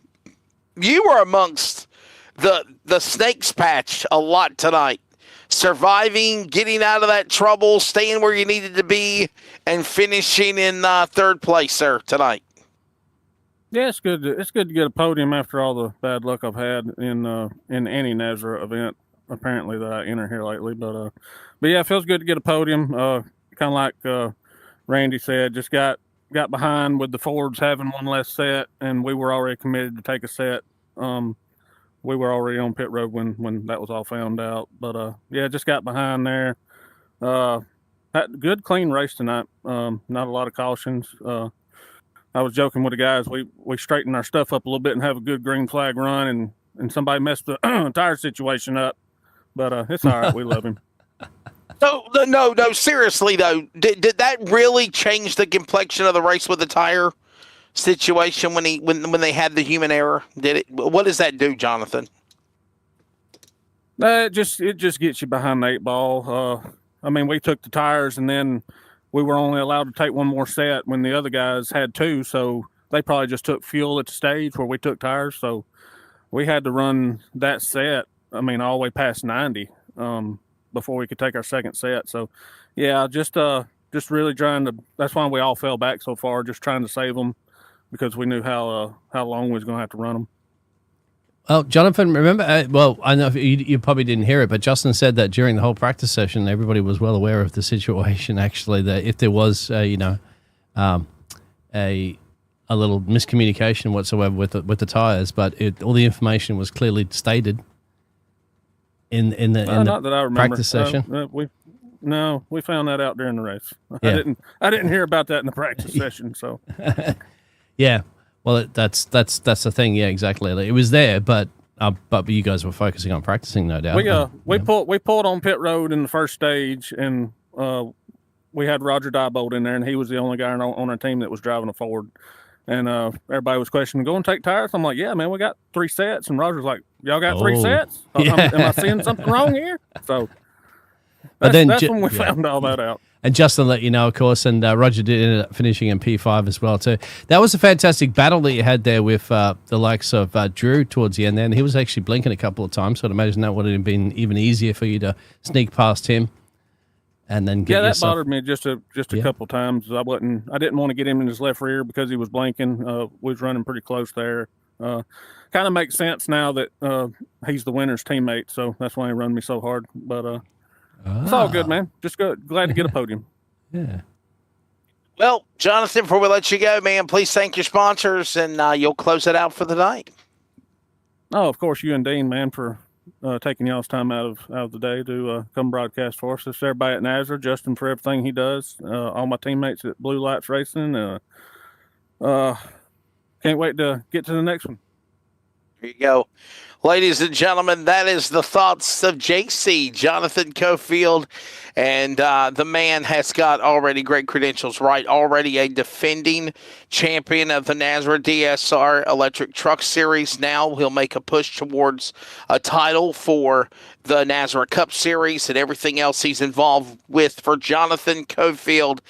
B: you were amongst the snakes patch a lot tonight. Surviving, getting out of that trouble, staying where you needed to be, and finishing in 3rd place, sir, tonight.
K: Yeah, it's good. It's good to get a podium after all the bad luck I've had in any NASRA event, apparently, that I enter here lately. But yeah, it feels good to get a podium. Kind of like Randy said, just got behind with the Fords having one less set, and we were already committed to take a set. We were already on pit road when that was all found out. But yeah, just got behind there. Had good, clean race tonight. Not a lot of cautions. I was joking with the guys. We straighten our stuff up a little bit and have a good green flag run, and somebody messed the tire situation up. But it's all right. We love him.
B: No, seriously, though. Did that really change the complexion of the race with the tire situation when they had the human error? Did it? What does that do, Jonathan?
K: It just gets you behind the 8 ball. I mean, we took the tires, and then we were only allowed to take one more set when the other guys had 2, so they probably just took fuel at the stage where we took tires. So we had to run that set, I mean, all the way past 90 before we could take our 2nd set. So, yeah, just really trying to – that's why we all fell back so far, just trying to save them because we knew how long we was going to have to run them.
E: Well, Jonathan, remember, I know you probably didn't hear it, but Justin said that during the whole practice session, everybody was well aware of the situation, actually, that if there was, a little miscommunication whatsoever with the tires, but all the information was clearly stated in the practice session.
K: We found that out during the race.
E: Yeah.
K: I didn't hear about that in the practice session, so.
E: Yeah. Well, that's the thing. Yeah, exactly. It was there, but you guys were focusing on practicing, no doubt.
K: We pulled on pit road in the first stage, and we had Roger Diebold in there, and he was the only guy on our team that was driving a Ford. And everybody was questioning, go and take tires? I'm like, yeah, man, we got 3 sets. And Roger's like, y'all got 3 sets?
E: Yeah.
K: Am I seeing something wrong here? So that's when we found all that out.
E: And Justin let you know, of course, and Roger did end up finishing in P5 as well, too. That was a fantastic battle that you had there with the likes of Drew towards the end there, and he was actually blinking a couple of times, so I'd imagine that would have been even easier for you to sneak past him and then get yourself...
K: that bothered me just a couple of times. I didn't want to get him in his left rear because he was blinking. We was running pretty close there. Kind of makes sense now that he's the winner's teammate, so that's why he run me so hard, but... It's all good, man. Just glad to get a podium.
E: Yeah.
B: Well, Jonathan, before we let you go, man, please thank your sponsors, and you'll close it out for the night.
K: Oh, of course, you and Dean, man, for taking y'all's time out of the day to come broadcast for us. It's everybody at NASRA, Justin for everything he does, all my teammates at Blue Lights Racing. Can't wait to get to the next one.
B: Here you go. Ladies and gentlemen, that is the thoughts of JC, Jonathan Cofield, and the man has got already great credentials, right? Already a defending champion of the NASRA DSR Electric Truck Series. Now he'll make a push towards a title for the NASRA Cup Series and everything else he's involved with. For Jonathan Cofield,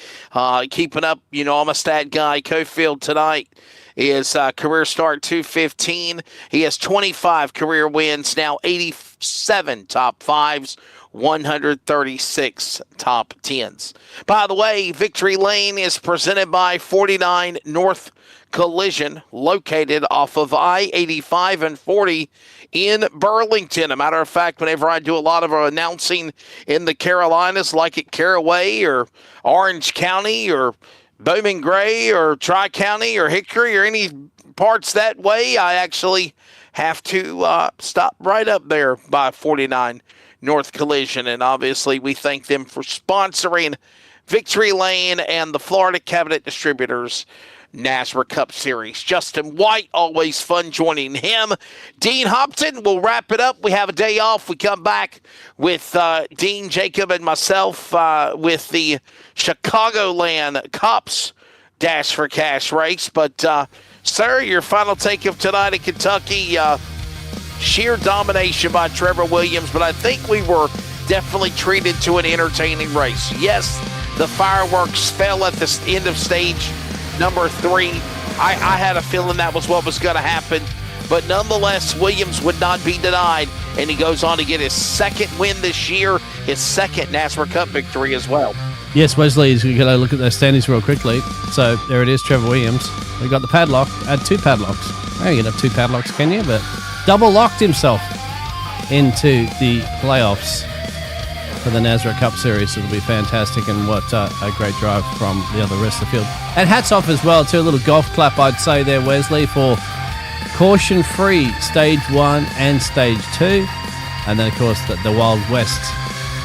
B: keeping up, I'm a stat guy. Cofield tonight His career start 215. He has 25 career wins, now 87 top 5s, 136 top 10s. By the way, Victory Lane is presented by 49 North Collision, located off of I-85 and 40 in Burlington. A matter of fact, whenever I do a lot of announcing in the Carolinas, like at Caraway or Orange County or Bowman Gray or Tri-County or Hickory or any parts that way, I actually have to stop right up there by 49 North Collision. And obviously, we thank them for sponsoring Victory Lane and the Florida Cabinet Distributors NASRA Cup Series. Justin White, always fun joining him. Dean Hopton will wrap it up. We have a day off. We come back with Dean, Jacob, and myself with the Chicagoland C.O.P.S Dash for Cash race. But, sir, your final take of tonight in Kentucky, sheer domination by Trevor Williams, but I think we were definitely treated to an entertaining race. Yes, the fireworks fell at the end of stage number 3. I had a feeling that was what was going to happen, but nonetheless, Williams would not be denied, and he goes on to get his second win this year, his second NASRA Cup victory as well.
E: Yes, Wesley, is going to look at those standings real quickly. So there it is, Trevor Williams. We got the padlock, add 2 padlocks. Oh, you can have 2 padlocks, can you? But double locked himself into the playoffs for the NASRA Cup Series. It'll be fantastic, and what a great drive from the other rest of the field. And hats off as well to a little golf clap, I'd say there, Wesley, for caution-free Stage 1 and Stage 2. And then, of course, the Wild West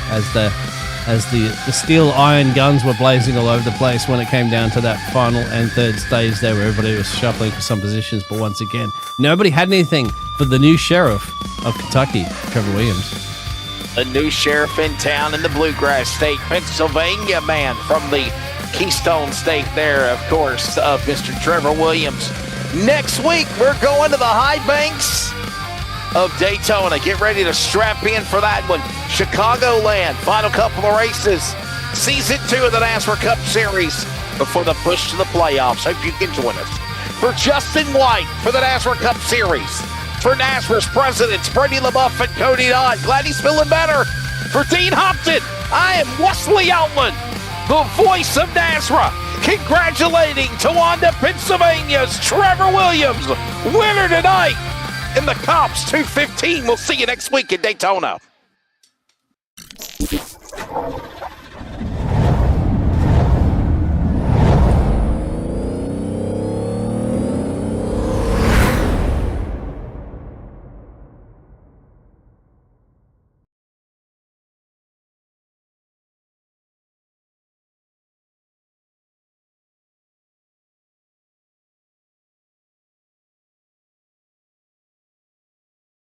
E: as the steel iron guns were blazing all over the place when it came down to that final and third stage there, where everybody was shuffling for some positions. But once again, nobody had anything for the new sheriff of Kentucky, Trevor Williams.
B: The new sheriff in town in the Bluegrass State, Pennsylvania man from the Keystone State there, of course, of Mr. Trevor Williams. Next week, we're going to the high banks of Daytona. Get ready to strap in for that one. Chicagoland, final couple of races. Season 2 of the NASRA Cup Series before the push to the playoffs. Hope you can join us. For Justin White, for the NASRA Cup Series. For NASRA's presidents, Brady LaBeouf and Cody Dodd. Glad he's feeling better. For Dean Hopton, I am Wesley Outland, the voice of NASRA, congratulating Towanda, Pennsylvania's Trevor Williams, winner tonight in the C.O.P.S 215. We'll see you next week in Daytona.